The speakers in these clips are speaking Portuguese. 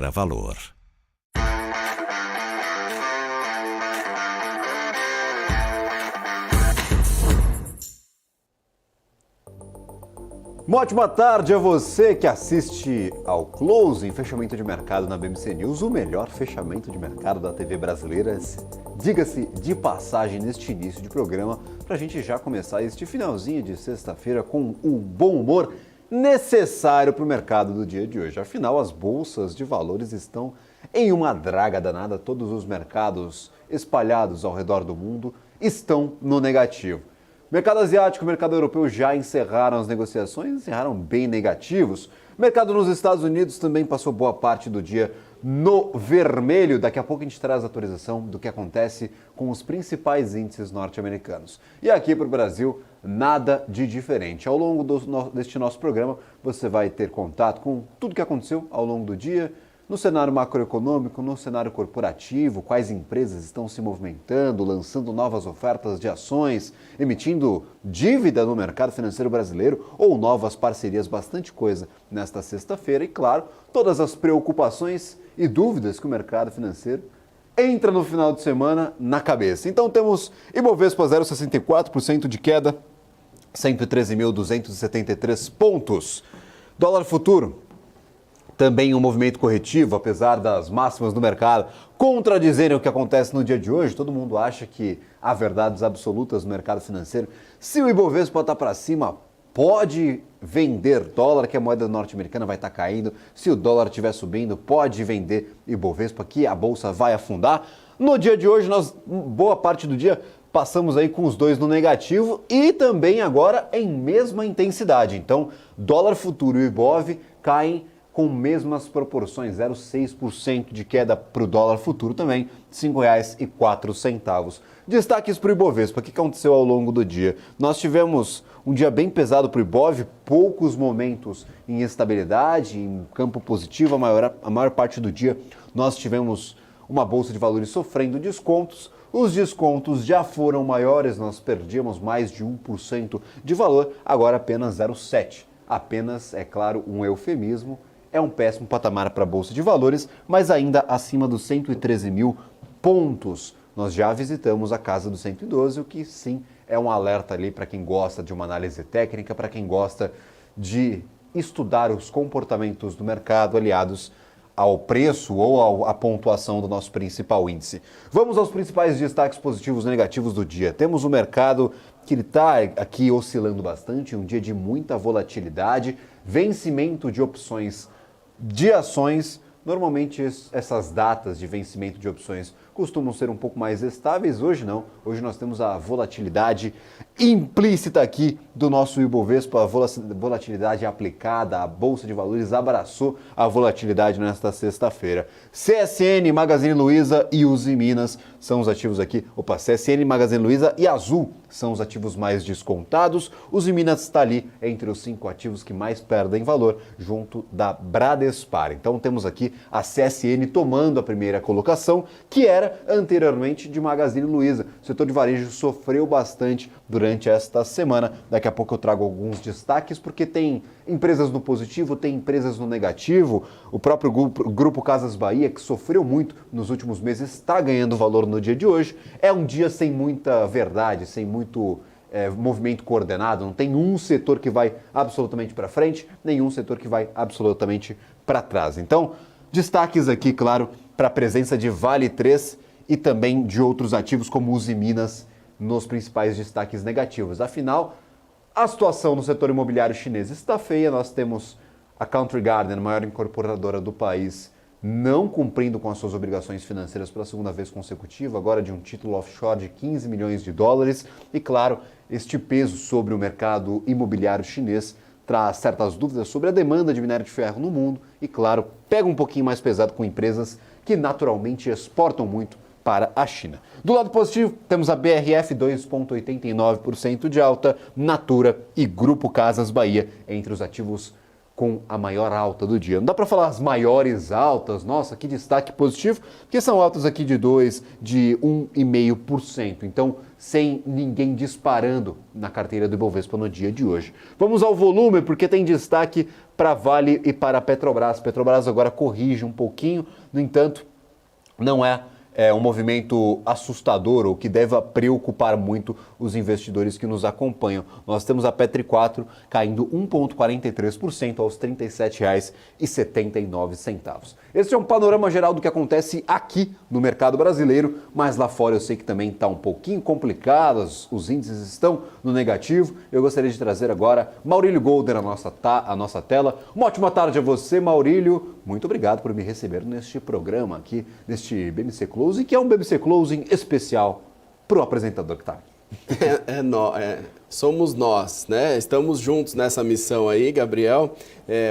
Valor. Uma ótima tarde a você que assiste ao Closing, fechamento de mercado na BMC News, o melhor fechamento de mercado da TV brasileira. Diga-se de passagem neste início de programa, para a gente já começar este finalzinho de sexta-feira com o bom humor necessário para o mercado do dia de hoje. Afinal, as bolsas de valores estão em uma draga danada, todos os mercados espalhados ao redor do mundo estão no negativo. Mercado asiático e mercado europeu já encerraram as negociações, encerraram bem negativos. Mercado nos Estados Unidos também passou boa parte do dia no vermelho. Daqui a pouco a gente traz a atualização do que acontece com os principais índices norte-americanos. E aqui para o Brasil, nada de diferente. Ao longo deste nosso programa, você vai ter contato com tudo que aconteceu ao longo do dia, no cenário macroeconômico, no cenário corporativo, quais empresas estão se movimentando, lançando novas ofertas de ações, emitindo dívida no mercado financeiro brasileiro ou novas parcerias, bastante coisa nesta sexta-feira. E claro, todas as preocupações e dúvidas que o mercado financeiro entra no final de semana na cabeça. Então temos Ibovespa 0,64% de queda, 113.273 pontos. Dólar futuro, também um movimento corretivo, apesar das máximas do mercado contradizerem o que acontece no dia de hoje. Todo mundo acha que há verdades absolutas no mercado financeiro. Se o Ibovespa está para cima, pode vender dólar, que a moeda norte-americana vai estar caindo. Se o dólar estiver subindo, pode vender Ibovespa, que a bolsa vai afundar. No dia de hoje, nós, boa parte do dia, passamos aí com os dois no negativo e também agora em mesma intensidade. Então, dólar futuro e o Ibov caem com mesmas proporções, 0,6% de queda para o dólar futuro também, R$ 5,04. Destaques para o Ibovespa, o que aconteceu ao longo do dia? Nós tivemos um dia bem pesado para o Ibov, poucos momentos em estabilidade, em campo positivo, a maior parte do dia nós tivemos uma bolsa de valores sofrendo descontos. Os descontos já foram maiores, nós perdíamos mais de 1% de valor, agora apenas 0,7%. Apenas, é claro, um eufemismo. É um péssimo patamar para a Bolsa de Valores, mas ainda acima dos 113 mil pontos. Nós já visitamos a casa dos 112, o que sim é um alerta ali para quem gosta de uma análise técnica, para quem gosta de estudar os comportamentos do mercado aliados ao preço ou à pontuação do nosso principal índice. Vamos aos principais destaques positivos e negativos do dia. Temos o mercado que está aqui oscilando bastante, um dia de muita volatilidade, vencimento de opções de ações. Normalmente essas datas de vencimento de opções costumam ser um pouco mais estáveis, hoje não. Hoje nós temos a volatilidade implícita aqui do nosso Ibovespa, a volatilidade aplicada, a Bolsa de Valores abraçou a volatilidade nesta sexta-feira. CSN, Magazine Luiza e Usiminas são os ativos aqui. CSN, Magazine Luiza e Azul são os ativos mais descontados. Usiminas está ali entre os 5 ativos que mais perdem valor, junto da Bradespar. Então temos aqui a CSN tomando a primeira colocação, que era anteriormente de Magazine Luiza. O setor de varejo sofreu bastante durante esta semana. Daqui a pouco eu trago alguns destaques, porque tem empresas no positivo, tem empresas no negativo. O próprio Grupo Casas Bahia, que sofreu muito nos últimos meses, está ganhando valor no dia de hoje. É um dia sem muita verdade, sem muito movimento coordenado. Não tem um setor que vai absolutamente para frente, nenhum setor que vai absolutamente para trás. Então, destaques aqui, claro, para a presença de Vale 3 e também de outros ativos como Usiminas nos principais destaques negativos. Afinal, a situação no setor imobiliário chinês está feia. Nós temos a Country Garden, a maior incorporadora do país, não cumprindo com as suas obrigações financeiras pela segunda vez consecutiva, agora de um título offshore de 15 milhões de dólares. E claro, este peso sobre o mercado imobiliário chinês traz certas dúvidas sobre a demanda de minério de ferro no mundo e, claro, pega um pouquinho mais pesado com empresas que naturalmente exportam muito para a China. Do lado positivo, temos a BRF 2,89% de alta, Natura e Grupo Casas Bahia entre os ativos com a maior alta do dia. Não dá para falar as maiores altas, nossa, que destaque positivo, porque são altas aqui de 2%, de 1,5%. Então, sem ninguém disparando na carteira do Ibovespa no dia de hoje. Vamos ao volume, porque tem destaque para Vale e para a Petrobras. A Petrobras agora corrige um pouquinho, no entanto, não é um movimento assustador ou que deve preocupar muito os investidores que nos acompanham. Nós temos a Petri 4 caindo 1,43% aos R$ 37,79. Esse é um panorama geral do que acontece aqui no mercado brasileiro, mas lá fora eu sei que também está um pouquinho complicado, os índices estão no negativo. Eu gostaria de trazer agora Maurílio Golder à nossa tela. Uma ótima tarde a você, Maurílio. Muito obrigado por me receber neste programa aqui, neste BMC Closing, que é um BMC Closing especial para o apresentador que está aqui. Somos nós, né? Estamos juntos nessa missão aí, Gabriel.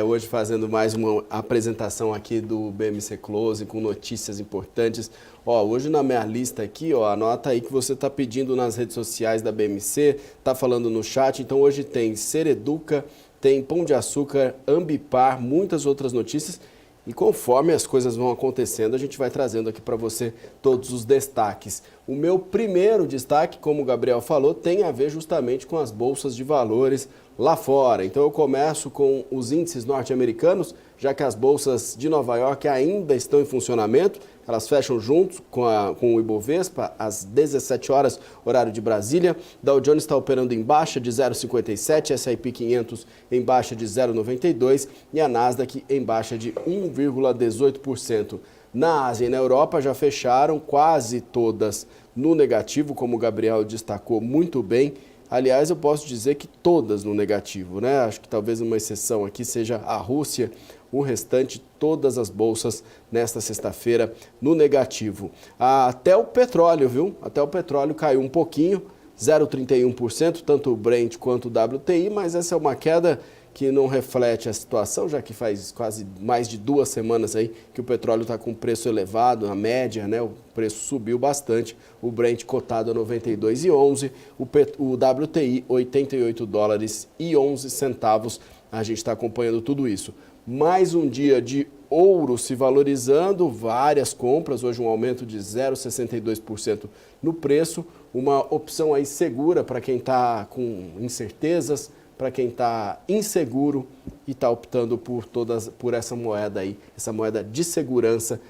Hoje fazendo mais uma apresentação aqui do BMC Closing com notícias importantes. Hoje na minha lista aqui, anota aí que você está pedindo nas redes sociais da BMC, está falando no chat. Então hoje tem Sereduca, tem Pão de Açúcar, Ambipar, muitas outras notícias. E conforme as coisas vão acontecendo, a gente vai trazendo aqui para você todos os destaques. O meu primeiro destaque, como o Gabriel falou, tem a ver justamente com as bolsas de valores lá fora. Então eu começo com os índices norte-americanos, já que as bolsas de Nova York ainda estão em funcionamento. Elas fecham juntos com o Ibovespa às 17 horas, horário de Brasília. Dow Jones está operando em baixa de 0,57, S&P 500 em baixa de 0,92 e a Nasdaq em baixa de 1,18%. Na Ásia e na Europa já fecharam quase todas no negativo, como o Gabriel destacou muito bem. Aliás, eu posso dizer que todas no negativo, né? Acho que talvez uma exceção aqui seja a Rússia. O restante, todas as bolsas nesta sexta-feira no negativo. Até o petróleo, viu? Até o petróleo caiu um pouquinho, 0,31%, tanto o Brent quanto o WTI, mas essa é uma queda que não reflete a situação, já que faz quase mais de 2 semanas aí que o petróleo está com preço elevado, a média, né? O preço subiu bastante, o Brent cotado a 92,11, o WTI 88 dólares e 11 centavos. A gente está acompanhando tudo isso. Mais um dia de ouro se valorizando, várias compras, hoje um aumento de 0,62% no preço, uma opção aí segura para quem está com incertezas, para quem está inseguro e está optando por essa moeda aí, essa moeda de segurança,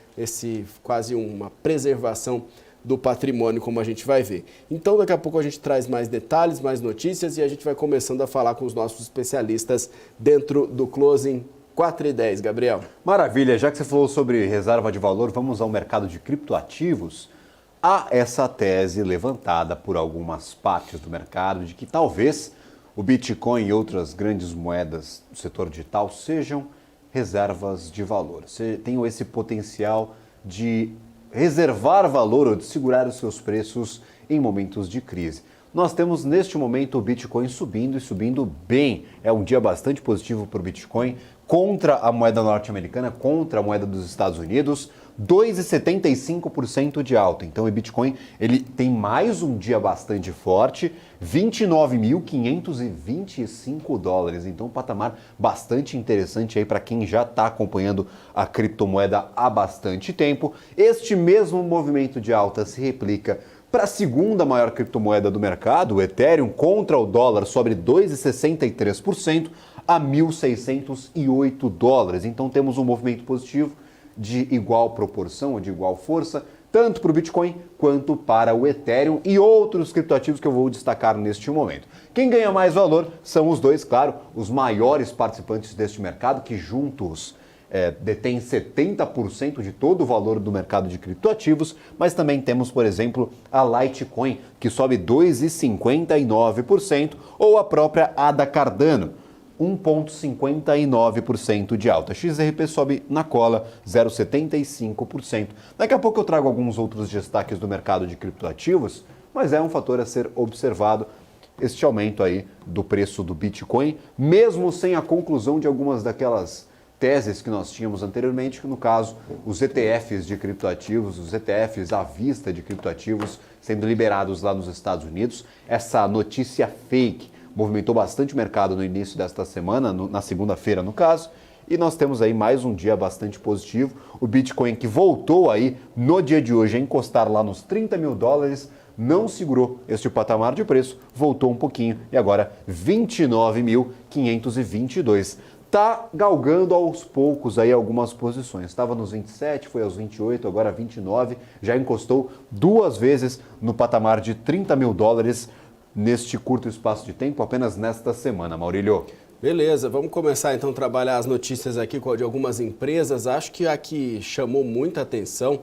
quase uma preservação do patrimônio, como a gente vai ver. Então, daqui a pouco a gente traz mais detalhes, mais notícias e a gente vai começando a falar com os nossos especialistas dentro do Closing 4:10, Gabriel. Maravilha, já que você falou sobre reserva de valor, vamos ao mercado de criptoativos. Há essa tese levantada por algumas partes do mercado de que talvez o Bitcoin e outras grandes moedas do setor digital sejam reservas de valor. Tenham esse potencial de reservar valor ou de segurar os seus preços em momentos de crise. Nós temos neste momento o Bitcoin subindo e subindo bem. É um dia bastante positivo para o Bitcoin contra a moeda norte-americana, contra a moeda dos Estados Unidos, 2,75% de alta. Então o Bitcoin ele tem mais um dia bastante forte, 29.525 dólares. Então um patamar bastante interessante aí para quem já está acompanhando a criptomoeda há bastante tempo. Este mesmo movimento de alta se replica para a segunda maior criptomoeda do mercado, o Ethereum, contra o dólar, sobe 2,63% a 1.608 dólares. Então temos um movimento positivo de igual proporção, ou de igual força, tanto para o Bitcoin quanto para o Ethereum e outros criptoativos que eu vou destacar neste momento. Quem ganha mais valor são os dois, claro, os maiores participantes deste mercado, que juntos detém 70% de todo o valor do mercado de criptoativos, mas também temos, por exemplo, a Litecoin, que sobe 2,59%, ou a própria ADA Cardano, 1,59% de alta. XRP sobe na cola, 0,75%. Daqui a pouco eu trago alguns outros destaques do mercado de criptoativos, mas é um fator a ser observado este aumento aí do preço do Bitcoin, mesmo sem a conclusão de algumas daquelas teses que nós tínhamos anteriormente, que no caso, os ETFs de criptoativos, os ETFs à vista de criptoativos sendo liberados lá nos Estados Unidos. Essa notícia fake movimentou bastante o mercado no início desta semana, na segunda-feira no caso, e nós temos aí mais um dia bastante positivo. O Bitcoin que voltou aí no dia de hoje a encostar lá nos 30 mil dólares, não segurou este patamar de preço, voltou um pouquinho e agora 29.522. está galgando aos poucos aí algumas posições. Estava nos 27, foi aos 28, agora 29, já encostou 2 vezes no patamar de 30 mil dólares neste curto espaço de tempo, apenas nesta semana, Maurílio. Beleza, vamos começar então a trabalhar as notícias aqui de algumas empresas. Acho que a que chamou muita atenção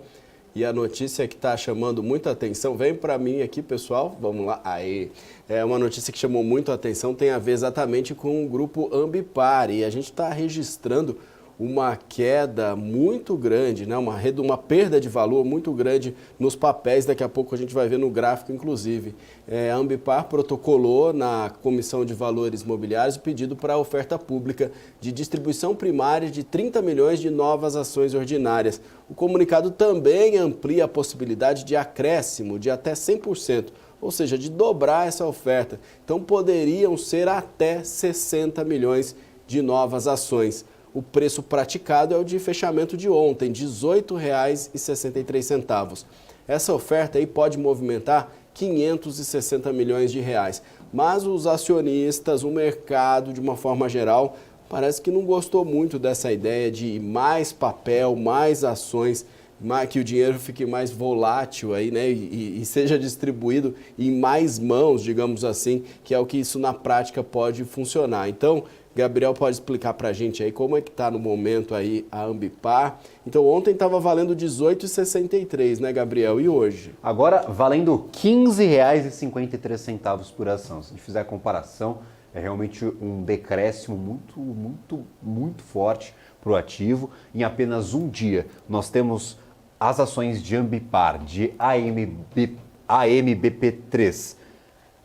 e a notícia que está chamando muita atenção, vem para mim aqui, pessoal, vamos lá, aí. É uma notícia que chamou muito a atenção, tem a ver exatamente com o grupo Ambipar, e a gente está registrando uma queda muito grande, né? Uma perda de valor muito grande nos papéis, daqui a pouco a gente vai ver no gráfico, inclusive. A Ambipar protocolou na Comissão de Valores Mobiliários o pedido para a oferta pública de distribuição primária de 30 milhões de novas ações ordinárias. O comunicado também amplia a possibilidade de acréscimo de até 100%, ou seja, de dobrar essa oferta. Então poderiam ser até 60 milhões de novas ações. O preço praticado é o de fechamento de ontem, R$ 18,63. Essa oferta aí pode movimentar 560 milhões de reais. Mas os acionistas, o mercado, de uma forma geral, parece que não gostou muito dessa ideia de mais papel, mais ações, que o dinheiro fique mais volátil aí, né? E seja distribuído em mais mãos, digamos assim, que é o que isso na prática pode funcionar. Então, Gabriel pode explicar para a gente aí como é que está no momento aí a Ambipar. Então ontem estava valendo R$ 18,63, né, Gabriel? E hoje? Agora valendo R$ 15,53 por ação. Se a gente fizer a comparação, é realmente um decréscimo muito forte para o ativo. Em apenas um dia, nós temos as ações de Ambipar, de AMBP3,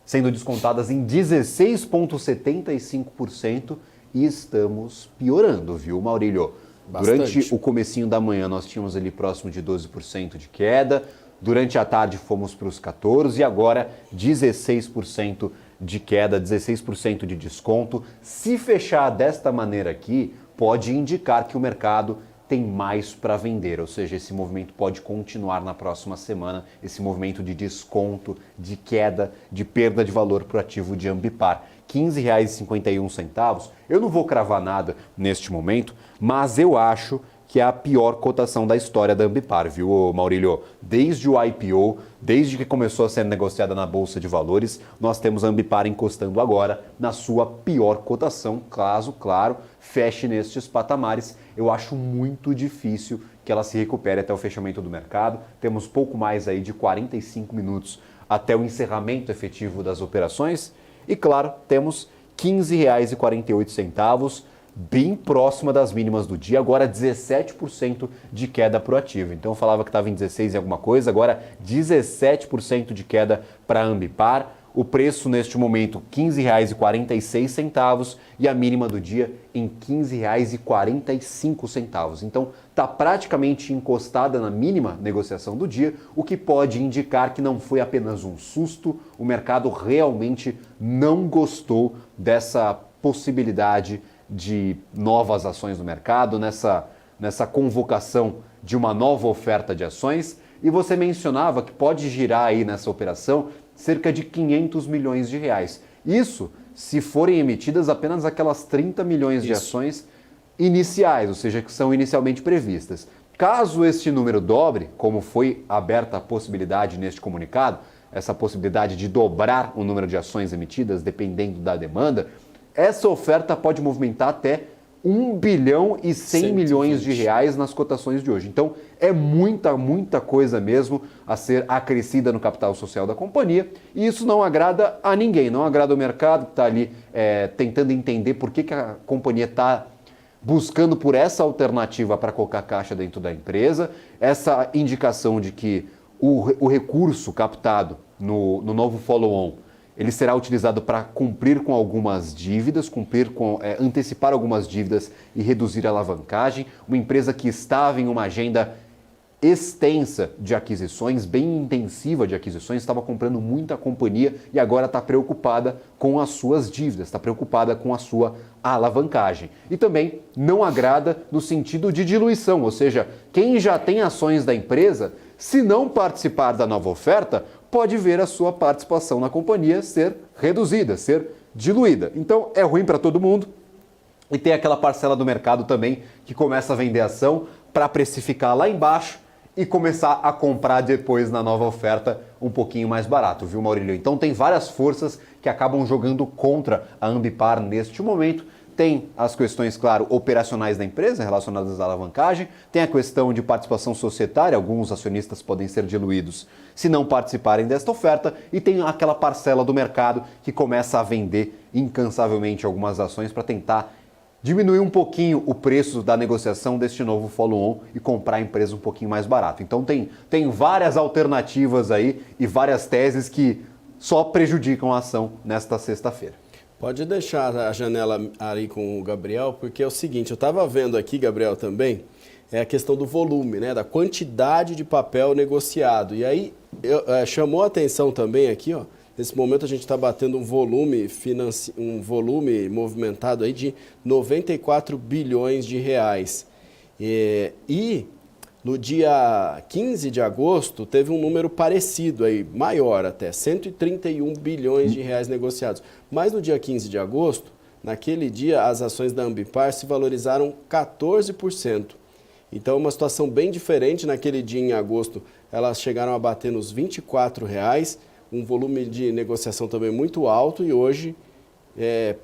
sendo descontadas em 16,75% e estamos piorando, viu, Maurílio? Bastante. Durante o comecinho da manhã nós tínhamos ali próximo de 12% de queda, durante a tarde fomos para os 14% e agora 16% de queda, 16% de desconto. Se fechar desta maneira aqui, pode indicar que o mercado tem mais para vender, ou seja, esse movimento pode continuar na próxima semana, esse movimento de desconto, de queda, de perda de valor para o ativo de Ambipar. R$ 15,51. Eu não vou cravar nada neste momento, mas eu acho que é a pior cotação da história da Ambipar, viu, Maurílio? Desde o IPO, desde que começou a ser negociada na Bolsa de Valores, nós temos a Ambipar encostando agora na sua pior cotação, caso, claro, feche nestes patamares. Eu acho muito difícil que ela se recupere até o fechamento do mercado. Temos pouco mais aí de 45 minutos até o encerramento efetivo das operações. E, claro, temos R$ 15,48, bem próxima das mínimas do dia, agora 17% de queda para o ativo. Então eu falava que estava em 16 e alguma coisa, agora 17% de queda para a Ambipar. O preço neste momento R$ 15,46 e a mínima do dia em R$ 15,45. Então está praticamente encostada na mínima negociação do dia, o que pode indicar que não foi apenas um susto, o mercado realmente não gostou dessa possibilidade de novas ações no mercado, nessa convocação de uma nova oferta de ações. E você mencionava que pode girar aí nessa operação cerca de 500 milhões de reais. Isso se forem emitidas apenas aquelas 30 milhões de ações iniciais, ou seja, que são inicialmente previstas. Caso este número dobre, como foi aberta a possibilidade neste comunicado, essa possibilidade de dobrar o número de ações emitidas dependendo da demanda, essa oferta pode movimentar até 1 bilhão e 100 milhões de reais nas cotações de hoje. Então, é muita coisa mesmo a ser acrescida no capital social da companhia e isso não agrada a ninguém, não agrada o mercado que está ali tentando entender por que a companhia está buscando por essa alternativa para colocar caixa dentro da empresa, essa indicação de que o recurso captado no novo follow-on ele será utilizado para cumprir com algumas dívidas, antecipar algumas dívidas e reduzir a alavancagem. Uma empresa que estava em uma agenda extensa de aquisições, bem intensiva de aquisições, estava comprando muita companhia e agora está preocupada com as suas dívidas, está preocupada com a sua alavancagem. E também não agrada no sentido de diluição, ou seja, quem já tem ações da empresa, se não participar da nova oferta, pode ver a sua participação na companhia ser reduzida, ser diluída. Então é ruim para todo mundo, E tem aquela parcela do mercado também que começa a vender ação para precificar lá embaixo e começar a comprar depois na nova oferta um pouquinho mais barato, viu, Maurílio? Então tem várias forças que acabam jogando contra a Ambipar neste momento. Tem as questões, claro, operacionais da empresa relacionadas à alavancagem, tem a questão de participação societária, alguns acionistas podem ser diluídos se não participarem desta oferta, e tem aquela parcela do mercado que começa a vender incansavelmente algumas ações para tentar diminuir um pouquinho o preço da negociação deste novo follow-on e comprar a empresa um pouquinho mais barato. Então tem várias alternativas aí e várias teses que só prejudicam a ação nesta sexta-feira. Pode deixar a janela aí com o Gabriel, porque é o seguinte, eu estava vendo aqui, Gabriel, também, é a questão do volume, né, da quantidade de papel negociado. E aí chamou a atenção também aqui, ó, nesse momento a gente está batendo um volume movimentado aí de 94 bilhões de reais. E no dia 15 de agosto teve um número parecido aí, maior até, 131 bilhões de reais negociados. Mas no dia 15 de agosto, naquele dia, as ações da Ambipar se valorizaram 14%. Então, uma situação bem diferente. Naquele dia, em agosto, elas chegaram a bater nos R$ 24, um volume de negociação também muito alto, e hoje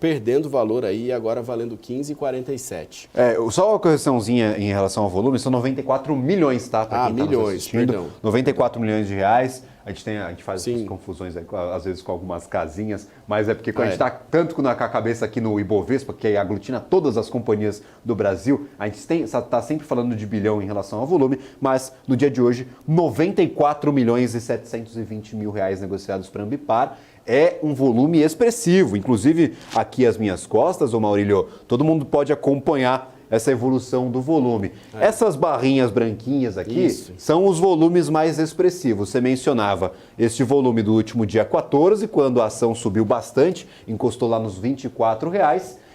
perdendo valor aí, agora valendo R$ 15,47. Só uma correçãozinha em relação ao volume, são 94 milhões, tá? Pra quem milhões, perdão. 94 milhões de reais. A gente faz essas confusões aí, às vezes com algumas casinhas, mas é porque quando a gente está tanto com a cabeça aqui no Ibovespa, que aglutina todas as companhias do Brasil, a gente está sempre falando de bilhão em relação ao volume, mas no dia de hoje, 94 milhões e 720 mil reais negociados para a Ambipar. É um volume expressivo. Inclusive, aqui às minhas costas, ô Maurílio, todo mundo pode acompanhar essa evolução do volume. Essas barrinhas branquinhas aqui são os volumes mais expressivos. Você mencionava este volume do último dia 14, quando a ação subiu bastante, encostou lá nos R$ 24.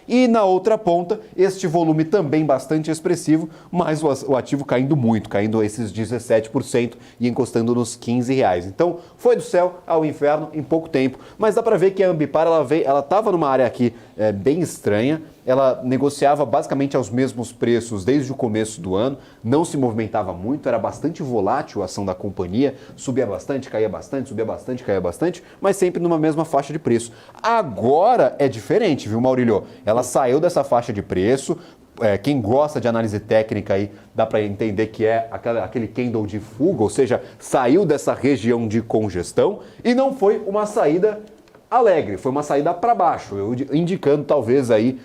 E na outra ponta, este volume também bastante expressivo, mas o ativo caindo muito, caindo esses 17% e encostando nos R$ 15. Então, foi do céu ao inferno em pouco tempo. Mas dá para ver que a Ambipar ela estava numa área aqui bem estranha. Ela negociava basicamente aos mesmos preços desde o começo do ano, não se movimentava muito, era bastante volátil a ação da companhia, subia bastante, caía bastante, subia bastante, caía bastante, mas sempre numa mesma faixa de preço. Agora é diferente, viu, Maurílio? Ela saiu dessa faixa de preço. Quem gosta de análise técnica aí dá para entender que é aquele candle de fuga, ou seja, saiu dessa região de congestão e não foi uma saída alegre, foi uma saída para baixo, indicando talvez aí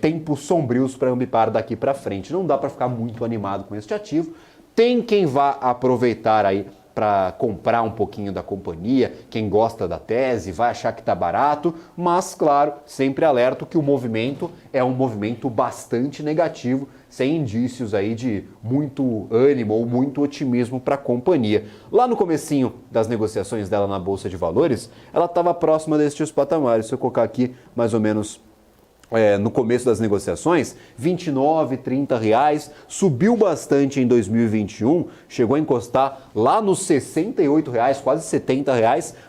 tempos sombrios para a Ambipar daqui para frente. Não dá para ficar muito animado com este ativo. Tem quem vá aproveitar aí para comprar um pouquinho da companhia, quem gosta da tese vai achar que está barato, mas claro, sempre alerto que o movimento é um movimento bastante negativo, sem indícios aí de muito ânimo ou muito otimismo para a companhia. Lá no comecinho das negociações dela na Bolsa de Valores, ela estava próxima destes patamares. Se eu colocar aqui mais ou menos no começo das negociações, R$ 29, R$ 30, subiu bastante em 2021, chegou a encostar lá nos R$ 68, quase R$ 70,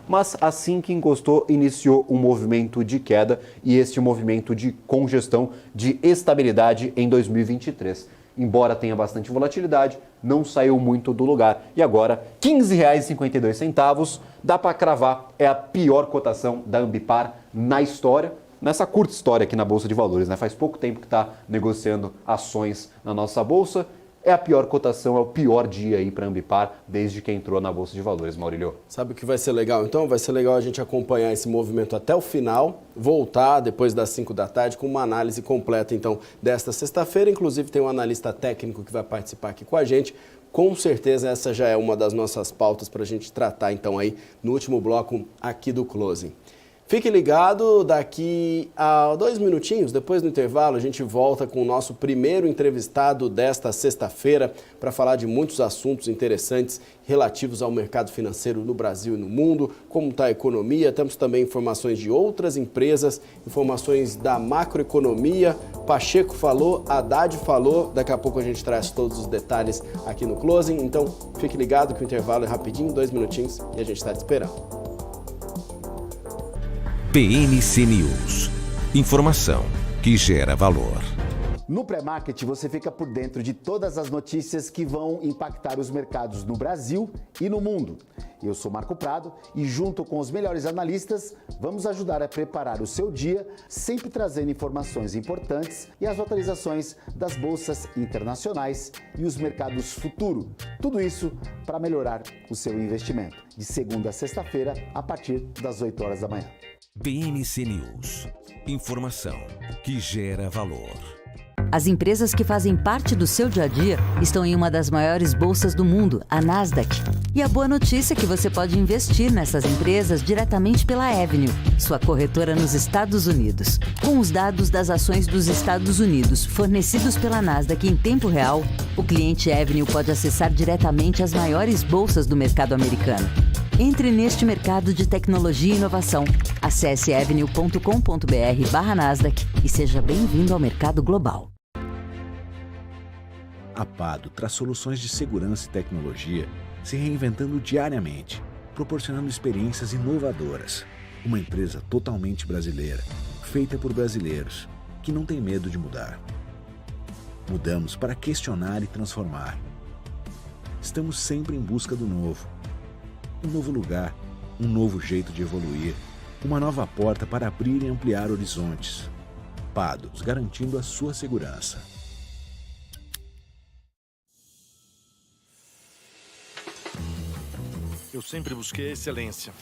mas assim que encostou, iniciou um movimento de queda e este movimento de congestão, de estabilidade em 2023. Embora tenha bastante volatilidade, não saiu muito do lugar. E agora, R$ 15,52, dá para cravar, é a pior cotação da Ambipar na história. Nessa curta história aqui na Bolsa de Valores, né? Faz pouco tempo que está negociando ações na nossa Bolsa. É a pior cotação, é o pior dia aí para a Ambipar desde que entrou na Bolsa de Valores, Maurílio. Sabe o que vai ser legal? Então, vai ser legal a gente acompanhar esse movimento até o final, voltar depois das 5 da tarde com uma análise completa, então, desta sexta-feira. Inclusive, tem um analista técnico que vai participar aqui com a gente. Com certeza, essa já é uma das nossas pautas para a gente tratar, então, aí no último bloco aqui do Closing. Fique ligado, daqui a 2 minutinhos, depois do intervalo, a gente volta com o nosso primeiro entrevistado desta sexta-feira para falar de muitos assuntos interessantes relativos ao mercado financeiro no Brasil e no mundo, como está a economia. Temos também informações de outras empresas, informações da macroeconomia. Pacheco falou, Haddad falou, daqui a pouco a gente traz todos os detalhes aqui no Closing. Então, fique ligado que o intervalo é rapidinho, 2 minutinhos e a gente está te esperando. PNC News. Informação que gera valor. No pré-market, você fica por dentro de todas as notícias que vão impactar os mercados no Brasil e no mundo. Eu sou Marco Prado e, junto com os melhores analistas, vamos ajudar a preparar o seu dia, sempre trazendo informações importantes e as atualizações das bolsas internacionais e os mercados futuro. Tudo isso para melhorar o seu investimento. De segunda a sexta-feira, a partir das 8 horas da manhã. BMC News. Informação que gera valor. As empresas que fazem parte do seu dia a dia estão em uma das maiores bolsas do mundo, a Nasdaq. E a boa notícia é que você pode investir nessas empresas diretamente pela Avenue, sua corretora nos Estados Unidos. Com os dados das ações dos Estados Unidos fornecidos pela Nasdaq em tempo real, o cliente Avenue pode acessar diretamente as maiores bolsas do mercado americano. Entre neste mercado de tecnologia e inovação. Acesse avenue.com.br/Nasdaq e seja bem-vindo ao mercado global. A Pado traz soluções de segurança e tecnologia, se reinventando diariamente, proporcionando experiências inovadoras. Uma empresa totalmente brasileira, feita por brasileiros, que não tem medo de mudar. Mudamos para questionar e transformar. Estamos sempre em busca do novo. Um novo lugar, um novo jeito de evoluir, uma nova porta para abrir e ampliar horizontes. Pados, garantindo a sua segurança. Eu sempre busquei a excelência.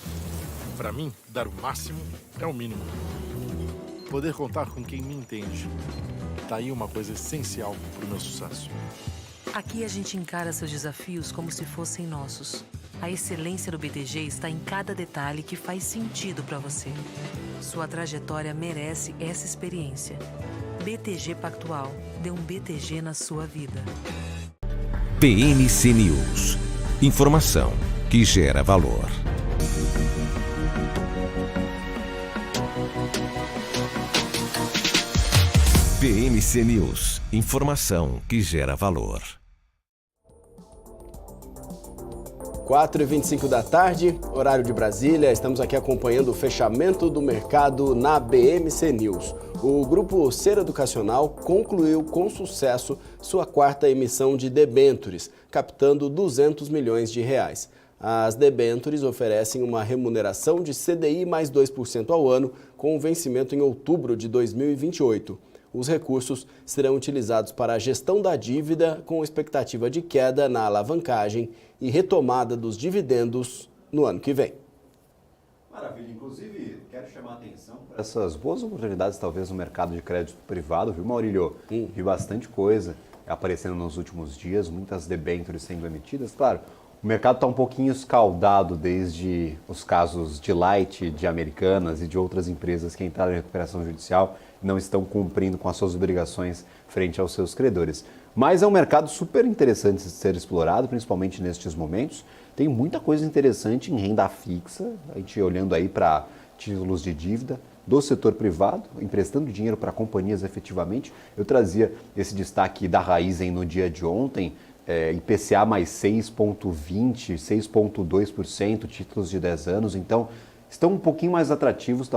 Para mim, dar o máximo é o mínimo. Poder contar com quem me entende. Tá aí uma coisa essencial para o meu sucesso. Aqui a gente encara seus desafios como se fossem nossos. A excelência do BTG está em cada detalhe que faz sentido para você. Sua trajetória merece essa experiência. BTG Pactual. Dê um BTG na sua vida. BMC News. Informação que gera valor. BMC News. Informação que gera valor. 4h25 da tarde, horário de Brasília. Estamos aqui acompanhando o fechamento do mercado na BMC News. O Grupo Ser Educacional concluiu com sucesso sua quarta emissão de debêntures, captando 200 milhões de reais. As debêntures oferecem uma remuneração de CDI mais 2% ao ano, com vencimento em outubro de 2028. Os recursos serão utilizados para a gestão da dívida, com expectativa de queda na alavancagem e retomada dos dividendos no ano que vem. Maravilha, inclusive quero chamar a atenção para essas boas oportunidades talvez no mercado de crédito privado, viu, Maurílio? Vi bastante coisa aparecendo nos últimos dias, muitas debêntures sendo emitidas, claro. O mercado está um pouquinho escaldado desde os casos de Light, de Americanas e de outras empresas que entraram em recuperação judicial e não estão cumprindo com as suas obrigações frente aos seus credores. Mas é um mercado super interessante de ser explorado, principalmente nestes momentos. Tem muita coisa interessante em renda fixa, a gente olhando aí para títulos de dívida do setor privado, emprestando dinheiro para companhias efetivamente. Eu trazia esse destaque da Raizen no dia de ontem, IPCA mais 6,20%, 6,2%, títulos de 10 anos. Então, estão um pouquinho mais atrativos,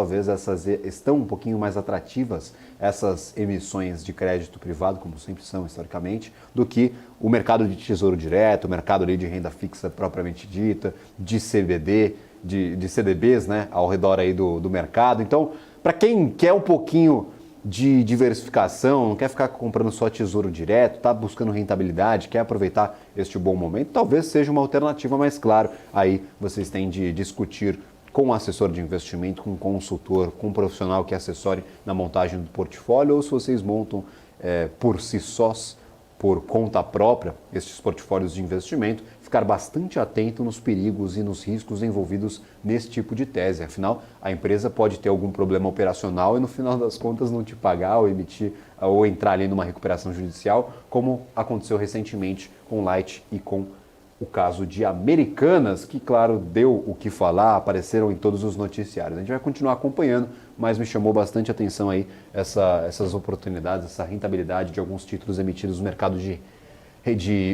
estão um pouquinho mais atrativas essas emissões de crédito privado, como sempre são historicamente, do que o mercado de tesouro direto, o mercado ali de renda fixa propriamente dita, de CBD, de CDBs, né, ao redor aí do mercado. Então, para quem quer um pouquinho de diversificação, não quer ficar comprando só tesouro direto, está buscando rentabilidade, quer aproveitar este bom momento, talvez seja uma alternativa, mas claro, aí vocês têm de discutir com um assessor de investimento, com um consultor, com um profissional que assessore na montagem do portfólio, ou se vocês montam por si sós, por conta própria, estes portfólios de investimento, ficar bastante atento nos perigos e nos riscos envolvidos nesse tipo de tese. Afinal, a empresa pode ter algum problema operacional e no final das contas não te pagar ou emitir ou entrar ali numa recuperação judicial, como aconteceu recentemente com Light e com o caso de Americanas, que, claro, deu o que falar, apareceram em todos os noticiários. A gente vai continuar acompanhando, mas me chamou bastante atenção aí essas oportunidades, essa rentabilidade de alguns títulos emitidos no mercado de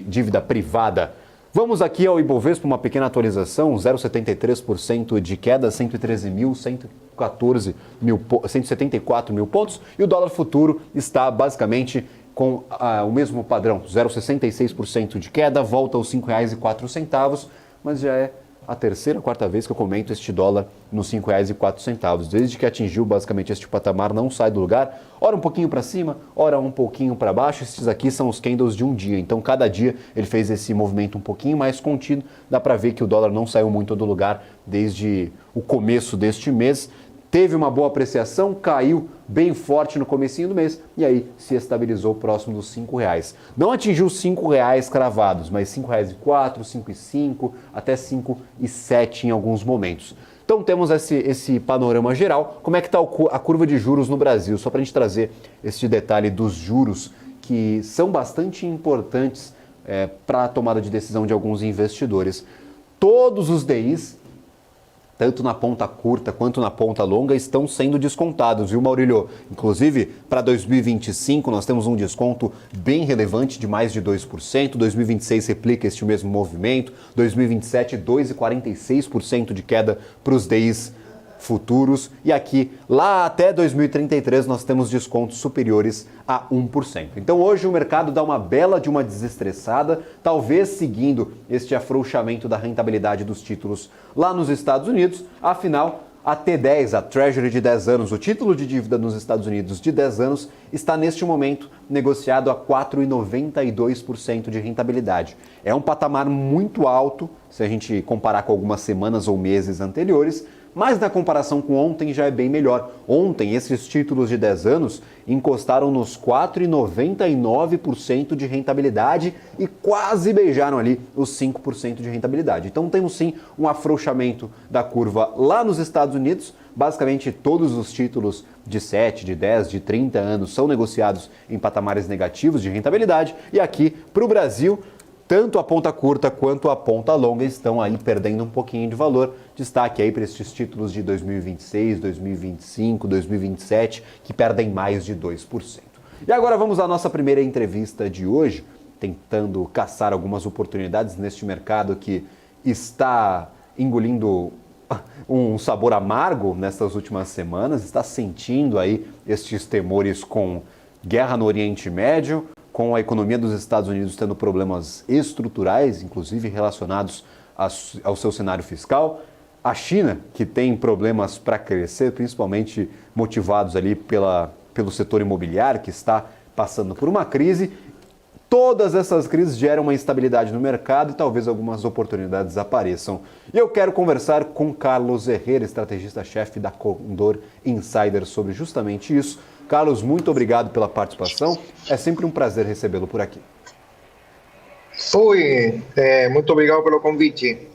dívida privada. Vamos aqui ao Ibovespa, uma pequena atualização, 0,73% de queda, 174 mil pontos. E o dólar futuro está basicamente com o mesmo padrão, 0,66% de queda, volta aos R$ 5,04, mas já é a terceira, quarta vez que eu comento este dólar nos R$ 5,04. Desde que atingiu basicamente este patamar, não sai do lugar. Ora um pouquinho para cima, ora um pouquinho para baixo. Esses aqui são os candles de um dia. Então, cada dia ele fez esse movimento um pouquinho mais contido. Dá para ver que o dólar não saiu muito do lugar desde o começo deste mês. Teve uma boa apreciação, caiu bem forte no comecinho do mês e aí se estabilizou próximo dos R$ 5,00. Não atingiu os R$ 5,00 cravados, mas R$ 5,04, R$ 5,05, até R$ 5,07 em alguns momentos. Então temos esse panorama geral. Como é que está a curva de juros no Brasil? Só para a gente trazer esse detalhe dos juros que são bastante importantes para a tomada de decisão de alguns investidores. Todos os DIs, tanto na ponta curta quanto na ponta longa, estão sendo descontados, viu, Maurílio? Inclusive, para 2025, nós temos um desconto bem relevante de mais de 2%. 2026 replica este mesmo movimento. 2027, 2,46% de queda para os DIs futuros. E aqui, lá até 2033, nós temos descontos superiores a 1%. Então hoje o mercado dá uma bela de uma desestressada, talvez seguindo este afrouxamento da rentabilidade dos títulos lá nos Estados Unidos. Afinal, a T10, a Treasury de 10 anos, o título de dívida nos Estados Unidos de 10 anos, está neste momento negociado a 4,92% de rentabilidade. É um patamar muito alto, se a gente comparar com algumas semanas ou meses anteriores, mas na comparação com ontem já é bem melhor. Ontem, esses títulos de 10 anos encostaram nos 4,99% de rentabilidade e quase beijaram ali os 5% de rentabilidade. Então temos sim um afrouxamento da curva lá nos Estados Unidos. Basicamente todos os títulos de 7, de 10, de 30 anos são negociados em patamares negativos de rentabilidade. E aqui para o Brasil, tanto a ponta curta quanto a ponta longa estão aí perdendo um pouquinho de valor. Destaque aí para esses títulos de 2026, 2025, 2027, que perdem mais de 2%. E agora vamos à nossa primeira entrevista de hoje, tentando caçar algumas oportunidades neste mercado que está engolindo um sabor amargo nessas últimas semanas, está sentindo aí estes temores com guerra no Oriente Médio, com a economia dos Estados Unidos tendo problemas estruturais, inclusive relacionados ao seu cenário fiscal. A China, que tem problemas para crescer, principalmente motivados ali pelo setor imobiliário, que está passando por uma crise. Todas essas crises geram uma instabilidade no mercado e talvez algumas oportunidades apareçam. E eu quero conversar com Carlos Herrera, estrategista-chefe da Condor Insider, sobre justamente isso. Carlos, muito obrigado pela participação. É sempre um prazer recebê-lo por aqui. Oi, muito obrigado pelo convite.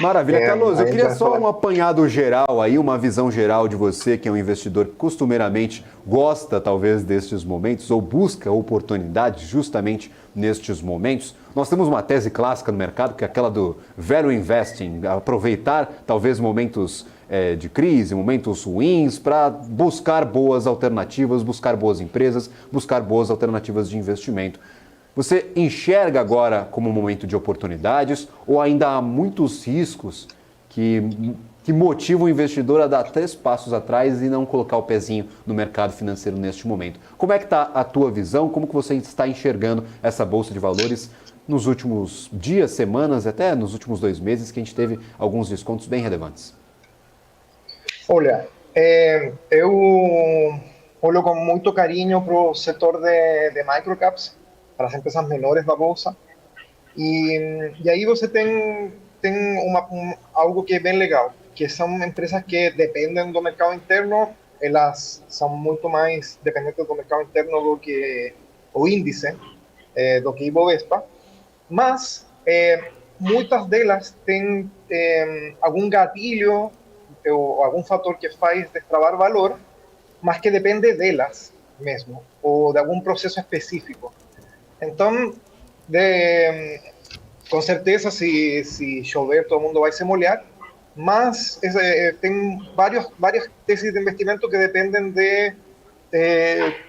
Maravilha. Carlos, eu queria só um apanhado geral aí, uma visão geral de você, que é um investidor que costumeiramente gosta talvez destes momentos ou busca oportunidades justamente nestes momentos. Nós temos uma tese clássica no mercado, que é aquela do value investing, aproveitar talvez momentos de crise, momentos ruins, para buscar boas alternativas, buscar boas empresas, buscar boas alternativas de investimento. Você enxerga agora como um momento de oportunidades ou ainda há muitos riscos que motivam o investidor a dar 3 passos atrás e não colocar o pezinho no mercado financeiro neste momento? Como é que está a tua visão? Como que você está enxergando essa Bolsa de Valores nos últimos dias, semanas, até nos últimos 2 meses, que a gente teve alguns descontos bem relevantes? Olha, eu olho com muito carinho para o setor de microcaps, para as empresas menores da bolsa, e aí você tem algo que é bem legal, que são empresas que dependem do mercado interno, elas são muito mais dependentes do mercado interno do que o índice, do que Ibovespa, mas muitas delas têm algum gatilho ou algum fator que faz destravar valor, mas que depende delas mesmo, ou de algum processo específico. Então, com certeza, se chover, todo mundo vai se molhar, mas tem várias teses de investimento que dependem de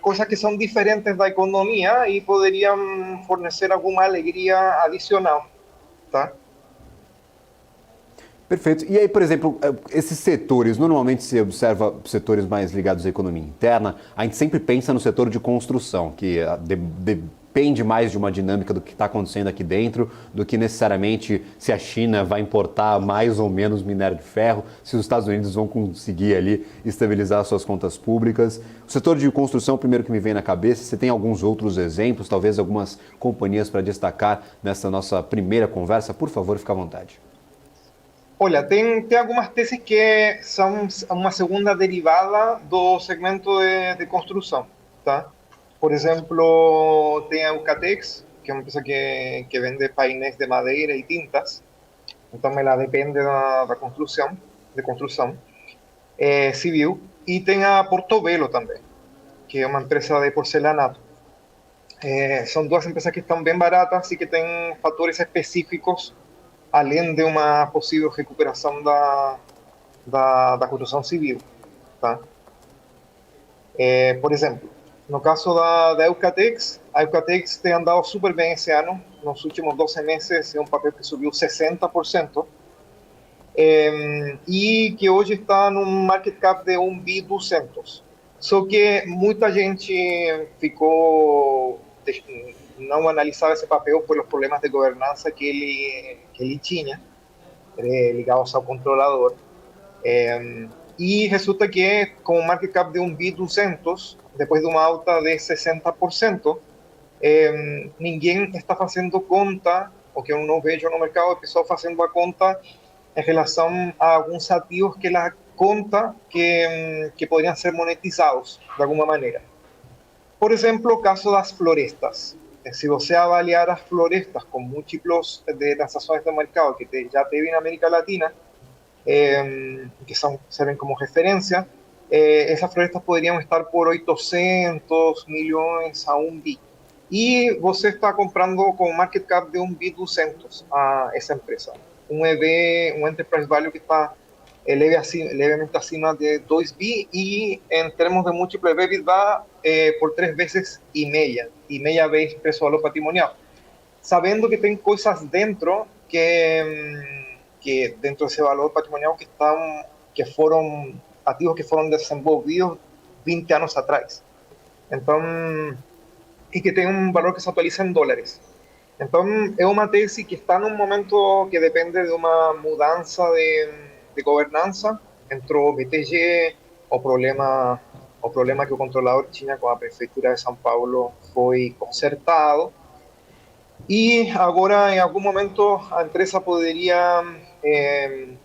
coisas que são diferentes da economia e poderiam fornecer alguma alegria adicional, tá? Perfeito. E aí, por exemplo, esses setores, normalmente se observa setores mais ligados à economia interna, a gente sempre pensa no setor de construção, que depende mais de uma dinâmica do que está acontecendo aqui dentro, do que necessariamente se a China vai importar mais ou menos minério de ferro, se os Estados Unidos vão conseguir ali estabilizar suas contas públicas. O setor de construção, primeiro que me vem na cabeça, você tem alguns outros exemplos, talvez algumas companhias para destacar nessa nossa primeira conversa? Por favor, fique à vontade. Olha, tem algumas teses que são uma segunda derivada do segmento de construção, tá? Por exemplo, tem a Eucatex, que é uma empresa que vende painéis de madeira e tintas, então ela depende da construção, civil, e tem a Portobello também, que é uma empresa de porcelanato. São duas empresas que estão bem baratas e que têm fatores específicos além de uma possível recuperação da construção civil, tá? Por exemplo, no caso da Eucatex, a Eucatex tem andado super bem esse ano, nos últimos 12 meses é um papel que subiu 60%, e que hoje está num market cap de 1,2 bi. Só que muita gente não analisava esse papel pelos problemas de governança que ele tinha, ligados ao controlador. E resulta que, com um market cap de 1,2 bi, depois de uma alta de 60%, ninguém está fazendo conta, o que eu não vejo no mercado, é pessoal fazendo a conta em relação a alguns ativos que ela conta que poderiam ser monetizados de alguma maneira. Por exemplo, o caso das florestas. Se você avaliar as florestas com múltiplos de transações de mercado que já teve na América Latina, que servem como referência, essas florestas poderiam estar por 800 milhões a 1 bi. E você está comprando com um market cap de 1,2 bi a essa empresa. Um EV, um Enterprise Value que está levemente acima de 2 bi e em termos de múltiplo EBITDA por 3,5 vezes e meia vez preço-valor patrimonial. Sabendo que tem coisas dentro que dentro desse valor patrimonial que foram ativos que foram desenvolvidos 20 anos atrás. Então, e que tem um valor que se atualiza em dólares. Então, é uma tese que está num momento que depende de uma mudança de governança. Entrou o BTG, o problema que o controlador tinha com a prefeitura de São Paulo foi consertado. E agora, em algum momento, a empresa poderia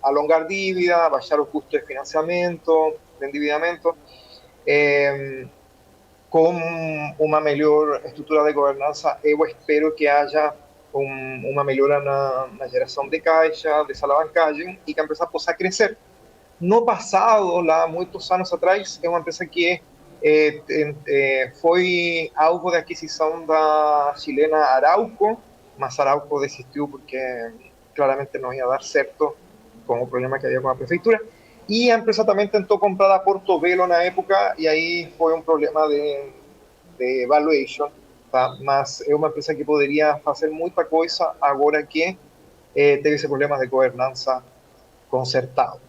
alongar dívida, baixar o custo de financiamento, de endividamento, com uma melhor estrutura de governança. Eu espero que haja uma melhora na geração de caixa, desalavancagem, e que a empresa possa crescer. No passado, lá muitos anos atrás, é uma empresa que foi alvo de aquisição da chilena Arauco, mas Arauco desistiu porque claramente não ia dar certo com o problema que havia com a prefeitura. E a empresa também tentou comprar a Portobello na época, e aí foi um problema de valuation, tá? Mas é uma empresa que poderia fazer muita coisa agora que teve esse problema de governança consertado.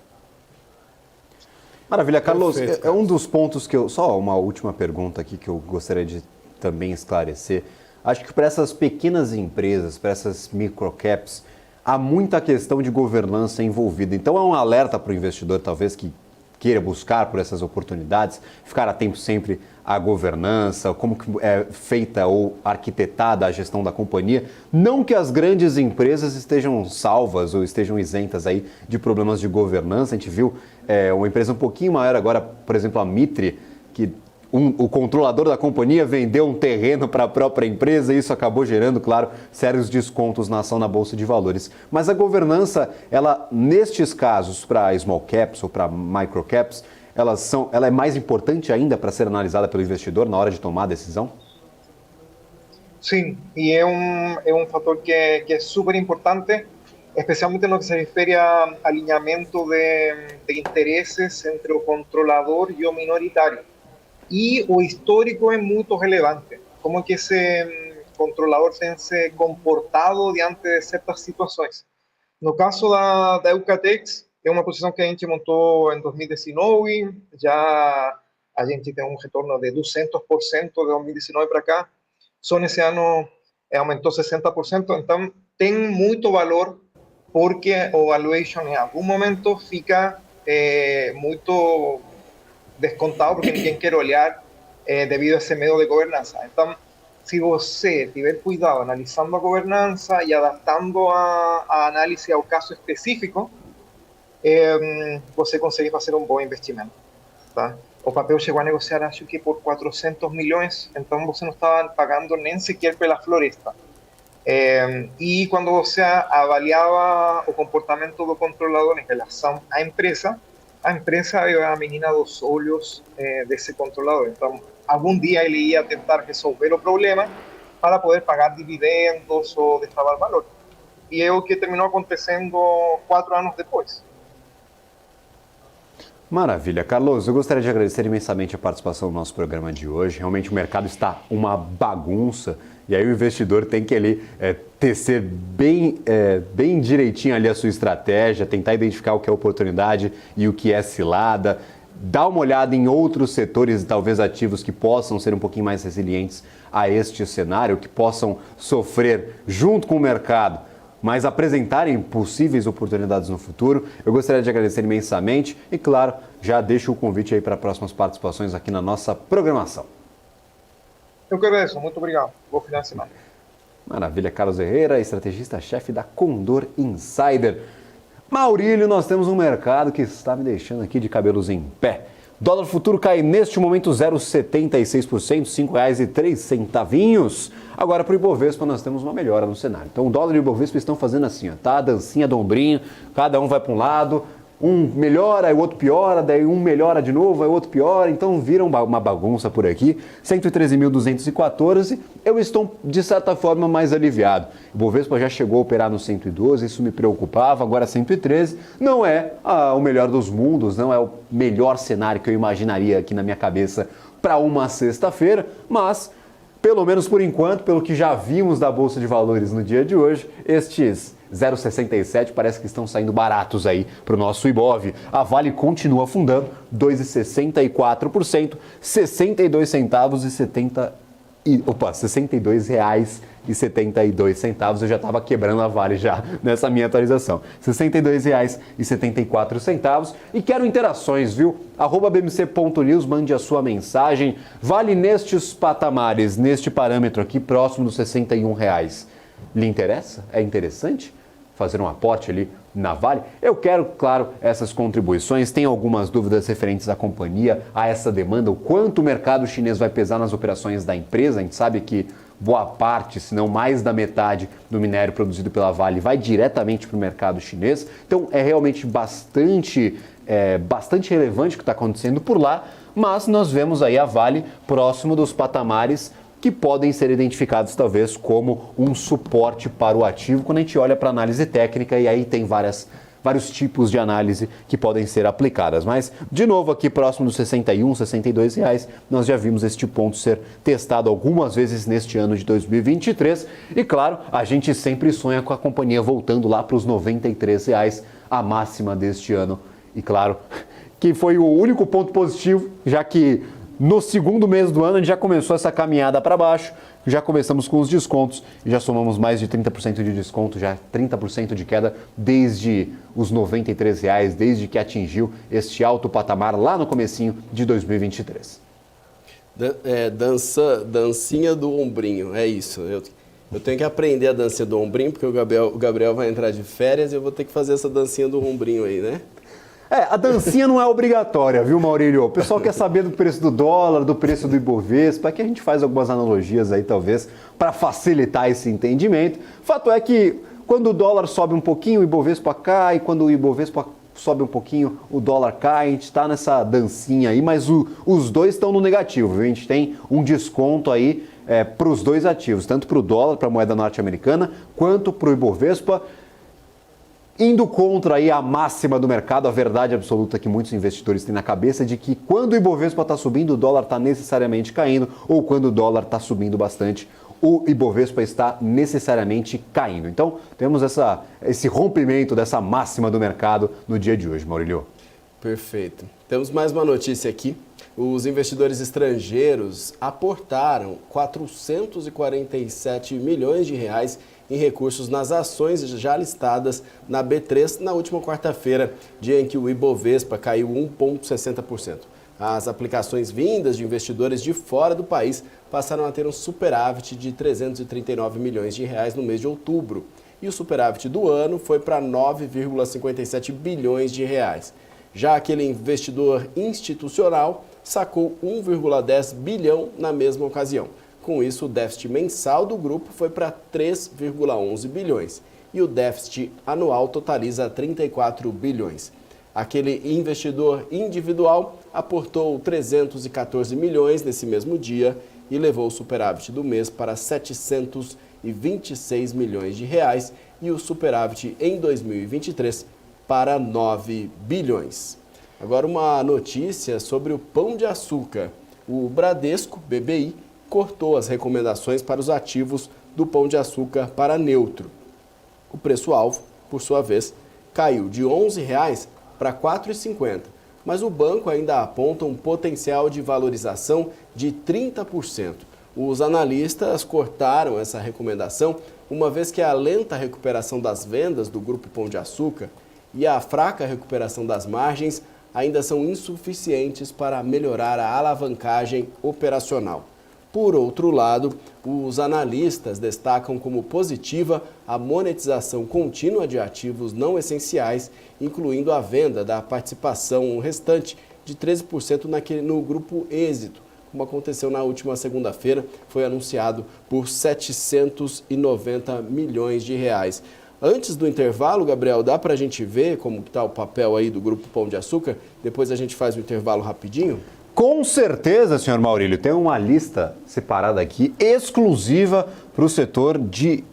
Maravilha, Carlos. Perfeito, é um dos pontos que só uma última pergunta aqui que eu gostaria de também esclarecer. Acho que para essas pequenas empresas, para essas microcaps, há muita questão de governança envolvida. Então é um alerta para o investidor, talvez, que queira buscar por essas oportunidades, ficar atento sempre à governança, como que é feita ou arquitetada a gestão da companhia. Não que as grandes empresas estejam salvas ou estejam isentas aí de problemas de governança. A gente viu uma empresa um pouquinho maior agora, por exemplo, a Mitre, que o controlador da companhia vendeu um terreno para a própria empresa e isso acabou gerando, claro, sérios descontos na ação na Bolsa de Valores. Mas a governança, ela, nestes casos, para small caps ou para micro caps, ela é mais importante ainda para ser analisada pelo investidor na hora de tomar a decisão? Sim, e é um fator que é super importante, especialmente no que se refere a alinhamento de interesses entre o controlador e o minoritário. e o histórico é muito relevante. Como que esse controlador tem se comportado diante de certas situações. No caso da Eucatex, é uma posição que a gente montou em 2019, já a gente tem um retorno de 200% de 2019 para cá, só nesse ano aumentou 60%, então tem muito valor, porque o valuation em algum momento fica muito descontado, porque ninguém quer olhar devido a esse medo de governança. Então, se você tiver cuidado analisando a governança e adaptando a análise ao caso específico, você consegue fazer um bom investimento. Tá? O papel chegou a negociar, acho que por 400 milhões, então você não estava pagando nem sequer pela floresta. E quando você avaliava o comportamento do controlador em relação à empresa, a empresa é a menina dos olhos desse controlador. Então, algum dia ele ia tentar resolver o problema para poder pagar dividendos ou destravar valor. E é o que terminou acontecendo 4 anos depois. Maravilha. Carlos, eu gostaria de agradecer imensamente a participação no nosso programa de hoje. Realmente o mercado está uma bagunça e aí o investidor tem que ali tecer bem direitinho ali a sua estratégia, tentar identificar o que é oportunidade e o que é cilada, dar uma olhada em outros setores e talvez ativos que possam ser um pouquinho mais resilientes a este cenário, que possam sofrer junto com o mercado, mas apresentarem possíveis oportunidades no futuro. Eu gostaria de agradecer imensamente e, claro, já deixo o convite aí para próximas participações aqui na nossa programação. Eu que agradeço, muito obrigado. Bom final de semana. Maravilha, Carlos Herrera, estrategista-chefe da Condor Insider. Maurílio, nós temos um mercado que está me deixando aqui de cabelos em pé. Dólar futuro cai neste momento 0,76%, R$ 5,03. Agora, para o Ibovespa, nós temos uma melhora no cenário. Então, o dólar e o Ibovespa estão fazendo assim, ó, tá? A dancinha do ombrinho, cada um vai para um lado, um melhora, aí o outro piora, daí um melhora de novo, aí o outro piora. Então, vira uma bagunça por aqui. 113.214, eu estou, de certa forma, mais aliviado. O Ibovespa já chegou a operar no 112, isso me preocupava, agora 113. Não é o melhor dos mundos, não é o melhor cenário que eu imaginaria aqui na minha cabeça para uma sexta-feira, mas, pelo menos por enquanto, pelo que já vimos da Bolsa de Valores no dia de hoje, estes 0,67 parece que estão saindo baratos aí para o nosso Ibov. A Vale continua afundando, 2,64%, 62 centavos e 62 reais e 72 centavos. Eu já estava quebrando a Vale já nessa minha atualização. R$ 62,74. E quero interações, viu? @bmc.news, mande a sua mensagem. Vale nestes patamares, neste parâmetro aqui, próximo dos R$ 61 reais. Lhe interessa? É interessante fazer um aporte ali na Vale? Eu quero, claro, essas contribuições. Tem algumas dúvidas referentes à companhia, a essa demanda, o quanto o mercado chinês vai pesar nas operações da empresa. A gente sabe que boa parte, se não mais da metade do minério produzido pela Vale vai diretamente para o mercado chinês. Então é realmente bastante relevante o que está acontecendo por lá, mas nós vemos aí a Vale próximo dos patamares que podem ser identificados talvez como um suporte para o ativo quando a gente olha para análise técnica, e aí tem vários tipos de análise que podem ser aplicadas. Mas, de novo, aqui próximo dos 61, 62 reais, nós já vimos este ponto ser testado algumas vezes neste ano de 2023. E, claro, a gente sempre sonha com a companhia voltando lá para os 93 reais, a máxima deste ano. E, claro, que foi o único ponto positivo, já que no segundo mês do ano, a gente já começou essa caminhada para baixo, já começamos com os descontos, já somamos mais de 30% de desconto, já 30% de queda desde os R$ 93 reais, desde que atingiu este alto patamar lá no comecinho de 2023. Dancinha do ombrinho, é isso. Eu tenho que aprender a dancinha do ombrinho, porque o Gabriel vai entrar de férias e eu vou ter que fazer essa dancinha do ombrinho aí, né? A dancinha não é obrigatória, viu, Maurílio? O pessoal quer saber do preço do dólar, do preço do Ibovespa, que a gente faz algumas analogias aí, talvez, para facilitar esse entendimento. Fato é que quando o dólar sobe um pouquinho, o Ibovespa cai, quando o Ibovespa sobe um pouquinho, o dólar cai, a gente está nessa dancinha aí, mas os dois estão no negativo, viu? A gente tem um desconto aí para os dois ativos, tanto para o dólar, para a moeda norte-americana, quanto para o Ibovespa. indo contra aí a máxima do mercado, a verdade absoluta que muitos investidores têm na cabeça de que quando o Ibovespa está subindo, o dólar está necessariamente caindo, ou quando o dólar está subindo bastante, o Ibovespa está necessariamente caindo. Então, temos esse rompimento dessa máxima do mercado no dia de hoje, Maurílio. Perfeito. Temos mais uma notícia aqui. Os investidores estrangeiros aportaram 447 milhões de reais em recursos nas ações já listadas na B3 na última quarta-feira, dia em que o Ibovespa caiu 1,60%. As aplicações vindas de investidores de fora do país passaram a ter um superávit de 339 milhões de reais no mês de outubro. E o superávit do ano foi para 9,57 bilhões de reais. Já aquele investidor institucional sacou 1,10 bilhão na mesma ocasião. Com isso, o déficit mensal do grupo foi para 3,11 bilhões e o déficit anual totaliza 34 bilhões. Aquele investidor individual aportou 314 milhões nesse mesmo dia e levou o superávit do mês para 726 milhões de reais e o superávit em 2023 para 9 bilhões. Agora uma notícia sobre o Pão de Açúcar. O Bradesco, BBI, cortou as recomendações para os ativos do Pão de Açúcar para neutro. O preço-alvo, por sua vez, caiu de R$ 11,00 para R$ 4,50, mas o banco ainda aponta um potencial de valorização de 30%. Os analistas cortaram essa recomendação, uma vez que a lenta recuperação das vendas do Grupo Pão de Açúcar e a fraca recuperação das margens ainda são insuficientes para melhorar a alavancagem operacional. Por outro lado, os analistas destacam como positiva a monetização contínua de ativos não essenciais, incluindo a venda da participação restante de 13% no Grupo Êxito, como aconteceu na última segunda-feira, foi anunciado por 790 milhões de reais. Antes do intervalo, Gabriel, dá para a gente ver como está o papel aí do Grupo Pão de Açúcar? Depois a gente faz o intervalo rapidinho? Com certeza, senhor Maurílio. Tem uma lista separada aqui, exclusiva para o setor de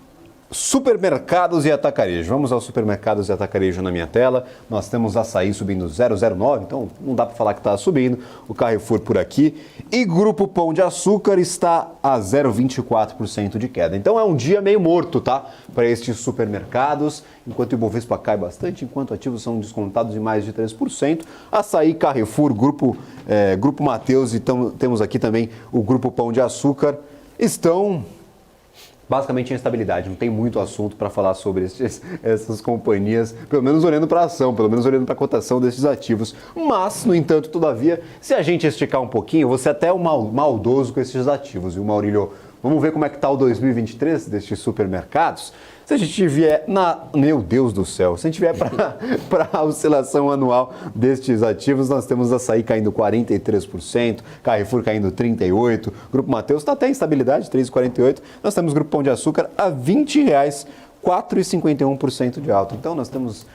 supermercados e atacarejo. Vamos aos supermercados e atacarejo na minha tela. Nós temos Açaí subindo 0,09, então não dá para falar que está subindo. O Carrefour por aqui. E Grupo Pão de Açúcar está a 0,24% de queda. Então é um dia meio morto, tá? Para estes supermercados. Enquanto o Ibovespa cai bastante, enquanto ativos são descontados em mais de 3%. Açaí, Carrefour, Grupo Mateus e temos aqui também o Grupo Pão de Açúcar. Estão basicamente em estabilidade, não tem muito assunto para falar sobre essas companhias, pelo menos olhando para a ação, pelo menos olhando para a cotação desses ativos. Mas, no entanto, todavia, se a gente esticar um pouquinho, eu vou ser até maldoso com esses ativos, viu, Maurílio? Vamos ver como é que está o 2023 destes supermercados? Se a gente vier Meu Deus do céu, se a gente vier para a oscilação anual destes ativos, nós temos Açaí caindo 43%, Carrefour caindo 38%, Grupo Mateus está até em estabilidade, 3,48%, nós temos Grupo Pão de Açúcar a R$ 20,00, 4,51% de alta. Então nós temos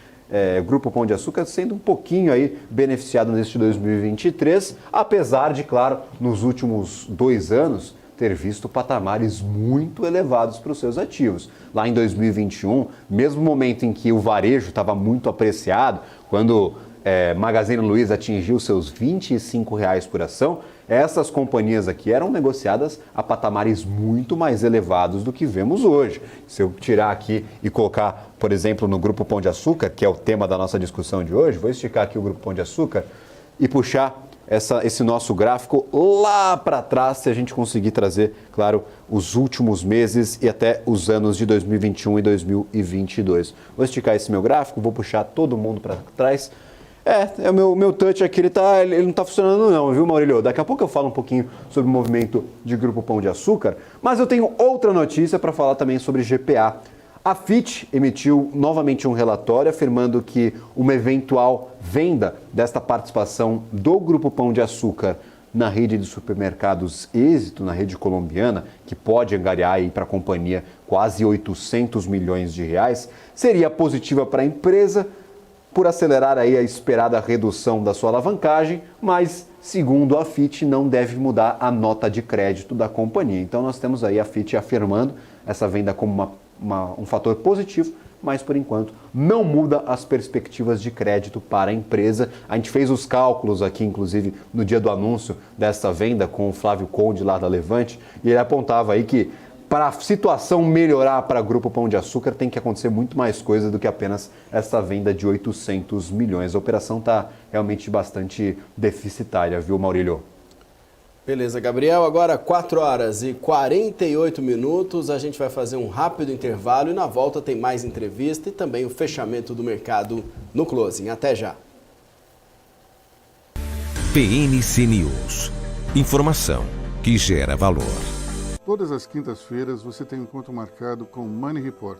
Grupo Pão de Açúcar sendo um pouquinho aí beneficiado neste 2023, apesar de, claro, nos últimos 2 anos, ter visto patamares muito elevados para os seus ativos. Lá em 2021, mesmo momento em que o varejo estava muito apreciado, quando Magazine Luiza atingiu seus R$ 25,00 por ação, essas companhias aqui eram negociadas a patamares muito mais elevados do que vemos hoje. Se eu tirar aqui e colocar, por exemplo, no Grupo Pão de Açúcar, que é o tema da nossa discussão de hoje, vou esticar aqui o Grupo Pão de Açúcar e puxar esse nosso gráfico lá para trás, se a gente conseguir trazer, claro, os últimos meses e até os anos de 2021 e 2022. Vou esticar esse meu gráfico, vou puxar todo mundo para trás. O meu touch aqui, ele não está funcionando não, viu, Maurílio? Daqui a pouco eu falo um pouquinho sobre o movimento de Grupo Pão de Açúcar, mas eu tenho outra notícia para falar também sobre GPA. A Fitch emitiu novamente um relatório afirmando que uma eventual venda desta participação do Grupo Pão de Açúcar na rede de supermercados Êxito, na rede colombiana, que pode angariar para a companhia quase 800 milhões de reais, seria positiva para a empresa por acelerar aí a esperada redução da sua alavancagem, mas, segundo a Fitch, não deve mudar a nota de crédito da companhia. Então nós temos aí a Fitch afirmando essa venda como um fator positivo mas por enquanto não muda as perspectivas de crédito para a empresa. A gente fez os cálculos aqui, inclusive, no dia do anúncio dessa venda com o Flávio Conde lá da Levante, e ele apontava aí que para a situação melhorar para o Grupo Pão de Açúcar tem que acontecer muito mais coisa do que apenas essa venda de 800 milhões. A operação está realmente bastante deficitária, viu, Maurílio? Beleza, Gabriel. Agora 4h48. A gente vai fazer um rápido intervalo e na volta tem mais entrevista e também o fechamento do mercado no closing. Até já. PNC News. Informação que gera valor. Todas as quintas-feiras você tem um encontro marcado com Money Report,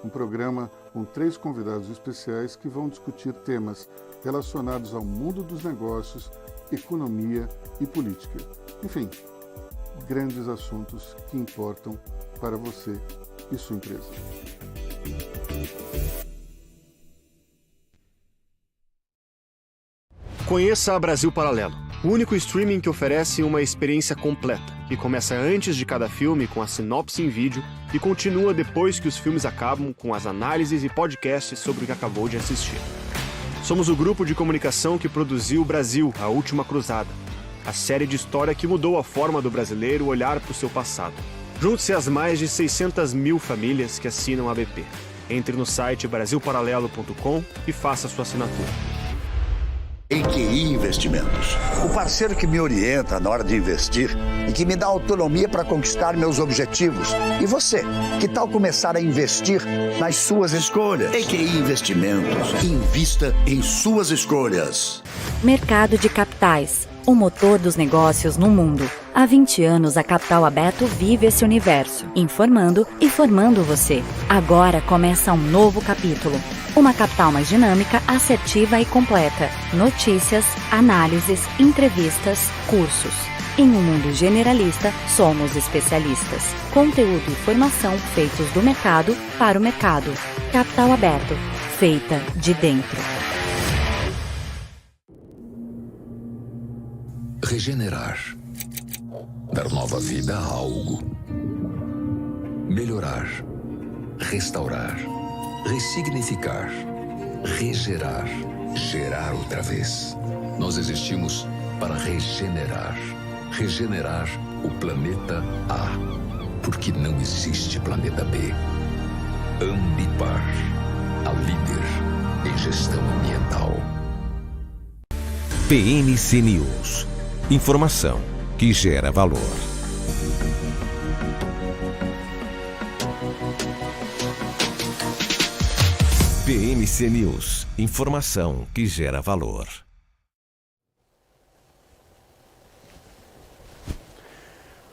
um programa com 3 convidados especiais que vão discutir temas relacionados ao mundo dos negócios, economia e política. Enfim, grandes assuntos que importam para você e sua empresa. Conheça a Brasil Paralelo, o único streaming que oferece uma experiência completa, que começa antes de cada filme com a sinopse em vídeo e continua depois que os filmes acabam com as análises e podcasts sobre o que acabou de assistir. Somos o grupo de comunicação que produziu Brasil, a Última Cruzada, a série de história que mudou a forma do brasileiro olhar para o seu passado. Junte-se às mais de 600 mil famílias que assinam a BP. Entre no site brasilparalelo.com e faça sua assinatura. EQI Investimentos. O parceiro que me orienta na hora de investir e que me dá autonomia para conquistar meus objetivos. E você, que tal começar a investir nas suas escolhas? EQI Investimentos. Invista em suas escolhas. Mercado de capitais. O motor dos negócios no mundo. Há 20 anos, a Capital Aberto vive esse universo, informando e formando você. Agora começa um novo capítulo. Uma capital mais dinâmica, assertiva e completa. Notícias, análises, entrevistas, cursos. Em um mundo generalista, somos especialistas. Conteúdo e formação feitos do mercado para o mercado. Capital Aberto, feita de dentro. Regenerar. Dar nova vida a algo. Melhorar. Restaurar. Ressignificar. Regerar. Gerar outra vez. Nós existimos para regenerar. Regenerar o planeta A. Porque não existe planeta B. Ambipar. A líder em gestão ambiental. PNC News. Informação que gera valor. PNC News. Informação que gera valor.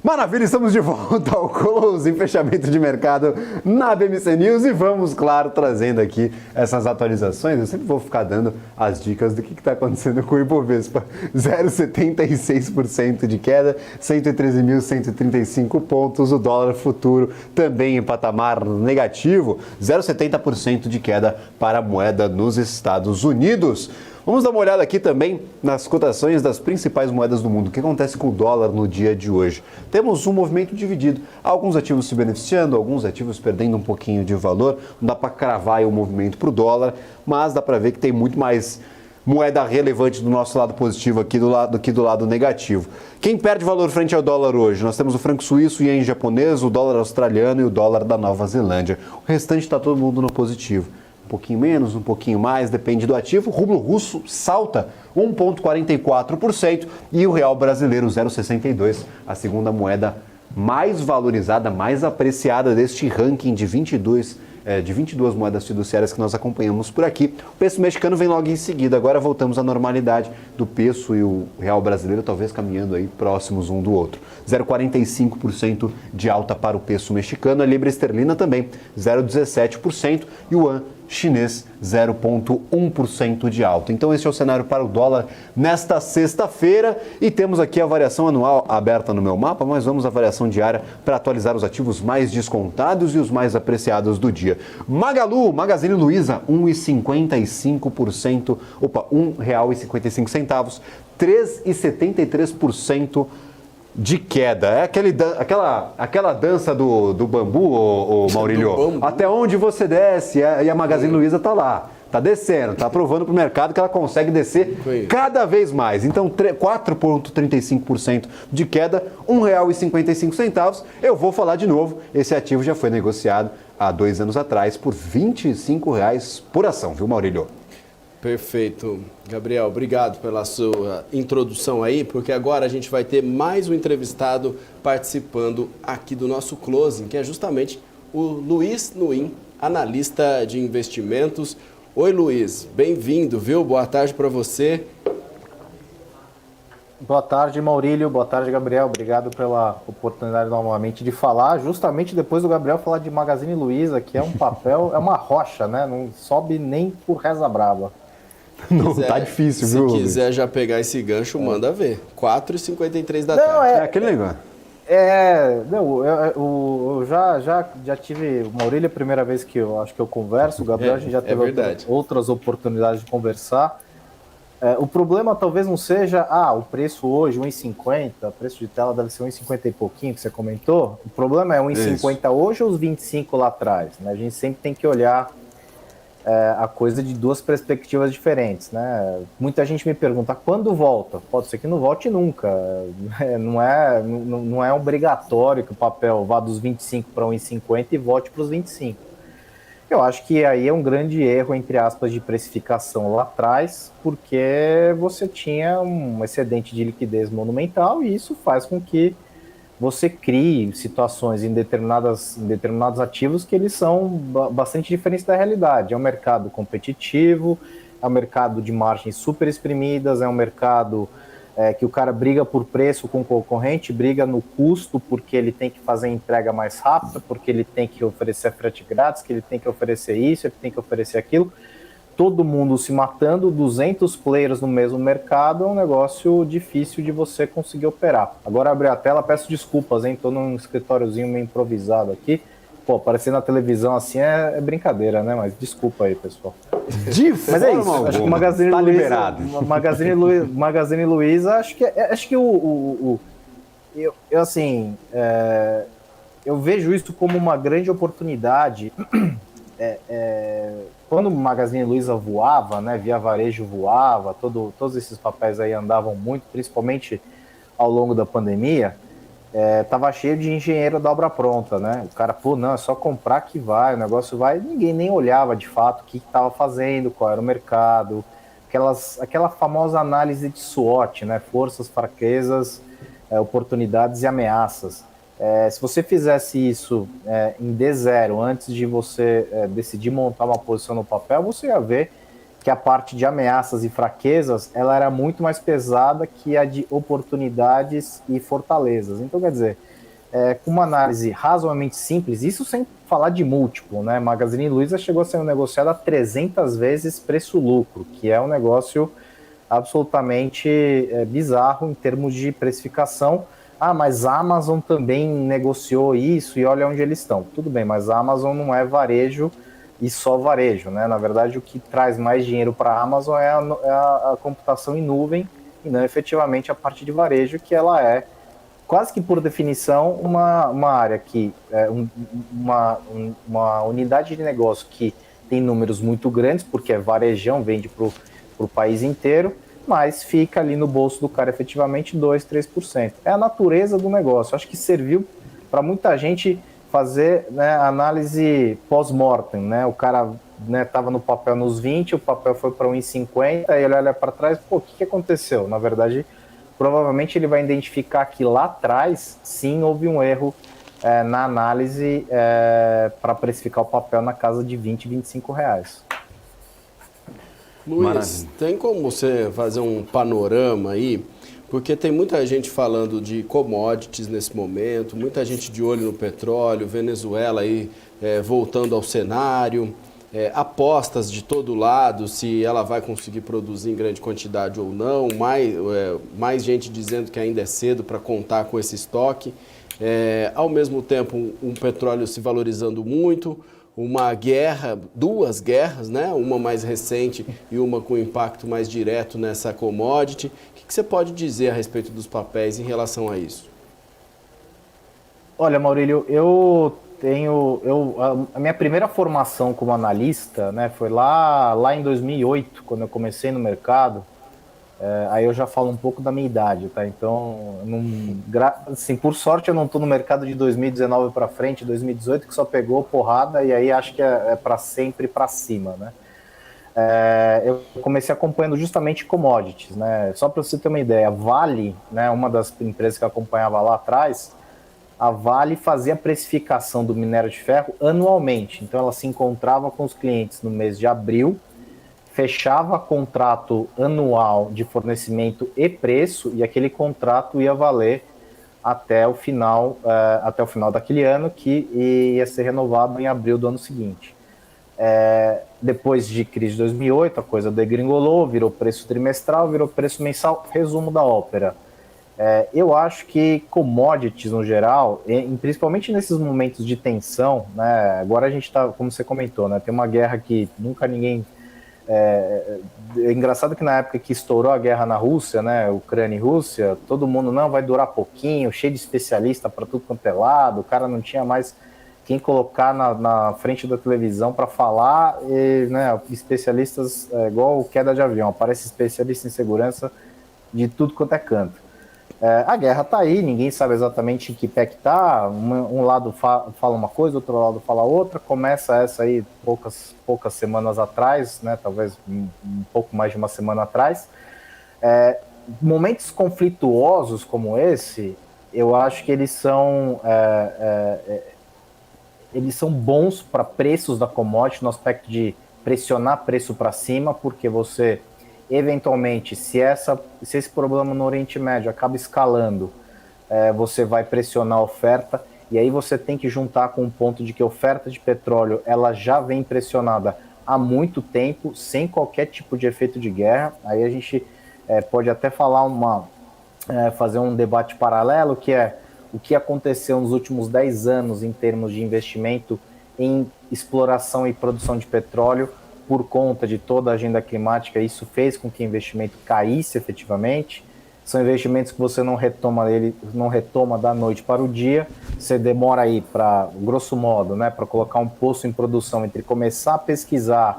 Maravilha, estamos de volta ao close em fechamento de mercado na BMC News e vamos, claro, trazendo aqui essas atualizações. Eu sempre vou ficar dando as dicas do que está acontecendo com o Ibovespa. 0,76% de queda, 113.135 pontos. O dólar futuro também em patamar negativo, 0,70% de queda para a moeda nos Estados Unidos. Vamos dar uma olhada aqui também nas cotações das principais moedas do mundo. O que acontece com o dólar no dia de hoje? Temos um movimento dividido. Alguns ativos se beneficiando, alguns ativos perdendo um pouquinho de valor. Não dá para cravar aí o movimento para o dólar, mas dá para ver que tem muito mais moeda relevante do nosso lado positivo aqui do que do lado negativo. Quem perde valor frente ao dólar hoje? Nós temos o franco suíço, o ien japonês, o dólar australiano e o dólar da Nova Zelândia. O restante está todo mundo no positivo. Um pouquinho menos, um pouquinho mais, depende do ativo. O rublo russo salta 1,44% e o real brasileiro 0,62%, a segunda moeda mais valorizada, mais apreciada deste ranking de 22 moedas fiduciárias que nós acompanhamos por aqui. O peso mexicano vem logo em seguida. Agora voltamos à normalidade do peso e o real brasileiro talvez caminhando aí próximos um do outro. 0,45% de alta para o peso mexicano, a libra esterlina também 0,17% e o yuan chinês 0,1% de alta. Então esse é o cenário para o dólar nesta sexta-feira e temos aqui a variação anual aberta no meu mapa, mas vamos à variação diária para atualizar os ativos mais descontados e os mais apreciados do dia. Magalu, Magazine Luiza, 1,55%, R$ 1,55, 3,73% de queda. É aquela dança do bambu, ô Maurílio. Bambu. Até onde você desce, e a Magazine Luiza está lá. Está descendo, está provando para o mercado que ela consegue descer cada vez mais. Então, 4,35% de queda, R$ 1,55. Eu vou falar de novo, esse ativo já foi negociado há 2 anos atrás por R$ 25,00 por ação, viu, Maurílio? Perfeito. Gabriel, obrigado pela sua introdução aí, porque agora a gente vai ter mais um entrevistado participando aqui do nosso closing, que é justamente o Luiz Nuin, analista de investimentos. Oi, Luiz, bem-vindo, viu? Boa tarde para você. Boa tarde, Maurílio. Boa tarde, Gabriel. Obrigado pela oportunidade novamente de falar, justamente depois do Gabriel falar de Magazine Luiza, que é um papel, é uma rocha, né? Não sobe nem por reza braba. Não, tá difícil, viu? Se quiser já pegar esse gancho, manda ver. 4h53 da tarde. É aquele negócio. Eu já tive. O Maurílio é a primeira vez que eu acho que eu converso, o Gabriel a gente já teve outras oportunidades de conversar. O problema talvez não seja, o preço hoje, 1,50, o preço de tela deve ser 1,50 e pouquinho, que você comentou. O problema é 1,50 hoje ou os 25 lá atrás, né? A gente sempre tem que olhar a coisa de duas perspectivas diferentes, né? Muita gente me pergunta, quando volta? Pode ser que não volte nunca. Não é obrigatório que o papel vá dos 25 para 1,50 e volte para os 25. Eu acho que aí é um grande erro, entre aspas, de precificação lá atrás, porque você tinha um excedente de liquidez monumental e isso faz com que você crie situações em determinados ativos que eles são bastante diferentes da realidade. É um mercado competitivo, é um mercado de margens super exprimidas, é um mercado que o cara briga por preço com o concorrente, briga no custo porque ele tem que fazer a entrega mais rápida, porque ele tem que oferecer frete grátis, que ele tem que oferecer isso, ele tem que oferecer aquilo. Todo mundo se matando, 200 players no mesmo mercado, é um negócio difícil de você conseguir operar. Agora abri a tela, peço desculpas, hein? Tô num escritóriozinho meio improvisado aqui. Pô, aparecer na televisão assim é brincadeira, né? Mas desculpa aí, pessoal. Mas é isso, acho que Magazine Luiza, liberado. Magazine Luiza, acho que eu vejo isso como uma grande oportunidade. Quando o Magazine Luiza voava, né, Via Varejo voava, todos esses papéis aí andavam muito, principalmente ao longo da pandemia, tava cheio de engenheiro da obra pronta, né? O cara, não, é só comprar que vai, o negócio vai, ninguém nem olhava de fato o que estava fazendo, qual era o mercado, aquela famosa análise de SWOT, né? Forças, fraquezas, oportunidades e ameaças. Se você fizesse isso em D0, antes de você decidir montar uma posição no papel, você ia ver que a parte de ameaças e fraquezas, ela era muito mais pesada que a de oportunidades e fortalezas. Então, quer dizer, com uma análise razoavelmente simples, isso sem falar de múltiplo, né? Magazine Luiza chegou a ser negociada 300 vezes preço-lucro, que é um negócio absolutamente bizarro em termos de precificação. Mas a Amazon também negociou isso e olha onde eles estão. Tudo bem, mas a Amazon não é varejo e só varejo, né? Na verdade, o que traz mais dinheiro para a Amazon é a computação em nuvem e não efetivamente a parte de varejo, que ela é quase que por definição uma área que uma unidade de negócio que tem números muito grandes, porque é varejão, vende para o país inteiro, mas fica ali no bolso do cara efetivamente 2%, 3%. É a natureza do negócio. Acho que serviu para muita gente fazer, né, análise pós-mortem, né? O cara, né, tava no papel nos 20, o papel foi para 1,50, aí ele olha para trás, o que aconteceu? Na verdade, provavelmente ele vai identificar que lá atrás, sim, houve um erro na análise para precificar o papel na casa de 20, 25 reais. Luiz, tem como você fazer um panorama aí? Porque tem muita gente falando de commodities nesse momento, muita gente de olho no petróleo, Venezuela aí voltando ao cenário, apostas de todo lado, se ela vai conseguir produzir em grande quantidade ou não, mais gente dizendo que ainda é cedo para contar com esse estoque. Ao mesmo tempo, um petróleo se valorizando muito, uma guerra, duas guerras, né? Uma mais recente e uma com impacto mais direto nessa commodity. O que você pode dizer a respeito dos papéis em relação a isso? Olha, Maurílio, a minha primeira formação como analista, né, foi lá em 2008, quando eu comecei no mercado. Aí eu já falo um pouco da minha idade, tá? Então, assim, por sorte eu não estou no mercado de 2019 para frente, 2018, que só pegou porrada, e aí acho que é para sempre para cima, né? Eu comecei acompanhando justamente commodities, né? Só para você ter uma ideia, a Vale, né, uma das empresas que eu acompanhava lá atrás, a Vale fazia a precificação do minério de ferro anualmente. Então ela se encontrava com os clientes no mês de abril, fechava contrato anual de fornecimento e preço, e aquele contrato ia valer até o final daquele ano, que ia ser renovado em abril do ano seguinte. Depois de crise de 2008, a coisa degringolou, virou preço trimestral, virou preço mensal. Resumo da ópera. Eu acho que commodities no geral, principalmente nesses momentos de tensão, né, agora a gente está, como você comentou, né, tem uma guerra que nunca ninguém... É engraçado que na época que estourou a guerra na Rússia, né, Ucrânia e Rússia, todo mundo, não, vai durar pouquinho, cheio de especialista para tudo quanto é lado, o cara não tinha mais quem colocar na frente da televisão para falar, e, né, especialistas, igual queda de avião, aparece especialista em segurança de tudo quanto é canto. A guerra está aí, ninguém sabe exatamente em que pé que está, um lado fala uma coisa, outro lado fala outra, começa essa aí poucas semanas atrás, né, talvez um pouco mais de uma semana atrás. Momentos conflituosos como esse, eu acho que eles são bons para preços da commodity, no aspecto de pressionar preço para cima, porque você... eventualmente, se esse problema no Oriente Médio acaba escalando, você vai pressionar a oferta, e aí você tem que juntar com o ponto de que a oferta de petróleo ela já vem pressionada há muito tempo, sem qualquer tipo de efeito de guerra. Aí a gente pode até fazer um debate paralelo, que é o que aconteceu nos últimos 10 anos em termos de investimento em exploração e produção de petróleo. Por conta de toda a agenda climática, isso fez com que o investimento caísse efetivamente. São investimentos que você não retoma da noite para o dia. Você demora aí, para grosso modo, né, para colocar um poço em produção, entre começar a pesquisar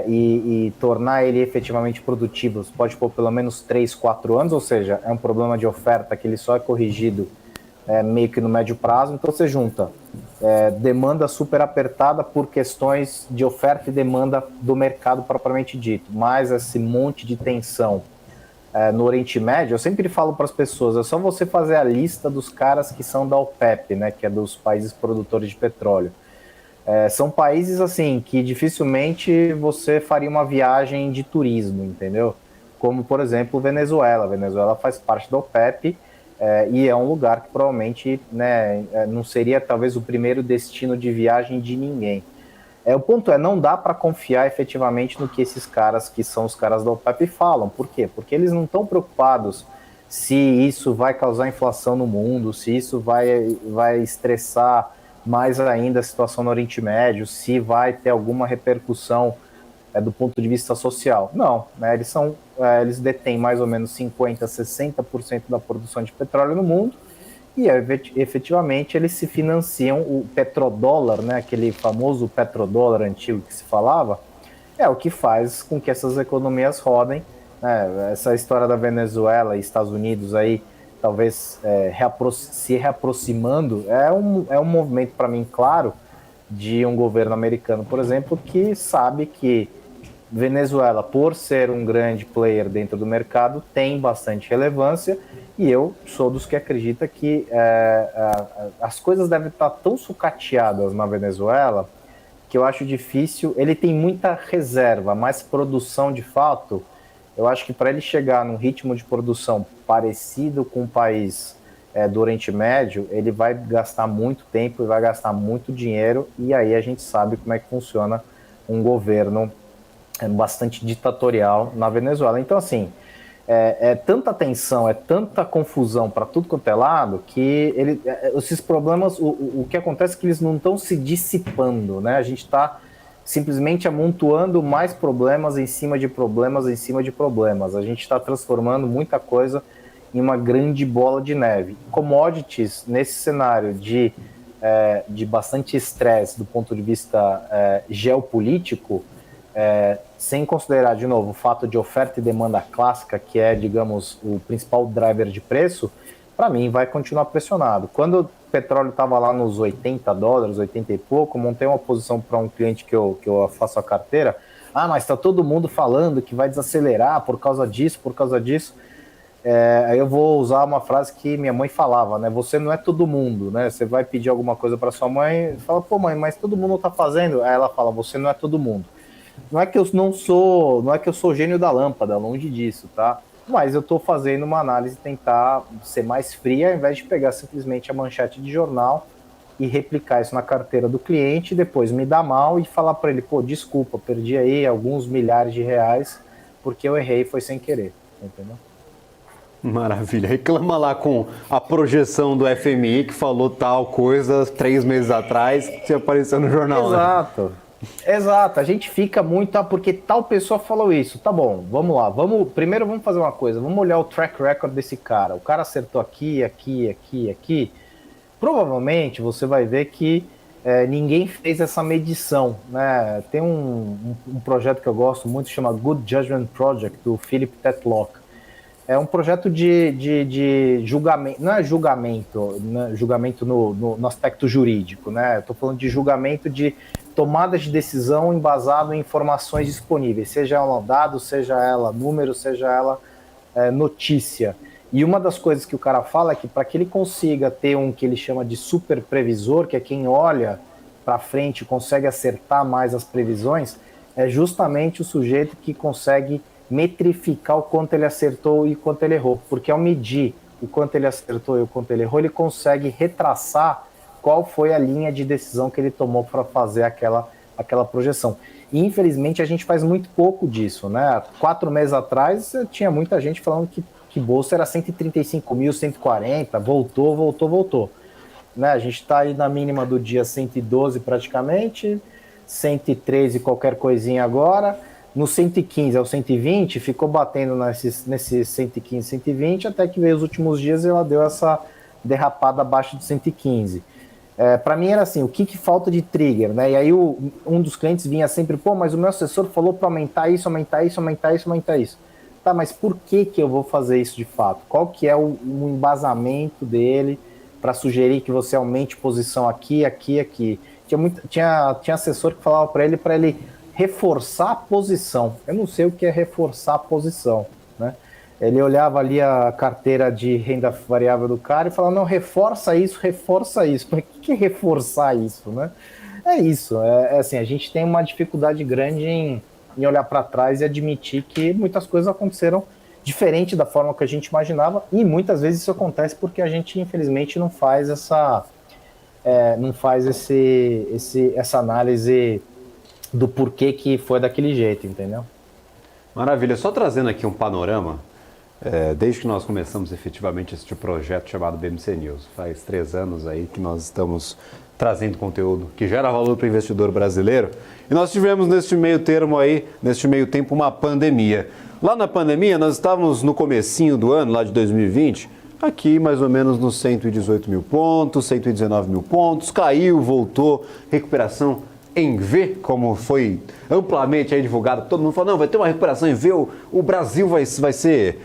e tornar ele efetivamente produtivo, você pode pôr pelo menos 3, 4 anos, ou seja, é um problema de oferta que ele só é corrigido meio que no médio prazo. Então você junta demanda super apertada por questões de oferta e demanda do mercado propriamente dito, mais esse monte de tensão no Oriente Médio. Eu sempre falo para as pessoas, é só você fazer a lista dos caras que são da OPEP, né, que é dos países produtores de petróleo. São países assim que dificilmente você faria uma viagem de turismo, entendeu? Como, por exemplo, Venezuela. A Venezuela faz parte da OPEP, e é um lugar que provavelmente, né, não seria talvez o primeiro destino de viagem de ninguém. O ponto não dá para confiar efetivamente no que esses caras, que são os caras da OPEP, falam. Por quê? Porque eles não estão preocupados se isso vai causar inflação no mundo, se isso vai estressar mais ainda a situação no Oriente Médio, se vai ter alguma repercussão do ponto de vista social. Não, né, eles detêm mais ou menos 50%, 60% da produção de petróleo no mundo, e efetivamente eles se financiam. O petrodólar, né, aquele famoso petrodólar antigo que se falava, é o que faz com que essas economias rodem. Essa história da Venezuela e Estados Unidos aí, talvez se reaproximando, é um movimento, para mim, claro, de um governo americano, por exemplo, que sabe que Venezuela, por ser um grande player dentro do mercado, tem bastante relevância, e eu sou dos que acredita que as coisas devem estar tão sucateadas na Venezuela que eu acho difícil. Ele tem muita reserva, mas produção de fato, eu acho que para ele chegar num ritmo de produção parecido com o país do Oriente Médio, ele vai gastar muito tempo e vai gastar muito dinheiro, e aí a gente sabe como é que funciona um governo bastante ditatorial na Venezuela. Então, assim, tanta tensão, tanta confusão para tudo quanto é lado, que esses problemas, o que acontece é que eles não estão se dissipando, né? A gente está simplesmente amontoando mais problemas em cima de problemas em cima de problemas. A gente está transformando muita coisa em uma grande bola de neve. Commodities, nesse cenário de bastante estresse do ponto de vista geopolítico, sem considerar, de novo, o fato de oferta e demanda clássica, que é, digamos, o principal driver de preço, para mim vai continuar pressionado. Quando o petróleo estava lá nos $80, 80 e pouco, montei uma posição para um cliente que eu faço a carteira. Mas está todo mundo falando que vai desacelerar por causa disso, aí eu vou usar uma frase que minha mãe falava, né? Você não é todo mundo, né? Você vai pedir alguma coisa para sua mãe, fala, pô mãe, mas todo mundo está fazendo. Aí ela fala, você não é todo mundo. Não é que eu sou gênio da lâmpada, longe disso, tá? Mas eu estou fazendo uma análise, tentar ser mais fria, ao invés de pegar simplesmente a manchete de jornal e replicar isso na carteira do cliente, depois me dar mal e falar para ele, pô, desculpa, perdi aí alguns milhares de reais porque eu errei, foi sem querer, entendeu? Maravilha. Reclama lá com a projeção do FMI que falou tal coisa 3 meses atrás que apareceu no jornal. Exato. Né? Exato. A gente fica muito, porque tal pessoa falou isso. Tá bom, vamos lá. Primeiro vamos fazer uma coisa. Vamos olhar o track record desse cara. O cara acertou aqui. Provavelmente você vai ver que ninguém fez essa medição, né? Tem um projeto que eu gosto muito, chama Good Judgment Project, do Philip Tetlock. É um projeto de julgamento, não é julgamento, né? Julgamento no aspecto jurídico, né? Estou falando de julgamento de tomada de decisão embasado em informações disponíveis, seja ela dado, seja ela número, seja ela notícia. E uma das coisas que o cara fala é que para que ele consiga ter um que ele chama de super previsor, que é quem olha para frente e consegue acertar mais as previsões, é justamente o sujeito que consegue metrificar o quanto ele acertou e o quanto ele errou. Porque ao medir o quanto ele acertou e o quanto ele errou, ele consegue retraçar qual foi a linha de decisão que ele tomou para fazer aquela projeção. E, infelizmente, a gente faz muito pouco disso, né? 4 meses atrás, tinha muita gente falando que bolsa era 135 mil, 140, voltou. Né? A gente está aí na mínima do dia 112 praticamente, 113 qualquer coisinha agora, no 115 ao 120, ficou batendo nesses 115, 120, até que veio os últimos dias e ela deu essa derrapada abaixo de 115. Para mim era assim, o que falta de trigger, né? E aí um dos clientes vinha sempre, pô, mas o meu assessor falou para aumentar isso. Tá, mas por que eu vou fazer isso de fato? Qual que é o embasamento dele para sugerir que você aumente posição aqui? Tinha assessor que falava para ele reforçar a posição. Eu não sei o que é reforçar a posição, né? Ele olhava ali a carteira de renda variável do cara e falava, não, reforça isso. Mas o que é reforçar isso, né? É isso, assim, a gente tem uma dificuldade grande em olhar para trás e admitir que muitas coisas aconteceram diferente da forma que a gente imaginava, e muitas vezes isso acontece porque a gente, infelizmente, não faz essa análise do porquê que foi daquele jeito, entendeu? Maravilha. Só trazendo aqui um panorama, desde que nós começamos efetivamente este projeto chamado BMC News, faz 3 anos aí que nós estamos trazendo conteúdo que gera valor para o investidor brasileiro, e nós tivemos neste meio tempo uma pandemia. Lá na pandemia nós estávamos no comecinho do ano, lá de 2020, aqui mais ou menos nos 118 mil pontos, 119 mil pontos, caiu, voltou, recuperação em V, como foi amplamente aí divulgado, todo mundo falou, não, vai ter uma recuperação em V, o Brasil vai ser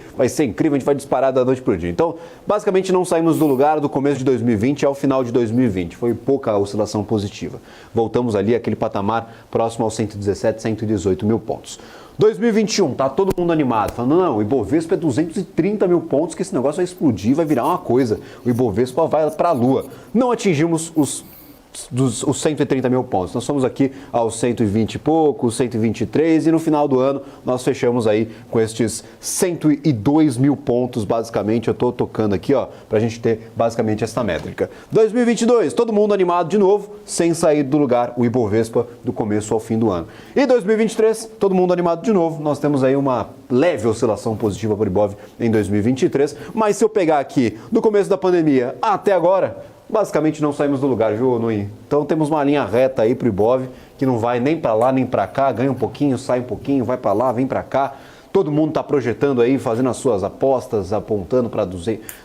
incrível, a gente vai disparar da noite para o dia. Então, basicamente não saímos do lugar do começo de 2020 ao final de 2020, foi pouca oscilação positiva. Voltamos ali àquele patamar próximo aos 117, 118 mil pontos. 2021, tá todo mundo animado, falando, não, o Ibovespa é 230 mil pontos, que esse negócio vai explodir, vai virar uma coisa, o Ibovespa vai para a lua. Não atingimos os 130 mil pontos. Nós fomos aqui aos 120 e pouco, 123, e no final do ano nós fechamos aí com estes 102 mil pontos, basicamente. Eu estou tocando aqui, ó, para a gente ter basicamente essa métrica. 2022, todo mundo animado de novo, sem sair do lugar, o Ibovespa do começo ao fim do ano. E 2023, todo mundo animado de novo, nós temos aí uma leve oscilação positiva para o Ibov em 2023, mas se eu pegar aqui do começo da pandemia até agora, basicamente não saímos do lugar, viu, Nui? Então temos uma linha reta aí para o Ibov, que não vai nem para lá nem para cá, ganha um pouquinho, sai um pouquinho, vai para lá, vem para cá. Todo mundo está projetando aí, fazendo as suas apostas, apontando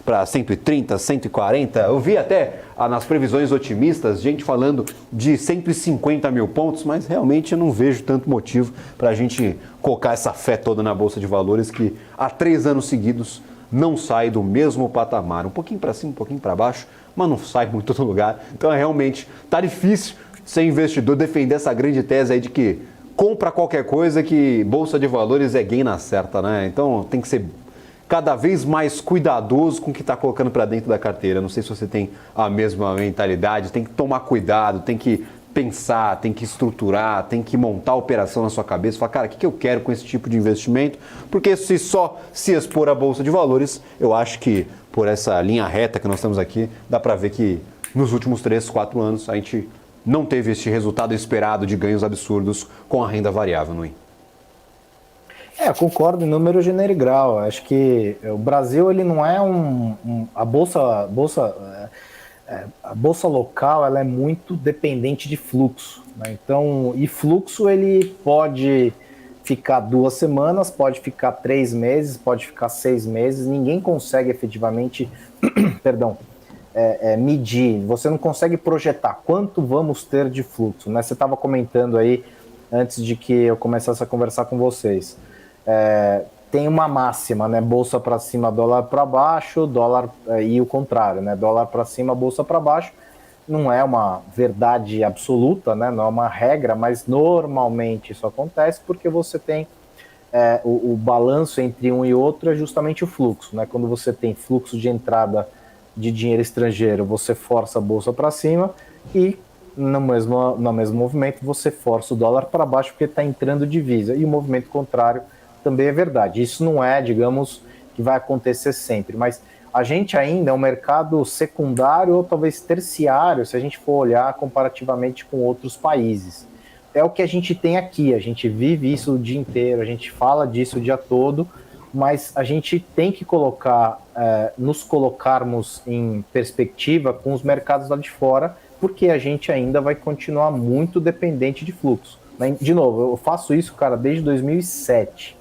para 130, 140. Eu vi até nas previsões otimistas gente falando de 150 mil pontos, mas realmente eu não vejo tanto motivo para a gente colocar essa fé toda na Bolsa de Valores, que há 3 anos seguidos não sai do mesmo patamar. Um pouquinho para cima, um pouquinho para baixo, mas não sai muito do lugar. Então realmente tá difícil ser investidor defender essa grande tese aí de que compra qualquer coisa que Bolsa de Valores é gain na certa, né? Então tem que ser cada vez mais cuidadoso com o que está colocando para dentro da carteira. Não sei se você tem a mesma mentalidade, tem que tomar cuidado, tem que pensar, tem que estruturar, tem que montar a operação na sua cabeça, falar, cara, o que eu quero com esse tipo de investimento? Porque se só se expor à Bolsa de Valores, eu acho que por essa linha reta que nós temos aqui, dá para ver que nos últimos 3, 4 anos a gente não teve esse resultado esperado de ganhos absurdos com a renda variável, não é? Concordo em número, gênero e grau. Acho que o Brasil, ele não é a bolsa local, ela é muito dependente de fluxo, né? Então, e fluxo ele pode ficar 2 semanas, pode ficar 3 meses, pode ficar 6 meses. Ninguém consegue efetivamente, medir. Você não consegue projetar quanto vamos ter de fluxo, né? Você estava comentando aí antes de que eu começasse a conversar com vocês. Tem uma máxima, né? Bolsa para cima, dólar para baixo, dólar e o contrário, né? Dólar para cima, bolsa para baixo. Não é uma verdade absoluta, né? Não é uma regra, mas normalmente isso acontece porque você tem o balanço entre um e outro é justamente o fluxo, né? Quando você tem fluxo de entrada de dinheiro estrangeiro, você força a bolsa para cima e no mesmo movimento você força o dólar para baixo porque está entrando divisa, e o movimento contrário também é verdade. Isso não é, digamos, que vai acontecer sempre, mas a gente ainda é um mercado secundário ou talvez terciário, se a gente for olhar comparativamente com outros países. É o que a gente tem aqui, a gente vive isso o dia inteiro, a gente fala disso o dia todo, mas a gente tem que nos colocarmos em perspectiva com os mercados lá de fora, porque a gente ainda vai continuar muito dependente de fluxo. De novo, eu faço isso, cara, desde 2007.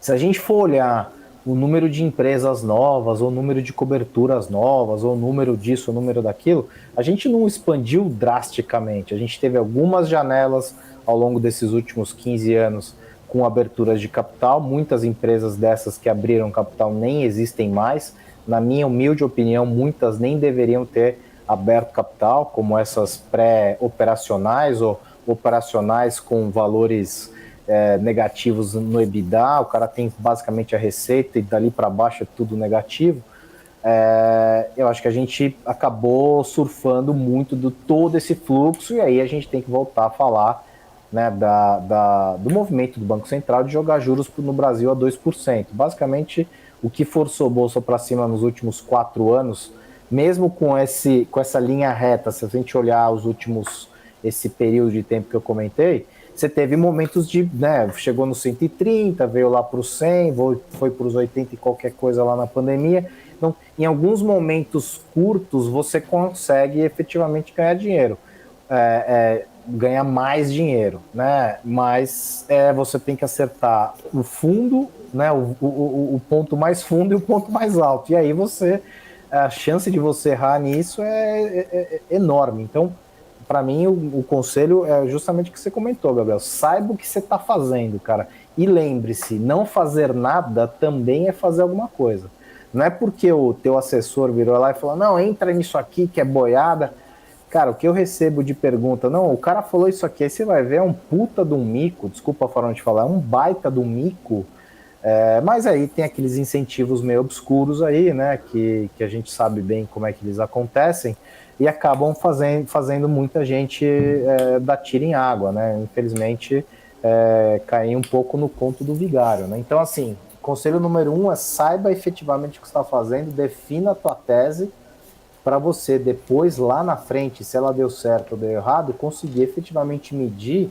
Se a gente for olhar o número de empresas novas, ou o número de coberturas novas, ou o número disso, o número daquilo, a gente não expandiu drasticamente. A gente teve algumas janelas ao longo desses últimos 15 anos com aberturas de capital. Muitas empresas dessas que abriram capital nem existem mais. Na minha humilde opinião, muitas nem deveriam ter aberto capital, como essas pré-operacionais ou operacionais com valores negativos no EBITDA. O cara tem basicamente a receita e dali para baixo é tudo negativo. Eu acho que a gente acabou surfando muito todo esse fluxo, e aí a gente tem que voltar a falar, né, do movimento do Banco Central de jogar juros no Brasil a 2%. Basicamente, o que forçou a Bolsa para cima nos últimos 4 anos, mesmo com essa linha reta, se a gente olhar esse período de tempo que eu comentei, você teve momentos chegou no 130, veio lá para os 100, foi para os 80 e qualquer coisa lá na pandemia. Então, em alguns momentos curtos, você consegue efetivamente ganhar dinheiro, ganhar mais dinheiro, né? Mas você tem que acertar o fundo, né? O ponto mais fundo e o ponto mais alto. E aí a chance de você errar nisso é enorme. Então, para mim, o conselho é justamente o que você comentou, Gabriel. Saiba o que você está fazendo, cara. E lembre-se, não fazer nada também é fazer alguma coisa. Não é porque o teu assessor virou lá e falou, não, entra nisso aqui que é boiada. Cara, o que eu recebo de pergunta, não, o cara falou isso aqui, aí você vai ver, é um puta de um mico, desculpa a forma de falar, é um baita de um mico. Mas aí tem aqueles incentivos meio obscuros aí, né, que a gente sabe bem como é que eles acontecem, e acabam fazendo muita gente dar tiro em água, né? Infelizmente, cair um pouco no conto do vigário, né? Então, assim, conselho número 1 é saiba efetivamente o que você está fazendo, defina a tua tese para você depois, lá na frente, se ela deu certo ou deu errado, conseguir efetivamente medir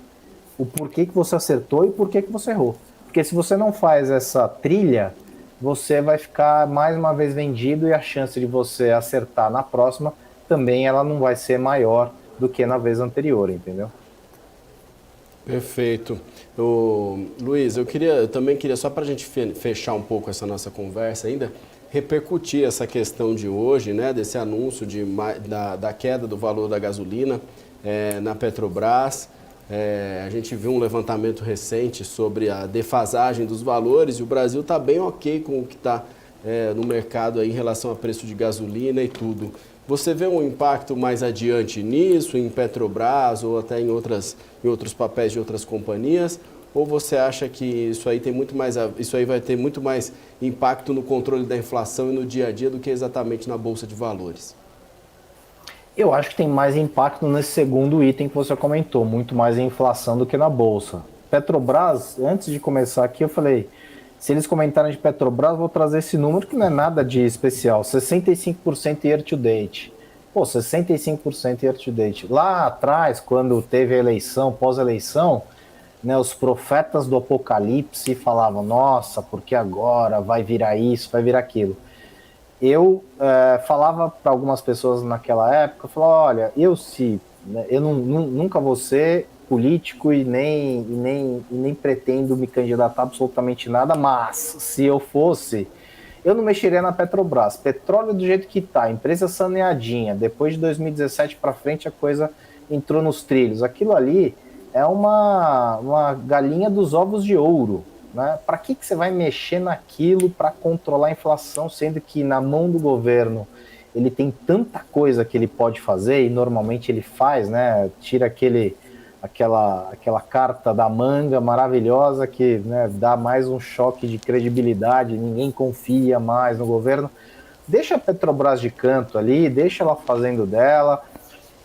o porquê que você acertou e porquê que você errou. Porque se você não faz essa trilha, você vai ficar mais uma vez vendido, e a chance de você acertar na próxima também ela não vai ser maior do que na vez anterior, entendeu? Perfeito. Luiz, eu também queria, só para a gente fechar um pouco essa nossa conversa ainda, repercutir essa questão de hoje, né, desse anúncio da queda do valor da gasolina na Petrobras. A gente viu um levantamento recente sobre a defasagem dos valores e o Brasil está bem ok com o que está no mercado aí em relação a preço de gasolina e tudo. Você vê um impacto mais adiante nisso, em Petrobras ou até em outros papéis de outras companhias? Ou você acha que isso aí vai ter muito mais impacto no controle da inflação e no dia a dia do que exatamente na Bolsa de Valores? Eu acho que tem mais impacto nesse segundo item que você comentou, muito mais em inflação do que na Bolsa. Petrobras, antes de começar aqui, eu falei, se eles comentarem de Petrobras, eu vou trazer esse número que não é nada de especial, 65% year to date. Pô, 65% year to date. Lá atrás, quando teve a eleição, pós-eleição, né, os profetas do apocalipse falavam, nossa, porque agora vai virar isso, vai virar aquilo. Eu falava para algumas pessoas naquela época, eu falava, olha, eu nunca vou ser político e nem pretendo me candidatar a absolutamente nada, mas se eu fosse, eu não mexeria na Petrobras. Petróleo do jeito que está, empresa saneadinha, depois de 2017 para frente a coisa entrou nos trilhos. Aquilo ali é uma galinha dos ovos de ouro, né? Para que você vai mexer naquilo para controlar a inflação, sendo que na mão do governo ele tem tanta coisa que ele pode fazer e normalmente ele faz, né? Tira aquela carta da manga maravilhosa que, né, dá mais um choque de credibilidade, ninguém confia mais no governo. Deixa a Petrobras de canto ali, deixa ela fazendo dela,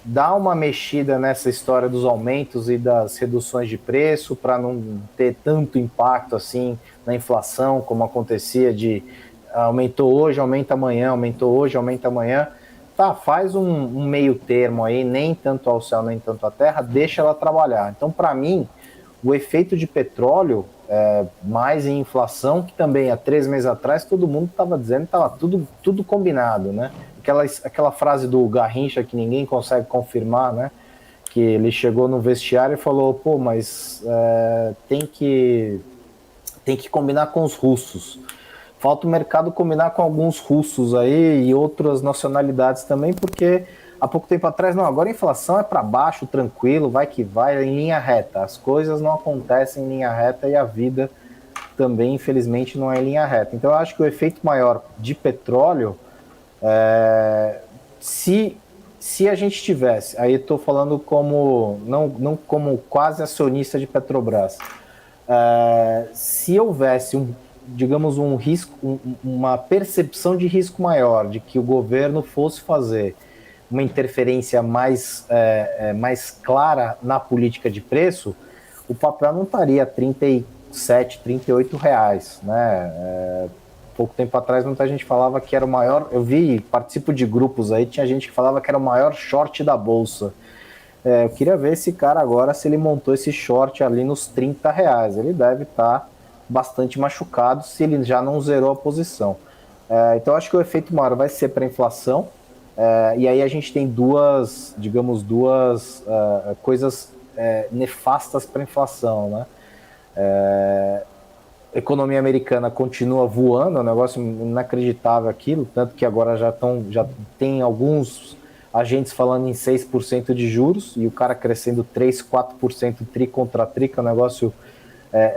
dá uma mexida nessa história dos aumentos e das reduções de preço para não ter tanto impacto assim na inflação, como acontecia de aumentou hoje, aumenta amanhã, aumentou hoje, aumenta amanhã. Tá, faz um meio termo aí, nem tanto ao céu, nem tanto à terra, deixa ela trabalhar. Então, para mim, o efeito de petróleo, mais em inflação, que também há 3 meses atrás todo mundo estava dizendo que estava tudo combinado, né? Aquela frase do Garrincha que ninguém consegue confirmar, né? Que ele chegou no vestiário e falou, pô, mas tem que combinar com os russos. Falta o mercado combinar com alguns russos aí e outras nacionalidades também, porque há pouco tempo atrás, não, agora a inflação é para baixo, tranquilo, vai que vai, em linha reta. As coisas não acontecem em linha reta e a vida também, infelizmente, não é em linha reta. Então eu acho que o efeito maior de petróleo, se a gente tivesse, aí eu estou falando como, não como quase acionista de Petrobras, se houvesse digamos, um risco, uma percepção de risco maior, de que o governo fosse fazer uma interferência mais clara na política de preço, o papel não estaria a R$ 37, R$ 38, né? Pouco tempo atrás muita gente falava que era o maior, participo de grupos aí, tinha gente que falava que era o maior short da Bolsa. Eu queria ver esse cara agora, se ele montou esse short ali nos R$ 30, ele deve estar bastante machucado se ele já não zerou a posição. Então acho que o efeito maior vai ser para a inflação, e aí a gente tem duas coisas nefastas para a inflação, né? A economia americana continua voando, é um negócio inacreditável aquilo, tanto que agora já tem alguns agentes falando em 6% de juros, e o cara crescendo 3%, 4% tri contra tri, que é um negócio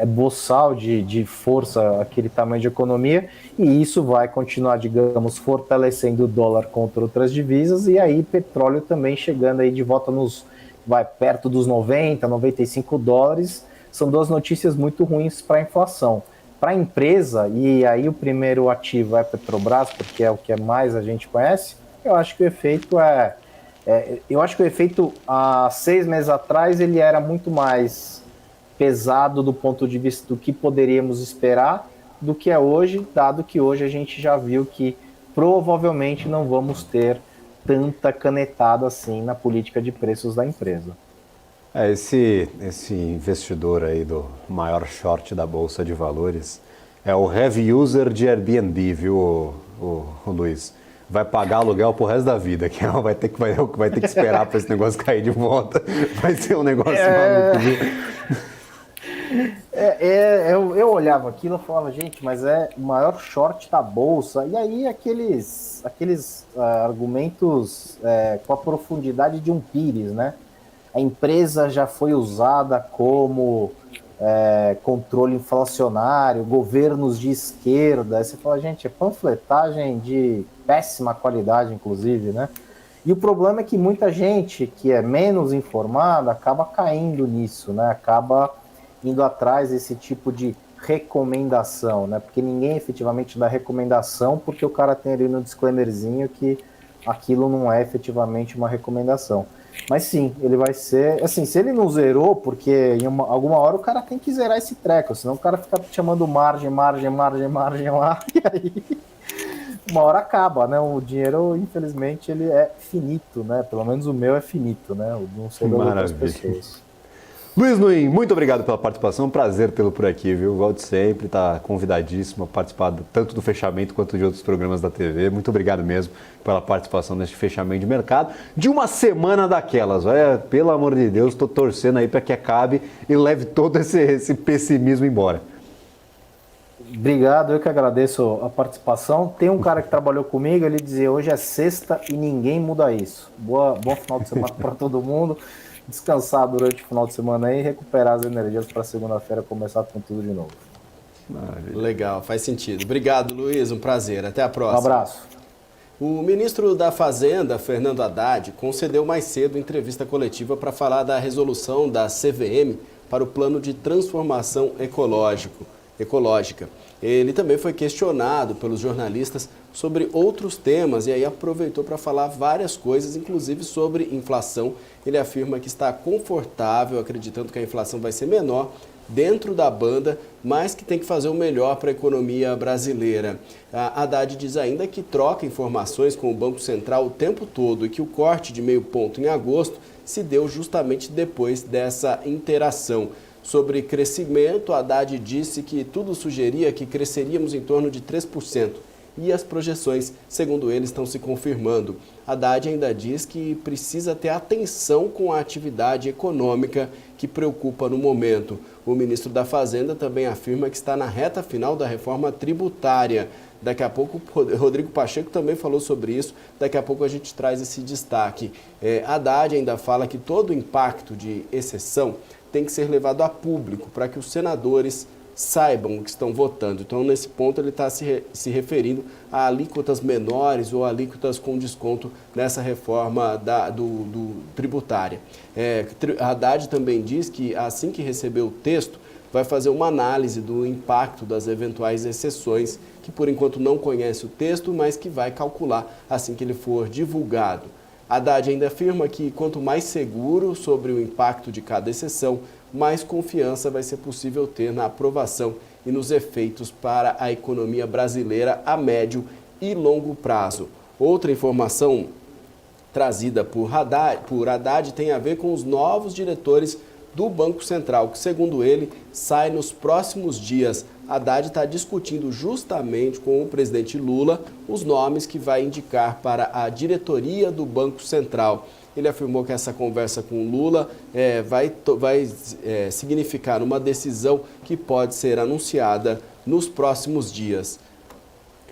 boçal de força, aquele tamanho de economia, e isso vai continuar, digamos, fortalecendo o dólar contra outras divisas, e aí petróleo também chegando aí de volta perto dos 90, 95 dólares, são duas notícias muito ruins para a inflação. Para a empresa, e aí o primeiro ativo é Petrobras, porque é o que mais a gente conhece, eu acho que o efeito há 6 meses atrás ele era muito mais pesado do ponto de vista do que poderíamos esperar do que é hoje, dado que hoje a gente já viu que provavelmente não vamos ter tanta canetada assim na política de preços da empresa. Esse investidor aí do maior short da Bolsa de Valores é o heavy user de Airbnb, viu, o Luiz? Vai pagar aluguel pro resto da vida, que vai ter que esperar para esse negócio cair de volta. Vai ser um negócio maluco, viu? eu olhava aquilo e falava, gente, mas é o maior short da Bolsa. E aí aqueles argumentos com a profundidade de um pires, né? A empresa já foi usada como controle inflacionário, governos de esquerda. Aí você fala, gente, é panfletagem de péssima qualidade, inclusive, né? E o problema é que muita gente que é menos informada acaba caindo nisso, né? Acaba indo atrás desse tipo de recomendação, né? Porque ninguém efetivamente dá recomendação porque o cara tem ali no disclaimerzinho que aquilo não é efetivamente uma recomendação. Mas sim, ele vai ser... Assim, se ele não zerou, porque em alguma hora o cara tem que zerar esse treco, senão o cara fica chamando margem lá, e aí uma hora acaba, né? O dinheiro, infelizmente, ele é finito, né? Pelo menos o meu é finito, né? Eu não sei de outras pessoas. Luiz Nuin, muito obrigado pela participação, prazer tê-lo por aqui, viu? Volte sempre, está convidadíssimo a participar tanto do fechamento quanto de outros programas da TV. Muito obrigado mesmo pela participação neste fechamento de mercado de uma semana daquelas. Pelo amor de Deus, estou torcendo aí para que acabe e leve todo esse pessimismo embora. Obrigado, eu que agradeço a participação. Tem um cara que trabalhou comigo, ele dizia, hoje é sexta e ninguém muda isso. Bom final de semana para todo mundo. Descansar durante o final de semana aí e recuperar as energias para segunda-feira começar com tudo de novo. Maravilha. Legal, faz sentido. Obrigado, Luiz, um prazer. Até a próxima. Um abraço. O ministro da Fazenda, Fernando Haddad, concedeu mais cedo entrevista coletiva para falar da resolução da CVM para o plano de transformação ecológica. Ele também foi questionado pelos jornalistas sobre outros temas e aí aproveitou para falar várias coisas, inclusive sobre inflação. Ele afirma que está confortável, acreditando que a inflação vai ser menor dentro da banda, mas que tem que fazer o melhor para a economia brasileira. A Haddad diz ainda que troca informações com o Banco Central o tempo todo e que o corte de meio ponto em agosto se deu justamente depois dessa interação. Sobre crescimento, Haddad disse que tudo sugeria que cresceríamos em torno de 3%. E as projeções, segundo ele, estão se confirmando. Haddad ainda diz que precisa ter atenção com a atividade econômica que preocupa no momento. O ministro da Fazenda também afirma que está na reta final da reforma tributária. Daqui a pouco, Rodrigo Pacheco também falou sobre isso, daqui a pouco a gente traz esse destaque. Haddad ainda fala que todo o impacto de exceção tem que ser levado a público para que os senadores saibam o que estão votando. Então, nesse ponto, ele está se referindo a alíquotas menores ou alíquotas com desconto nessa reforma tributária. Haddad também diz que, assim que receber o texto, vai fazer uma análise do impacto das eventuais exceções, que por enquanto não conhece o texto, mas que vai calcular assim que ele for divulgado. Haddad ainda afirma que quanto mais seguro sobre o impacto de cada exceção, mais confiança vai ser possível ter na aprovação e nos efeitos para a economia brasileira a médio e longo prazo. Outra informação trazida por Haddad tem a ver com os novos diretores do Banco Central, que, segundo ele, sai nos próximos dias. Haddad está discutindo justamente com o presidente Lula os nomes que vai indicar para a diretoria do Banco Central. Ele afirmou que essa conversa com Lula vai significar uma decisão que pode ser anunciada nos próximos dias.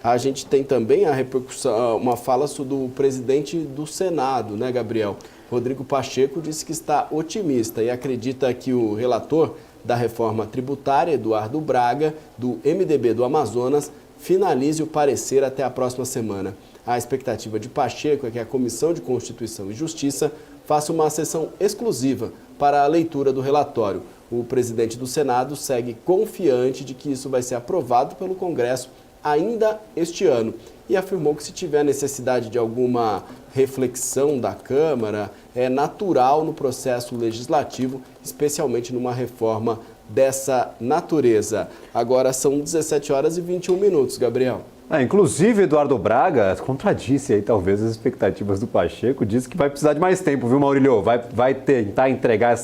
A gente tem também a repercussão, uma fala do presidente do Senado, né, Gabriel? Rodrigo Pacheco disse que está otimista e acredita que o relator da reforma tributária, Eduardo Braga, do MDB do Amazonas, finalize o parecer até a próxima semana. A expectativa de Pacheco é que a Comissão de Constituição e Justiça faça uma sessão exclusiva para a leitura do relatório. O presidente do Senado segue confiante de que isso vai ser aprovado pelo Congresso ainda este ano e afirmou que se tiver necessidade de alguma reflexão da Câmara, é natural no processo legislativo, especialmente numa reforma dessa natureza. Agora são 17 horas e 21 minutos, Gabriel. Inclusive, Eduardo Braga contradisse aí talvez as expectativas do Pacheco, disse que vai precisar de mais tempo, viu, Maurílio? Vai tentar entregar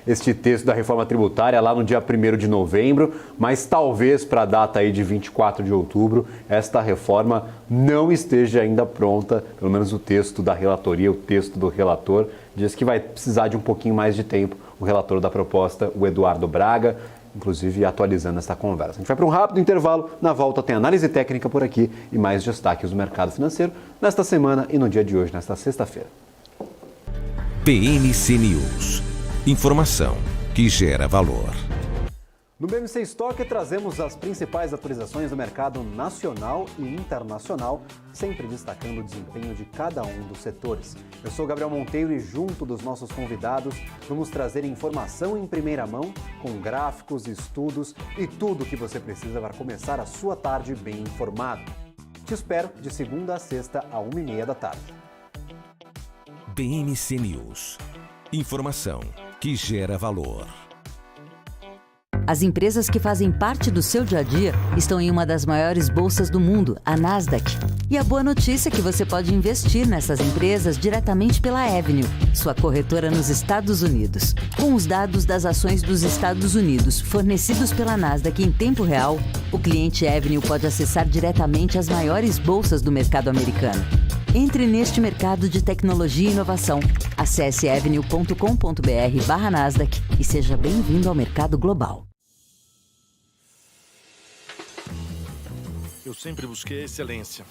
este texto da reforma tributária lá no dia 1º de novembro, mas talvez para a data aí de 24 de outubro, esta reforma não esteja ainda pronta, pelo menos o texto da relatoria, o texto do relator, diz que vai precisar de um pouquinho mais de tempo. O relator da proposta, o Eduardo Braga, inclusive atualizando essa conversa. A gente vai para um rápido intervalo, na volta tem análise técnica por aqui e mais destaques do mercado financeiro nesta semana e no dia de hoje, nesta sexta-feira. BMC News. Informação que gera valor. No BMC Stock trazemos as principais atualizações do mercado nacional e internacional, sempre destacando o desempenho de cada um dos setores. Eu sou Gabriel Monteiro e junto dos nossos convidados vamos trazer informação em primeira mão, com gráficos, estudos e tudo o que você precisa para começar a sua tarde bem informado. Te espero de segunda a sexta, à 1h30 da tarde. BMC News. Informação que gera valor. As empresas que fazem parte do seu dia a dia estão em uma das maiores bolsas do mundo, a Nasdaq. E a boa notícia é que você pode investir nessas empresas diretamente pela Avenue, sua corretora nos Estados Unidos. Com os dados das ações dos Estados Unidos fornecidos pela Nasdaq em tempo real, o cliente Avenue pode acessar diretamente as maiores bolsas do mercado americano. Entre neste mercado de tecnologia e inovação. Acesse avenue.com.br/Nasdaq e seja bem-vindo ao mercado global. Eu sempre busquei a excelência.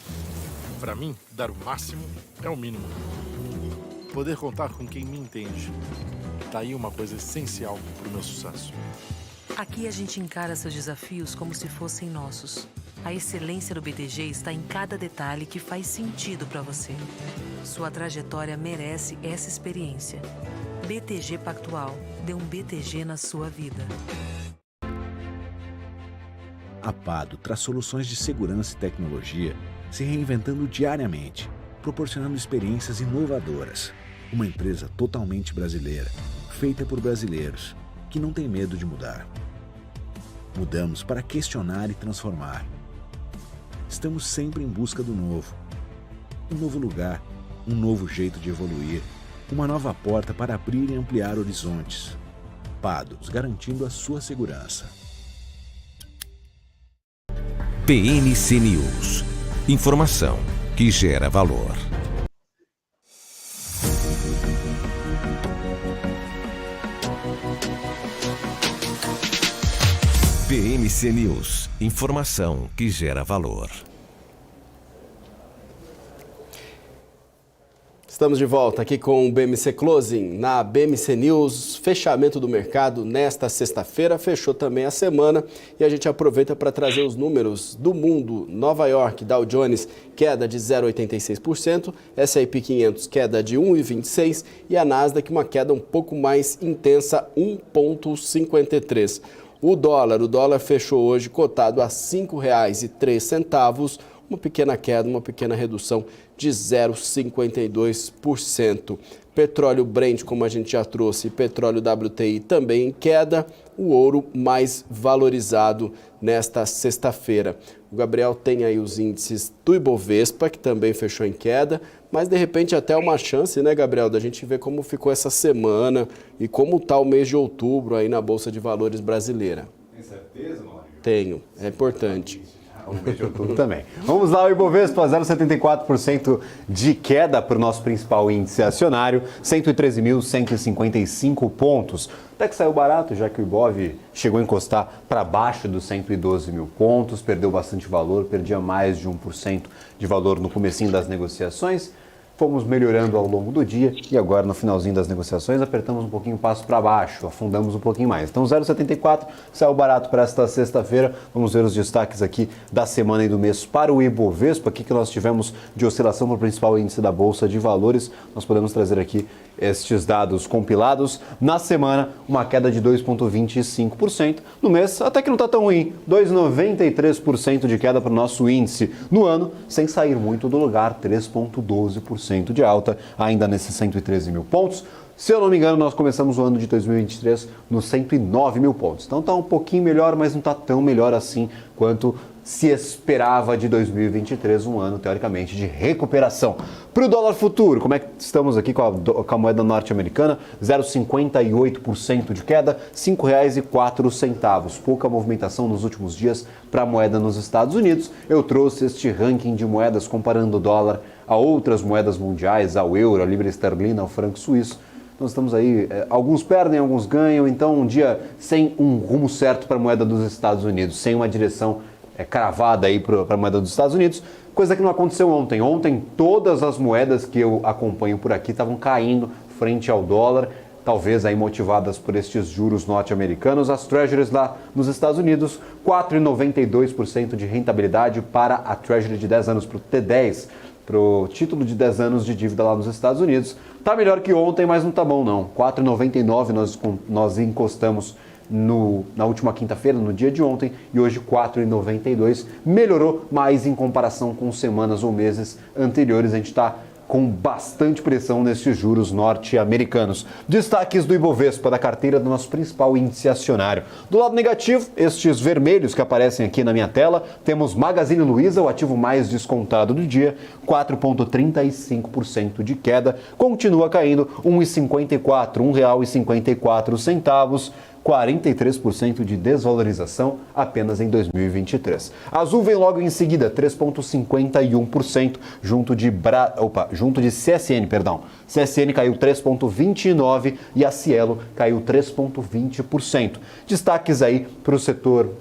Para mim, dar o máximo é o mínimo. Poder contar com quem me entende. Tá aí uma coisa essencial para o meu sucesso. Aqui a gente encara seus desafios como se fossem nossos. A excelência do BTG está em cada detalhe que faz sentido para você. Sua trajetória merece essa experiência. BTG Pactual. Dê um BTG na sua vida. A Pado traz soluções de segurança e tecnologia, se reinventando diariamente, proporcionando experiências inovadoras. Uma empresa totalmente brasileira, feita por brasileiros, que não tem medo de mudar. Mudamos para questionar e transformar. Estamos sempre em busca do novo. Um novo lugar, um novo jeito de evoluir, uma nova porta para abrir e ampliar horizontes. Pados, garantindo a sua segurança. BMC News. Informação que gera valor. BMC News. Informação que gera valor. Estamos de volta aqui com o BMC Closing na BMC News. Fechamento do mercado nesta sexta-feira, fechou também a semana e a gente aproveita para trazer os números do mundo. Nova York, Dow Jones, queda de 0,86%, S&P 500, queda de 1,26% e a Nasdaq, uma queda um pouco mais intensa, 1,53%. O dólar fechou hoje cotado a R$ 5,03, uma pequena queda, uma pequena redução de 0,52%. Petróleo Brent, como a gente já trouxe, petróleo WTI também em queda, o ouro mais valorizado nesta sexta-feira. O Gabriel tem aí os índices do Ibovespa, que também fechou em queda, mas de repente até uma chance, né, Gabriel, da gente ver como ficou essa semana e como está o mês de outubro aí na Bolsa de Valores brasileira. Tem certeza, Mário? Tenho, é importante. O mês de outubro também. Vamos lá, o Ibovespa, 0,74% de queda para o nosso principal índice acionário, 113.155 pontos. Até que saiu barato, já que o Ibov chegou a encostar para baixo dos 112 mil pontos, perdeu bastante valor, perdia mais de 1% de valor no comecinho das negociações. Fomos melhorando ao longo do dia e agora no finalzinho das negociações apertamos um pouquinho o passo para baixo, afundamos um pouquinho mais. Então 0,74 saiu barato para esta sexta-feira. Vamos ver os destaques aqui da semana e do mês para o Ibovespa. O que nós tivemos de oscilação para o principal índice da Bolsa de Valores. Nós podemos trazer aqui estes dados compilados. Na semana, uma queda de 2,25%. No mês, até que não está tão ruim, 2,93% de queda para o nosso índice. No ano, sem sair muito do lugar, 3,12% de alta, ainda nesses 113 mil pontos. Se eu não me engano, nós começamos o ano de 2023 nos 109 mil pontos. Então está um pouquinho melhor, mas não está tão melhor assim quanto se esperava de 2023, um ano, teoricamente, de recuperação. Para o dólar futuro, como é que estamos aqui com a moeda norte-americana? 0,58% de queda, R$ 5,04. Pouca movimentação nos últimos dias para a moeda nos Estados Unidos. Eu trouxe este ranking de moedas comparando o dólar a outras moedas mundiais, ao euro, a libra esterlina, ao franco suíço. nós estamos aí, alguns perdem, alguns ganham, então um dia sem um rumo certo para a moeda dos Estados Unidos, sem uma direção cravada aí para a moeda dos Estados Unidos, coisa que não aconteceu ontem. Ontem todas as moedas que eu acompanho por aqui estavam caindo frente ao dólar, talvez aí motivadas por estes juros norte-americanos. As Treasuries lá nos Estados Unidos, 4,92% de rentabilidade para a Treasury de 10 anos, para o T10, para o título de 10 anos de dívida lá nos Estados Unidos. Tá melhor que ontem, mas não tá bom não. 4,99 nós encostamos na última quinta-feira, no dia de ontem, e hoje 4,92. Melhorou mais em comparação com semanas ou meses anteriores. A gente está com bastante pressão nesses juros norte-americanos. Destaques do Ibovespa, da carteira do nosso principal índice acionário. Do lado negativo, estes vermelhos que aparecem aqui na minha tela, temos Magazine Luiza, o ativo mais descontado do dia, 4,35% de queda, continua caindo, R$ 1,54, 43% de desvalorização apenas em 2023. Azul vem logo em seguida, 3,51%, junto de CSN, CSN caiu 3,29% e a Cielo caiu 3,20%. Destaques aí para o setor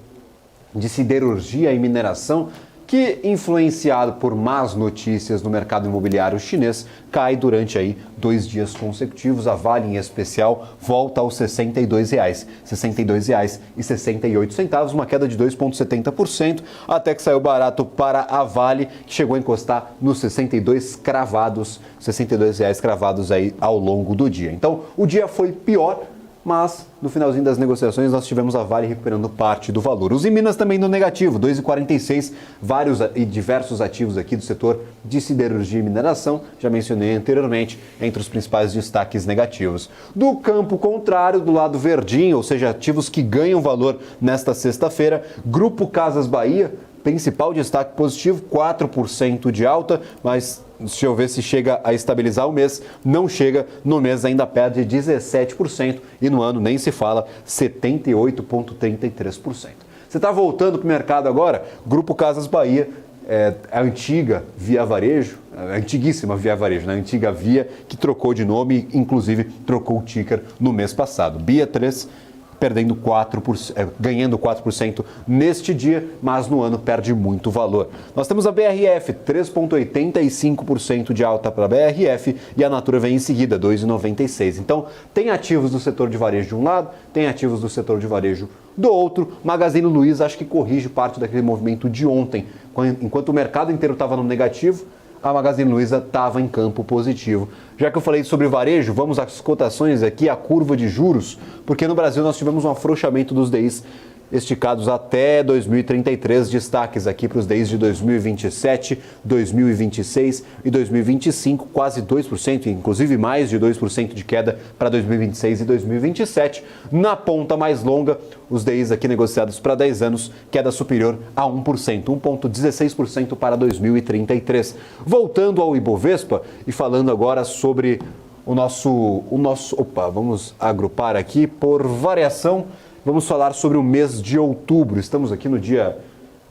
de siderurgia e mineração, que, influenciado por más notícias no mercado imobiliário chinês, cai durante aí 2 dias consecutivos. A Vale, em especial, volta aos R$ 62,00, R$ 62,68, uma queda de 2,70%, até que saiu barato para a Vale, que chegou a encostar nos 62 cravados, R$ 62,00 cravados aí ao longo do dia. Então, o dia foi pior, mas no finalzinho das negociações nós tivemos a Vale recuperando parte do valor. Os Minas também no negativo, 2,46, vários e diversos ativos aqui do setor de siderurgia e mineração, já mencionei anteriormente, entre os principais destaques negativos. Do campo contrário, do lado verdinho, ou seja, ativos que ganham valor nesta sexta-feira, Grupo Casas Bahia, principal destaque positivo, 4% de alta, mas deixa eu ver se chega a estabilizar o mês. Não chega, no mês ainda perde 17% e no ano nem se fala, 78,33%. Você está voltando para o mercado agora? Grupo Casas Bahia, a antiga Via Varejo, a antiguíssima Via Varejo, né? A antiga Via, que trocou de nome, inclusive trocou o ticker no mês passado. Via 3, perdendo 4%, ganhando 4% neste dia, mas no ano perde muito valor. Nós temos a BRF, 3,85% de alta para a BRF e a Natura vem em seguida, 2,96%. Então, tem ativos do setor de varejo de um lado, tem ativos do setor de varejo do outro. Magazine Luiza acho que corrige parte daquele movimento de ontem. Enquanto o mercado inteiro estava no negativo, a Magazine Luiza estava em campo positivo. Já que eu falei sobre varejo, vamos às cotações aqui, a curva de juros, porque no Brasil nós tivemos um afrouxamento dos DIs esticados até 2033, destaques aqui para os DIs de 2027, 2026 e 2025, quase 2%, inclusive mais de 2% de queda para 2026 e 2027. Na ponta mais longa, os DIs aqui negociados para 10 anos, queda superior a 1%, 1,16% para 2033. Voltando ao Ibovespa e falando agora sobre o nosso, vamos agrupar aqui por variação. Vamos falar sobre o mês de outubro. Estamos aqui no dia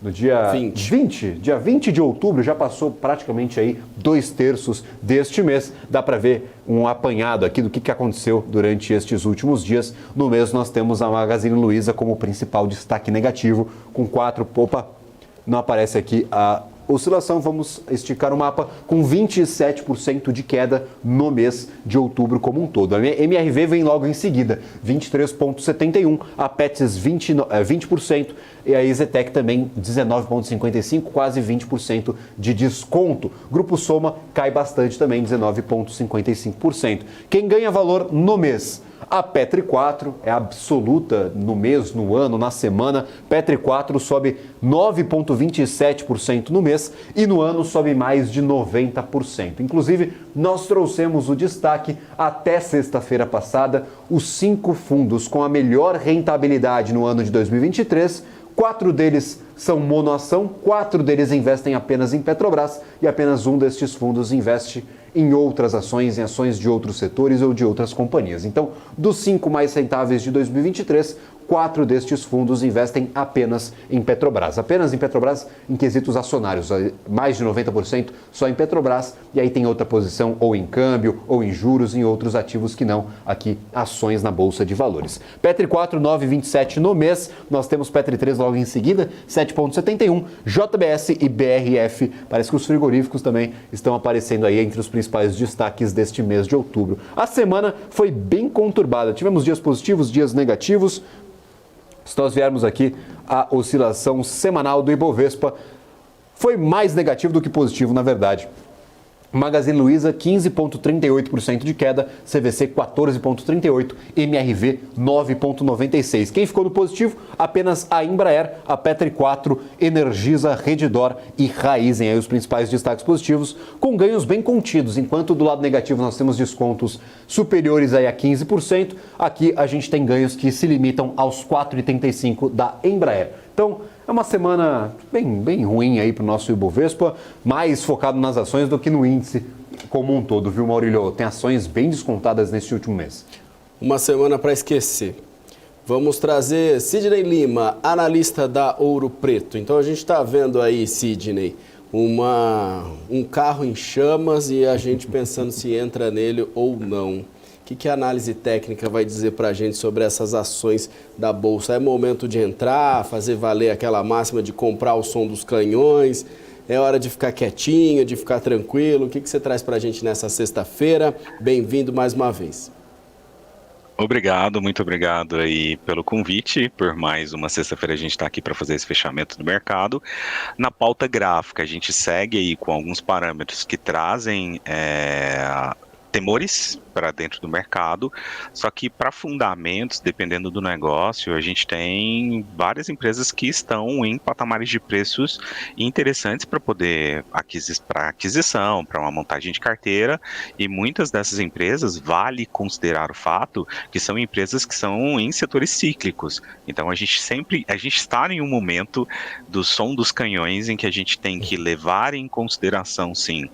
20. Dia 20 de outubro, já passou praticamente aí 2/3 deste mês. Dá para ver um apanhado aqui do que aconteceu durante estes últimos dias. No mês nós temos a Magazine Luiza como principal destaque negativo, com 4... não aparece aqui a oscilação, vamos esticar o mapa, com 27% de queda no mês de outubro como um todo. A MRV vem logo em seguida, 23,71%, a Petz 20% e a EZTEC também 19,55%, quase 20% de desconto. Grupo Soma cai bastante também, 19,55%. Quem ganha valor no mês? A Petri 4 é absoluta no mês, no ano, na semana. Petri 4 sobe 9,27% no mês e no ano sobe mais de 90%. Inclusive, nós trouxemos o destaque até sexta-feira passada, os 5 fundos com a melhor rentabilidade no ano de 2023. 4 deles são monoação, 4 deles investem apenas em Petrobras e apenas um destes fundos investe em outras ações, em ações de outros setores ou de outras companhias. Então, dos 5 mais rentáveis de 2023, 4 destes fundos investem apenas em Petrobras. Apenas em Petrobras em quesitos acionários, mais de 90% só em Petrobras, e aí tem outra posição ou em câmbio, ou em juros, em outros ativos que não, aqui ações na Bolsa de Valores. Petri 4, 9,27 no mês, nós temos Petri 3 logo em seguida, 7,71, JBS e BRF, parece que os frigoríficos também estão aparecendo aí entre os principais destaques deste mês de outubro. A semana foi bem conturbada, tivemos dias positivos, dias negativos. Se nós viermos aqui, a oscilação semanal do Ibovespa foi mais negativo do que positivo, na verdade. Magazine Luiza, 15,38% de queda, CVC 14,38%, MRV 9,96%. Quem ficou no positivo? Apenas a Embraer, a Petri 4, Energisa, Redditor e Raízen, aí os principais destaques positivos, com ganhos bem contidos. Enquanto do lado negativo nós temos descontos superiores aí a 15%, aqui a gente tem ganhos que se limitam aos 4,35% da Embraer. Então, é uma semana bem ruim aí para o nosso Ibovespa, mais focado nas ações do que no índice como um todo, viu, Maurílio? Tem ações bem descontadas neste último mês. Uma semana para esquecer. Vamos trazer Sidney Lima, analista da Ouro Preto. Então a gente está vendo aí, Sidney, um carro em chamas e a gente pensando se entra nele ou não. O que a análise técnica vai dizer para a gente sobre essas ações da Bolsa? É momento de entrar, fazer valer aquela máxima de comprar o som dos canhões? É hora de ficar quietinho, de ficar tranquilo? O que você traz para a gente nessa sexta-feira? Bem-vindo mais uma vez. Obrigado, muito obrigado aí pelo convite. Por mais uma sexta-feira a gente está aqui para fazer esse fechamento do mercado. Na pauta gráfica, a gente segue aí com alguns parâmetros que trazem temores para dentro do mercado, só que para fundamentos, dependendo do negócio, a gente tem várias empresas que estão em patamares de preços interessantes para poder aquisição, para uma montagem de carteira, e muitas dessas empresas vale considerar o fato que são empresas que são em setores cíclicos. Então a gente está em um momento do som dos canhões em que a gente tem que levar em consideração, sim,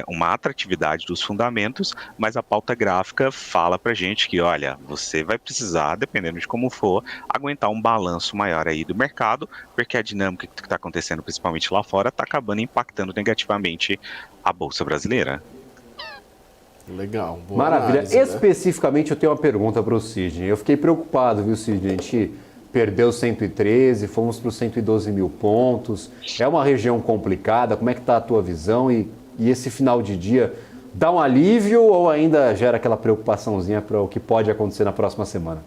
uma atratividade dos fundamentos, mas a pauta gráfica fala pra gente que, olha, você vai precisar, dependendo de como for, aguentar um balanço maior aí do mercado, porque a dinâmica que está acontecendo, principalmente lá fora, está acabando impactando negativamente a Bolsa brasileira. Legal. Boa Maravilha. análise, né? Especificamente, eu tenho uma pergunta para o Sidney. Eu fiquei preocupado, viu, Sidney? A gente perdeu 113, fomos para os 112 mil pontos. É uma região complicada. Como é que está a tua visão? E esse final de dia dá um alívio ou ainda gera aquela preocupaçãozinha para o que pode acontecer na próxima semana?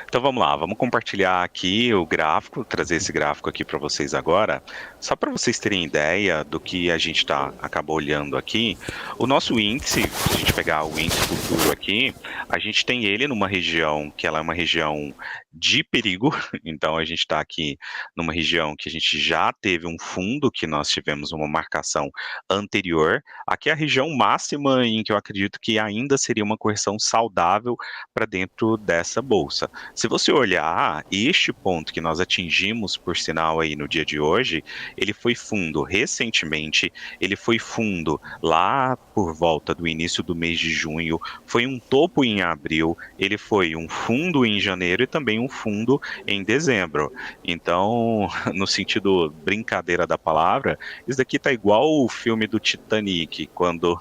Então vamos lá, vamos compartilhar aqui o gráfico, trazer esse gráfico aqui para vocês agora, só para vocês terem ideia do que a gente acabou olhando aqui. O nosso índice, se a gente pegar o índice futuro aqui, a gente tem ele numa região que ela é uma região de perigo, então a gente está aqui numa região que a gente já teve um fundo, que nós tivemos uma marcação anterior. Aqui é a região máxima em que eu acredito que ainda seria uma correção saudável para dentro dessa bolsa. Se você olhar este ponto que nós atingimos, por sinal aí no dia de hoje, ele foi fundo recentemente, ele foi fundo lá por volta do início do mês de junho, foi um topo em abril, ele foi um fundo em janeiro e também um fundo em dezembro. Então, no sentido brincadeira da palavra, isso daqui tá igual o filme do Titanic, quando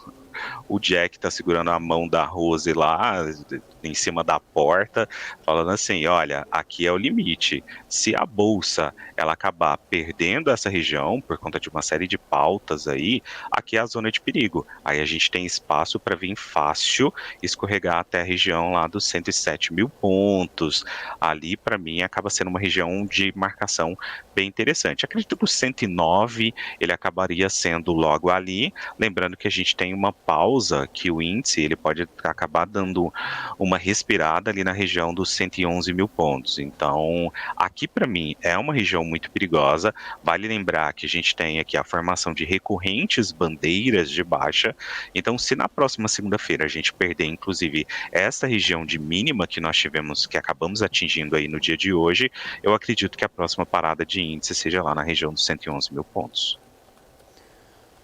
o Jack tá segurando a mão da Rose lá em cima da porta, falando assim, olha, aqui é o limite. Se a bolsa ela acabar perdendo essa região por conta de uma série de pautas aí, aqui é a zona de perigo. Aí a gente tem espaço para vir fácil escorregar até a região lá dos 107 mil pontos. Ali, para mim, acaba sendo uma região de marcação bem interessante. Acredito que o 109 ele acabaria sendo logo ali, lembrando que a gente tem uma pausa que o índice ele pode acabar dando uma respirada ali na região dos 111 mil pontos. Então, aqui para mim é uma região muito perigosa. Vale lembrar que a gente tem aqui a formação de recorrentes bandeiras de baixa. Então, se na próxima segunda-feira a gente perder, inclusive, essa região de mínima que nós tivemos, que acabamos atingindo aí no dia de hoje, eu acredito que a próxima parada de índice seja lá na região dos 111 mil pontos.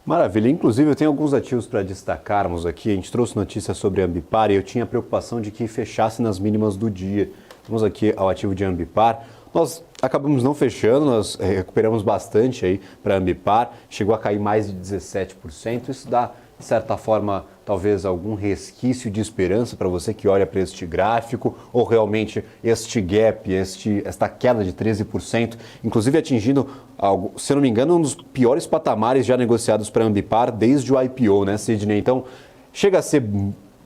Maravilha. Inclusive, eu tenho alguns ativos para destacarmos aqui. A gente trouxe notícias sobre a Ambipar e eu tinha a preocupação de que fechasse nas mínimas do dia. Vamos aqui ao ativo de Ambipar. Nós acabamos não fechando, nós recuperamos bastante aí para a Ambipar, chegou a cair mais de 17%. Isso dá, de certa forma, talvez algum resquício de esperança para você que olha para este gráfico, ou realmente este gap, esta queda de 13%, inclusive atingindo, se eu não me engano, um dos piores patamares já negociados para a Ambipar desde o IPO, né, Sidney? Então, chega a ser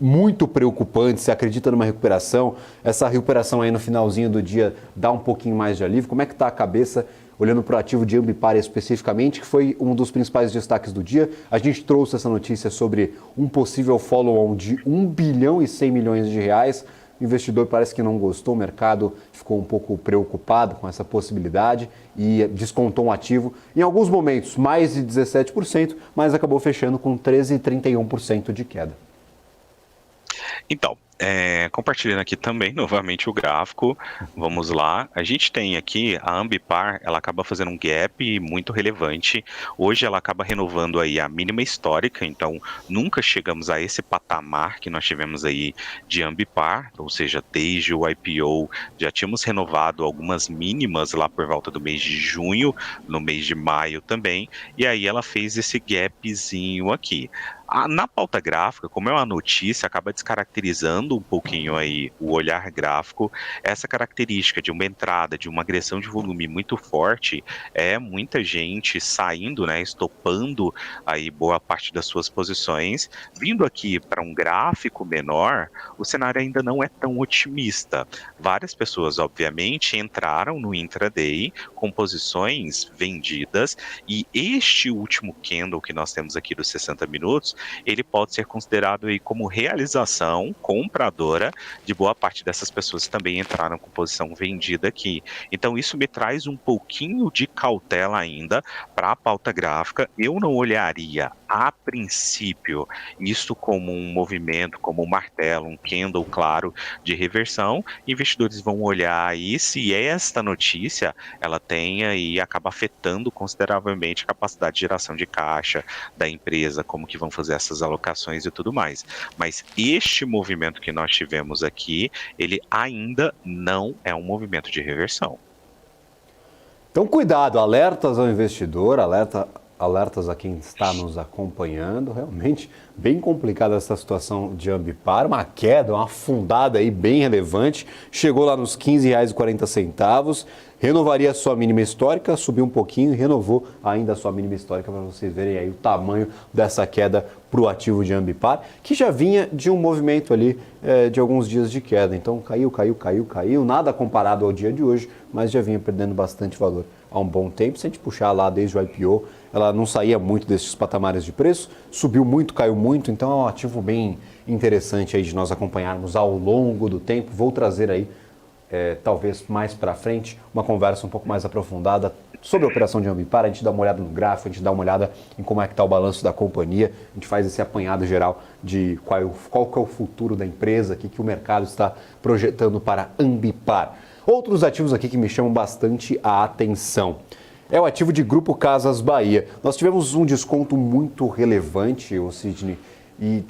muito preocupante. Você acredita numa recuperação? Essa recuperação aí no finalzinho do dia dá um pouquinho mais de alívio? Como é que está a cabeça olhando para o ativo de Ambipar especificamente, que foi um dos principais destaques do dia? A gente trouxe essa notícia sobre um possível follow-on de 1 bilhão e 100 milhões de reais. O investidor parece que não gostou, o mercado ficou um pouco preocupado com essa possibilidade e descontou um ativo. Em alguns momentos, mais de 17%, mas acabou fechando com 13,31% de queda. Então, compartilhando aqui também novamente o gráfico, vamos lá. A gente tem aqui a Ambipar, ela acaba fazendo um gap muito relevante. Hoje ela acaba renovando aí a mínima histórica, então nunca chegamos a esse patamar que nós tivemos aí de Ambipar, ou seja, desde o IPO já tínhamos renovado algumas mínimas lá por volta do mês de junho, no mês de maio também, e aí ela fez esse gapzinho aqui. Na pauta gráfica, como é uma notícia, acaba descaracterizando um pouquinho aí o olhar gráfico. Essa característica de uma entrada, de uma agressão de volume muito forte, muita gente saindo, né, estopando aí boa parte das suas posições. Vindo aqui para um gráfico menor, o cenário ainda não é tão otimista. Várias pessoas, obviamente, entraram no intraday com posições vendidas, e este último candle que nós temos aqui dos 60 minutos, ele pode ser considerado aí como realização compradora de boa parte dessas pessoas que também entraram com posição vendida aqui. Então isso me traz um pouquinho de cautela ainda para a pauta gráfica. Eu não olharia a princípio isso como um movimento, como um martelo, um candle claro de reversão. Investidores vão olhar aí se esta notícia ela tenha e acaba afetando consideravelmente a capacidade de geração de caixa da empresa, como que vão fazer essas alocações e tudo mais. Mas este movimento que nós tivemos aqui, ele ainda não é um movimento de reversão. Então, cuidado, alertas ao investidor, alertas a quem está nos acompanhando. Realmente bem complicada essa situação de Ambipar, uma queda, uma afundada aí bem relevante, chegou lá nos R$ 15,40, renovaria a sua mínima histórica, subiu um pouquinho e renovou ainda a sua mínima histórica, para vocês verem aí o tamanho dessa queda para o ativo de Ambipar, que já vinha de um movimento ali de alguns dias de queda. Então caiu, nada comparado ao dia de hoje, mas já vinha perdendo bastante valor há um bom tempo. Se a gente puxar lá desde o IPO, ela não saía muito desses patamares de preço, subiu muito, caiu muito, então é um ativo bem interessante aí de nós acompanharmos ao longo do tempo. Vou trazer aí, talvez mais para frente, uma conversa um pouco mais aprofundada sobre a operação de Ambipar. A gente dá uma olhada no gráfico, a gente dá uma olhada em como é que está o balanço da companhia, a gente faz esse apanhado geral de qual que é o futuro da empresa, o que o mercado está projetando para Ambipar. Outros ativos aqui que me chamam bastante a atenção é o ativo de Grupo Casas Bahia. Nós tivemos um desconto muito relevante, Sidney, e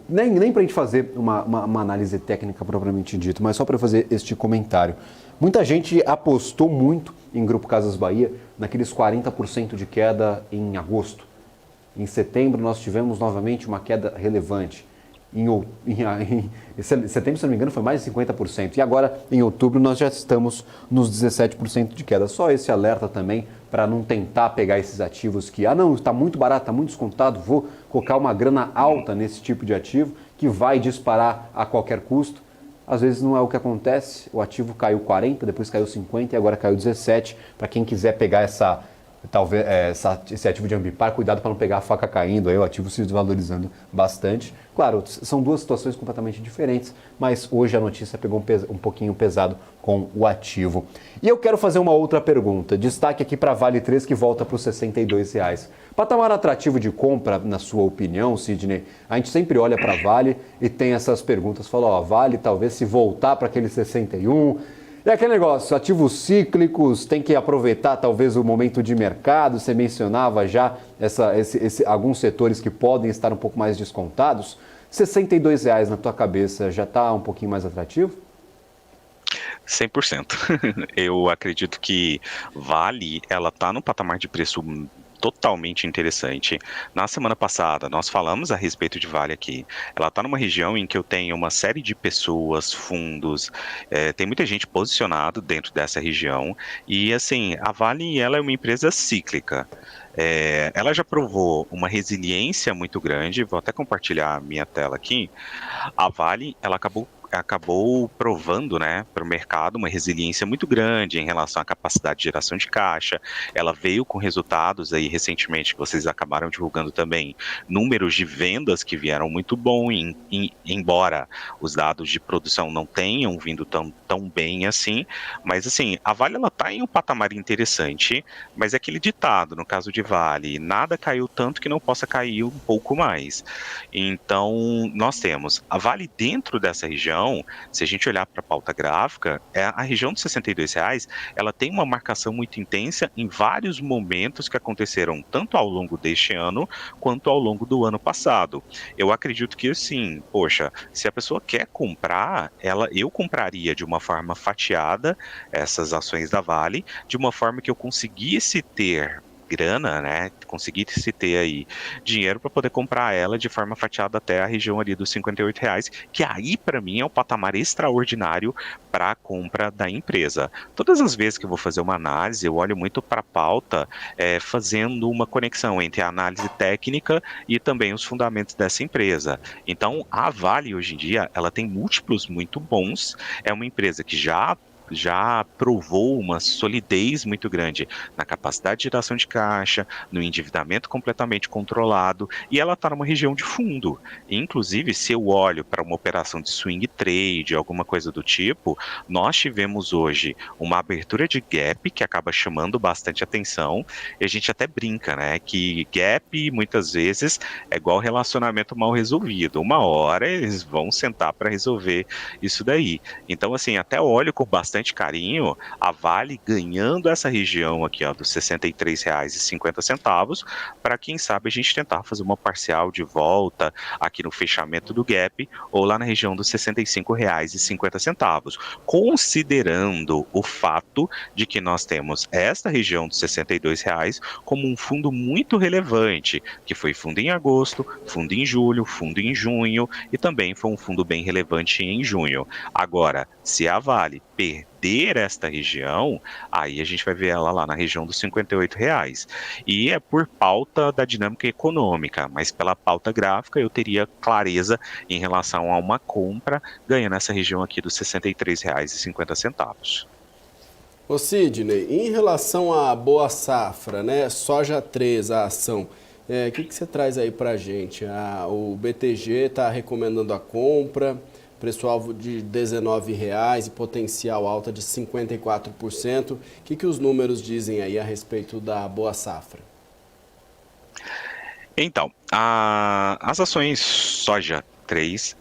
nem para a gente fazer uma análise técnica propriamente dita, mas só para fazer este comentário. Muita gente apostou muito em Grupo Casas Bahia naqueles 40% de queda em agosto. Em setembro nós tivemos novamente uma queda relevante. Em setembro, se não me engano, foi mais de 50%. E agora, em outubro, nós já estamos nos 17% de queda. Só esse alerta também para não tentar pegar esses ativos que, não, está muito barato, está muito descontado, vou colocar uma grana alta nesse tipo de ativo que vai disparar a qualquer custo. Às vezes não é o que acontece. O ativo caiu 40%, depois caiu 50% e agora caiu 17%. Para quem quiser pegar esse ativo de Ambipar, cuidado para não pegar a faca caindo, aí o ativo se desvalorizando bastante. Claro, são duas situações completamente diferentes, mas hoje a notícia pegou um pouquinho pesado com o ativo. E eu quero fazer uma outra pergunta. Destaque aqui para Vale 3, que volta para os R$ 62. Patamar atrativo de compra, na sua opinião, Sidney? A gente sempre olha para Vale e tem essas perguntas. Fala, Vale talvez se voltar para aquele 61... É aquele negócio, ativos cíclicos, tem que aproveitar talvez o momento de mercado. Você mencionava já alguns setores que podem estar um pouco mais descontados. R$ 62 na tua cabeça já está um pouquinho mais atrativo? 100%. Eu acredito que Vale, ela tá no patamar de preço totalmente interessante. Na semana passada, nós falamos a respeito de Vale aqui. Ela está numa região em que eu tenho uma série de pessoas, fundos, tem muita gente posicionado dentro dessa região. E, assim, a Vale, ela é uma empresa cíclica. Ela já provou uma resiliência muito grande. Vou até compartilhar a minha tela aqui. A Vale, ela acabou provando, né, para o mercado uma resiliência muito grande em relação à capacidade de geração de caixa. Ela veio com resultados aí recentemente, que vocês acabaram divulgando também, números de vendas que vieram muito bom, embora os dados de produção não tenham vindo tão bem assim, mas assim, a Vale ela está em um patamar interessante, mas é aquele ditado, no caso de Vale, nada caiu tanto que não possa cair um pouco mais. Então, nós temos a Vale dentro dessa região. Se a gente olhar para a pauta gráfica, a região dos R$ 62, ela tem uma marcação muito intensa em vários momentos que aconteceram tanto ao longo deste ano, quanto ao longo do ano passado. Eu acredito que, assim, poxa, se a pessoa quer comprar, eu compraria de uma forma fatiada essas ações da Vale, de uma forma que eu conseguisse ter grana, né, conseguisse ter aí dinheiro para poder comprar ela de forma fatiada até a região ali dos R$ 58, que aí para mim é um patamar extraordinário para a compra da empresa. Todas as vezes que eu vou fazer uma análise, eu olho muito para a pauta, fazendo uma conexão entre a análise técnica e também os fundamentos dessa empresa. Então, a Vale hoje em dia, ela tem múltiplos muito bons, é uma empresa que já provou uma solidez muito grande na capacidade de geração de caixa, no endividamento completamente controlado, e ela está numa região de fundo. Inclusive, se eu olho para uma operação de swing trade, alguma coisa do tipo, nós tivemos hoje uma abertura de gap que acaba chamando bastante atenção, e a gente até brinca, né, que gap muitas vezes é igual relacionamento mal resolvido. Uma hora eles vão sentar para resolver isso daí. Então, assim, até olho com bastante carinho a Vale ganhando essa região aqui, ó, dos R$ 63,50, para quem sabe a gente tentar fazer uma parcial de volta aqui no fechamento do gap ou lá na região dos R$ 65,50, considerando o fato de que nós temos esta região dos R$ 62 como um fundo muito relevante, que foi fundo em agosto, fundo em julho, fundo em junho e também foi um fundo bem relevante em junho. Agora, se a Vale perder esta região, aí a gente vai ver ela lá na região dos R$ 58. E é por pauta da dinâmica econômica, mas pela pauta gráfica eu teria clareza em relação a uma compra ganhando essa região aqui dos R$ 63,50. Ô Sidney, em relação à Boa Safra, né, Soja 3, a ação, o que você traz aí pra gente? O BTG está recomendando a compra, preço-alvo de R$ 19,00 e potencial alta de 54%. O que os números dizem aí a respeito da Boa Safra? Então, as ações Soja 3,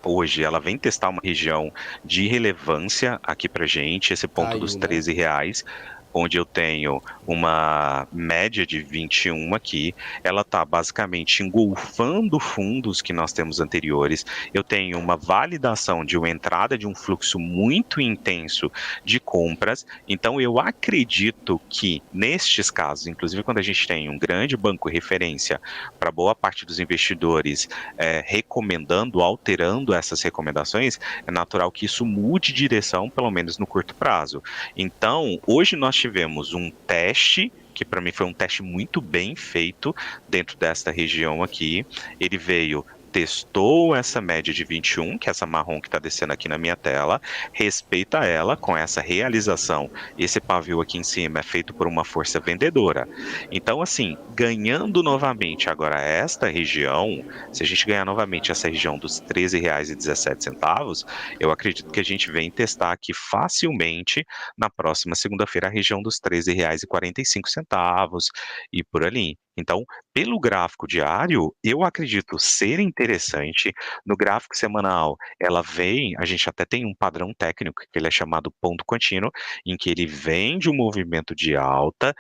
hoje ela vem testar uma região de relevância aqui pra gente, esse ponto dos R$ 13,00, onde eu tenho uma média de 21 aqui, ela está basicamente engolfando fundos que nós temos anteriores. Eu tenho uma validação de uma entrada de um fluxo muito intenso de compras, então eu acredito que nestes casos, inclusive quando a gente tem um grande banco referência para boa parte dos investidores recomendando, alterando essas recomendações, é natural que isso mude direção, pelo menos no curto prazo. Então, hoje nós tivemos um teste, que para mim foi um teste muito bem feito dentro desta região aqui. Ele veio, testou essa média de 21, que é essa marrom que está descendo aqui na minha tela, respeita ela com essa realização. Esse pavio aqui em cima é feito por uma força vendedora. Então, assim, ganhando novamente agora esta região, se a gente ganhar novamente essa região dos R$ 13,17, eu acredito que a gente vem testar aqui facilmente na próxima segunda-feira a região dos R$ 13,45 e por ali. Então, pelo gráfico diário, eu acredito ser interessante. No gráfico semanal, a gente até tem um padrão técnico, que ele é chamado ponto contínuo, em que ele vem de um movimento de alta,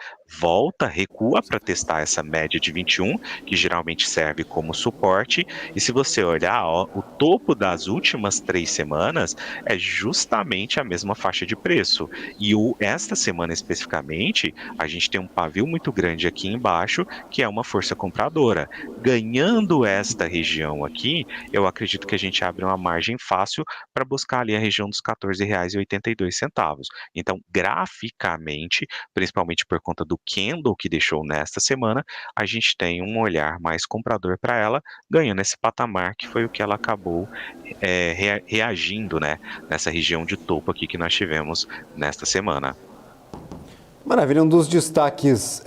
recua para testar essa média de 21, que geralmente serve como suporte, e se você olhar, ó, o topo das últimas 3 semanas é justamente a mesma faixa de preço, e esta semana especificamente, a gente tem um pavio muito grande aqui embaixo, que é uma força compradora. Ganhando esta região aqui, eu acredito que a gente abre uma margem fácil para buscar ali a região dos R$ 14,82. Então, graficamente, principalmente por conta do candle que deixou nesta semana, a gente tem um olhar mais comprador para ela, ganhando esse patamar que foi o que ela acabou reagindo, né, nessa região de topo aqui que nós tivemos nesta semana. Maravilha, um dos destaques,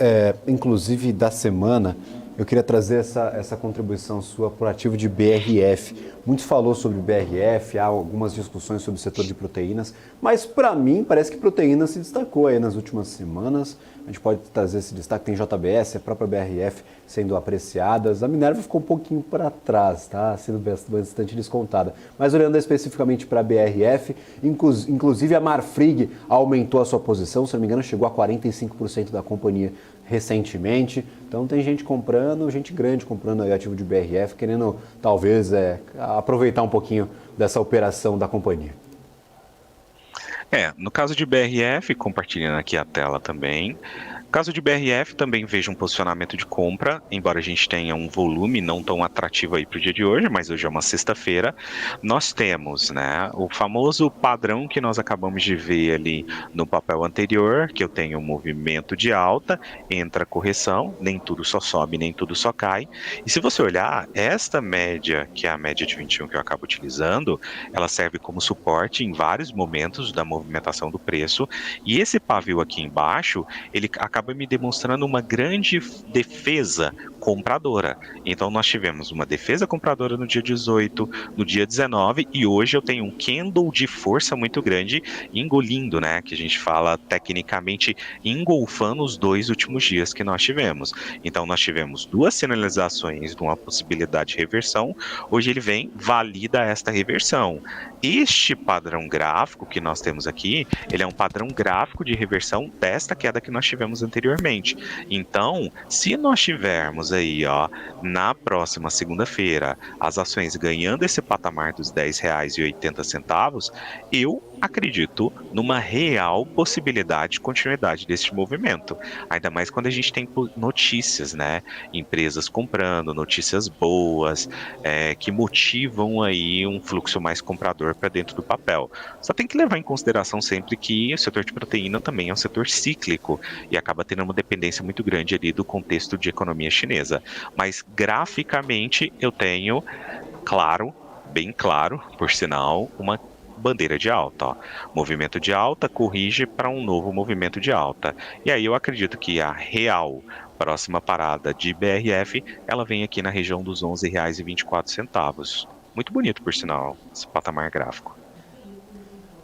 inclusive da semana, eu queria trazer essa contribuição sua para o ativo de BRF. Muito falou sobre BRF, há algumas discussões sobre o setor de proteínas, mas para mim parece que proteína se destacou aí nas últimas semanas. A gente pode trazer esse destaque, tem JBS, a própria BRF sendo apreciadas. A Minerva ficou um pouquinho para trás, tá? Sendo bastante descontada. Mas olhando especificamente para a BRF, inclusive a Marfrig aumentou a sua posição, se não me engano chegou a 45% da companhia recentemente. Então tem gente comprando, gente grande comprando aí ativo de BRF, querendo talvez aproveitar um pouquinho dessa operação da companhia. No caso de BRF, compartilhando aqui a tela também, no caso de BRF também vejo um posicionamento de compra, embora a gente tenha um volume não tão atrativo aí para o dia de hoje, mas hoje é uma sexta-feira, nós temos, né, o famoso padrão que nós acabamos de ver ali no papel anterior, que eu tenho um movimento de alta, entra correção, nem tudo só sobe, nem tudo só cai, e se você olhar, esta média, que é a média de 21 que eu acabo utilizando, ela serve como suporte em vários momentos da movimentação do preço, e esse pavio aqui embaixo, ele acaba me demonstrando uma grande defesa compradora. Então nós tivemos uma defesa compradora no dia 18, no dia 19 e hoje eu tenho um candle de força muito grande engolindo, né, que a gente fala tecnicamente engolfando os 2 últimos dias que nós tivemos. Então nós tivemos 2 sinalizações de uma possibilidade de reversão, hoje ele vem, valida esta reversão. Este padrão gráfico que nós temos aqui, ele é um padrão gráfico de reversão desta queda que nós tivemos anteriormente. Então, se nós tivermos aí, ó, na próxima segunda-feira, as ações ganhando esse patamar dos R$10,80, eu acredito numa real possibilidade de continuidade desse movimento. Ainda mais quando a gente tem notícias, né? Empresas comprando, notícias boas, que motivam aí um fluxo mais comprador para dentro do papel. Só tem que levar em consideração sempre que o setor de proteína também é um setor cíclico e acaba tendo uma dependência muito grande ali do contexto de economia chinesa. Mas graficamente eu tenho, claro, bem claro, por sinal, uma bandeira de alta, ó. Movimento de alta corrige para um novo movimento de alta. E aí eu acredito que a real próxima parada de BRF, ela vem aqui na região dos R$11,24. Muito bonito, por sinal, esse patamar gráfico.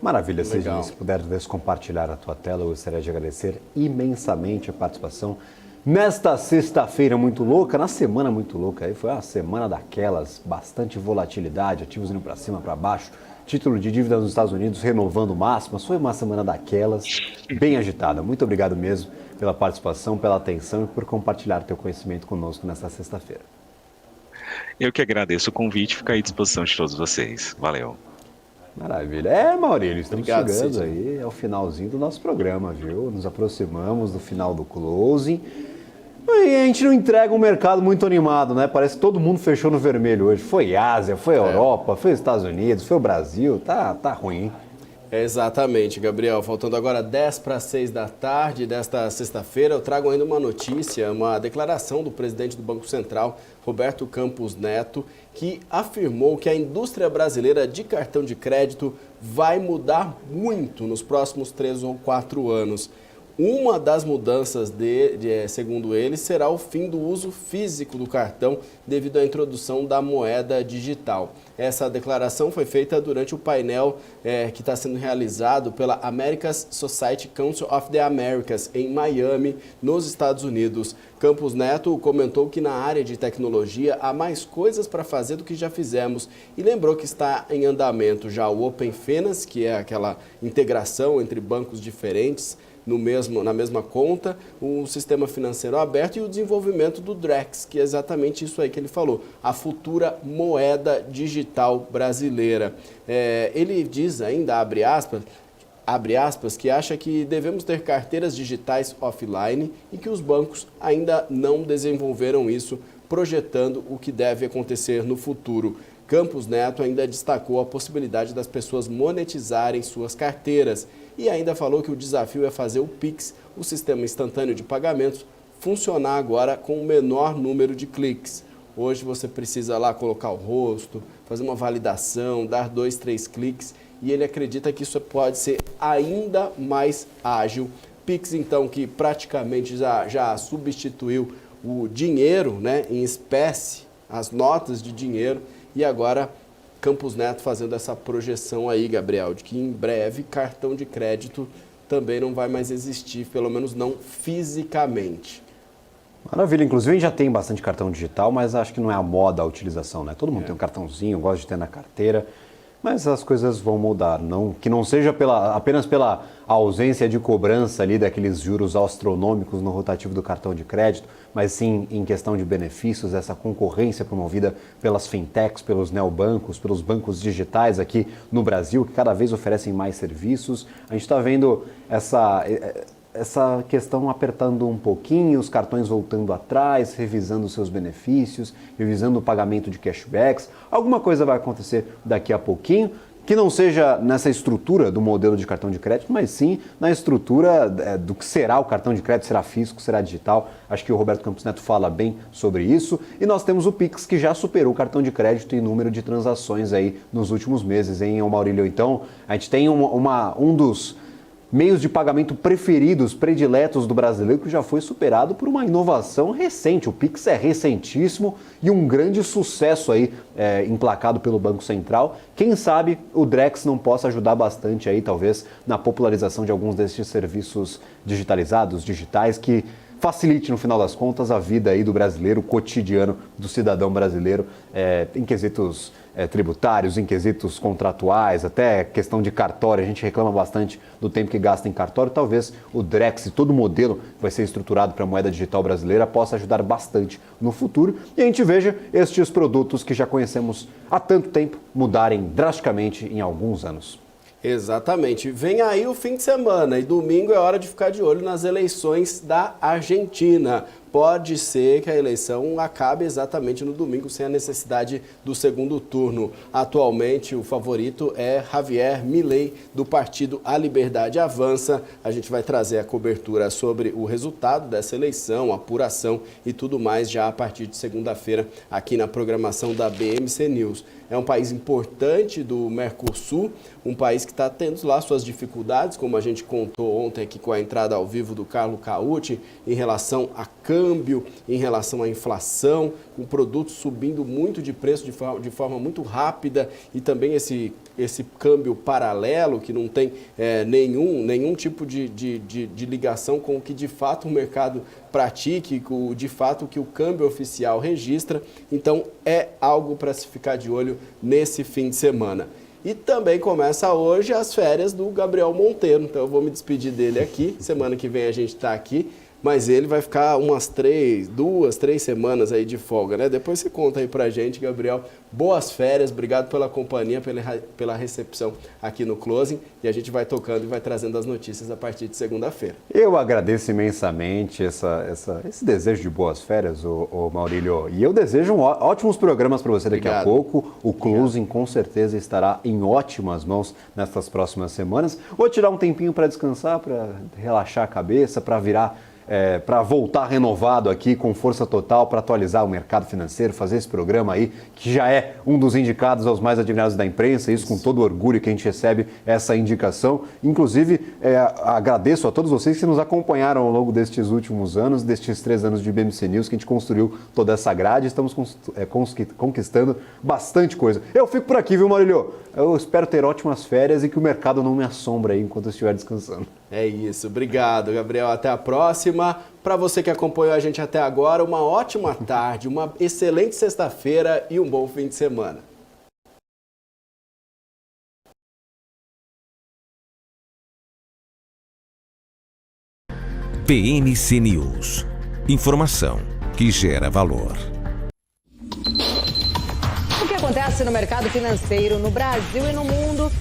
Maravilha, Sidney. Se puder compartilhar a tua tela, eu gostaria de agradecer imensamente a participação nesta sexta-feira muito louca, na semana muito louca. Aí foi uma semana daquelas, bastante volatilidade, ativos indo para cima, para baixo, título de dívida nos Estados Unidos renovando máximas. Foi uma semana daquelas, bem agitada. Muito obrigado mesmo pela participação, pela atenção e por compartilhar teu conhecimento conosco nesta sexta-feira. Eu que agradeço o convite, fico à disposição de todos vocês. Valeu. Maravilha. Maurílio, estamos Obrigado, chegando Sidney. aí ao finalzinho do nosso programa, viu? Nos aproximamos do final do closing. E a gente não entrega um mercado muito animado, né? Parece que todo mundo fechou no vermelho hoje. Foi Ásia, foi Europa, foi Estados Unidos, foi o Brasil. Tá ruim, hein? Exatamente, Gabriel. Faltando agora 10 para 6 da tarde desta sexta-feira, eu trago ainda uma notícia, uma declaração do presidente do Banco Central, Roberto Campos Neto, que afirmou que a indústria brasileira de cartão de crédito vai mudar muito nos próximos 3 ou 4 anos. Uma das mudanças, segundo ele, será o fim do uso físico do cartão devido à introdução da moeda digital. Essa declaração foi feita durante o painel que está sendo realizado pela America's Society Council of the Americas, em Miami, nos Estados Unidos. Campos Neto comentou que na área de tecnologia há mais coisas para fazer do que já fizemos e lembrou que está em andamento já o Open Finance, que é aquela integração entre bancos diferentes, na mesma conta, o sistema financeiro aberto e o desenvolvimento do Drex, que é exatamente isso aí que ele falou, a futura moeda digital brasileira. Ele diz ainda, abre aspas, que acha que devemos ter carteiras digitais offline e que os bancos ainda não desenvolveram isso, projetando o que deve acontecer no futuro. Campos Neto ainda destacou a possibilidade das pessoas monetizarem suas carteiras e ainda falou que o desafio é fazer o Pix, o sistema instantâneo de pagamentos, funcionar agora com o menor número de cliques. Hoje você precisa lá colocar o rosto, fazer uma validação, dar 2, 3 cliques e ele acredita que isso pode ser ainda mais ágil. Pix, então, que praticamente já substituiu o dinheiro, né, em espécie, as notas de dinheiro. E agora, Campos Neto fazendo essa projeção aí, Gabriel, de que em breve cartão de crédito também não vai mais existir, pelo menos não fisicamente. Maravilha, inclusive a gente já tem bastante cartão digital, mas acho que não é a moda a utilização, né? Todo mundo tem um cartãozinho, gosta de ter na carteira, mas as coisas vão mudar, que não seja apenas pela ausência de cobrança ali daqueles juros astronômicos no rotativo do cartão de crédito, mas sim em questão de benefícios, essa concorrência promovida pelas fintechs, pelos neobancos, pelos bancos digitais aqui no Brasil, que cada vez oferecem mais serviços. A gente está vendo essa questão apertando um pouquinho, os cartões voltando atrás, revisando seus benefícios, revisando o pagamento de cashbacks. Alguma coisa vai acontecer daqui a pouquinho, que não seja nessa estrutura do modelo de cartão de crédito, mas sim na estrutura do que será o cartão de crédito, será físico, será digital. Acho que o Roberto Campos Neto fala bem sobre isso. E nós temos o Pix, que já superou o cartão de crédito em número de transações aí nos últimos meses, hein, Maurílio? Então, a gente tem um dos meios de pagamento preferidos, prediletos do brasileiro, que já foi superado por uma inovação recente. O Pix é recentíssimo e um grande sucesso aí, emplacado pelo Banco Central. Quem sabe o Drex não possa ajudar bastante aí, talvez, na popularização de alguns desses serviços digitalizados, digitais, que facilite, no final das contas, a vida aí do brasileiro, o cotidiano do cidadão brasileiro, em quesitos tributários, em quesitos contratuais, até questão de cartório. A gente reclama bastante do tempo que gasta em cartório. Talvez o Drex, todo o modelo vai ser estruturado para a moeda digital brasileira, possa ajudar bastante no futuro. E a gente veja estes produtos que já conhecemos há tanto tempo mudarem drasticamente em alguns anos. Exatamente. Vem aí o fim de semana e domingo é hora de ficar de olho nas eleições da Argentina. Pode ser que a eleição acabe exatamente no domingo, sem a necessidade do segundo turno. Atualmente, o favorito é Javier Milei, do partido A Liberdade Avança. A gente vai trazer a cobertura sobre o resultado dessa eleição, apuração e tudo mais já a partir de segunda-feira aqui na programação da BMC News. É um país importante do Mercosul, um país que está tendo lá suas dificuldades, como a gente contou ontem aqui com a entrada ao vivo do Carlo Caucci, em relação a câmbio, em relação à inflação, com produtos subindo muito de preço de forma muito rápida e também esse câmbio paralelo que não tem nenhum tipo de ligação com o que de fato o mercado pratique, de fato o que o câmbio oficial registra. Então é algo para se ficar de olho nesse fim de semana. E também começa hoje as férias do Gabriel Monteiro, então eu vou me despedir dele aqui, semana que vem a gente está aqui, mas ele vai ficar umas 2, 3 semanas aí de folga, né? Depois você conta aí pra gente, Gabriel. Boas férias, obrigado pela companhia, pela recepção aqui no Closing. E a gente vai tocando e vai trazendo as notícias a partir de segunda-feira. Eu agradeço imensamente esse desejo de boas férias, ô Maurílio. E eu desejo ótimos programas para você daqui a pouco. O Closing com certeza estará em ótimas mãos nestas próximas semanas. Vou tirar um tempinho para descansar, para relaxar a cabeça, para voltar renovado aqui com força total para atualizar o mercado financeiro, fazer esse programa aí, que já é um dos indicados aos mais admirados da imprensa, isso com todo orgulho que a gente recebe essa indicação. Inclusive, agradeço a todos vocês que nos acompanharam ao longo destes últimos anos, destes 3 anos de BMC News, que a gente construiu toda essa grade, estamos conquistando bastante coisa. Eu fico por aqui, viu, Maurílio? Eu espero ter ótimas férias e que o mercado não me assombre aí enquanto eu estiver descansando. É isso. Obrigado, Gabriel. Até a próxima. Para você que acompanhou a gente até agora, uma ótima tarde, uma excelente sexta-feira e um bom fim de semana. BMC News. Informação que gera valor. O que acontece no mercado financeiro no Brasil e no mundo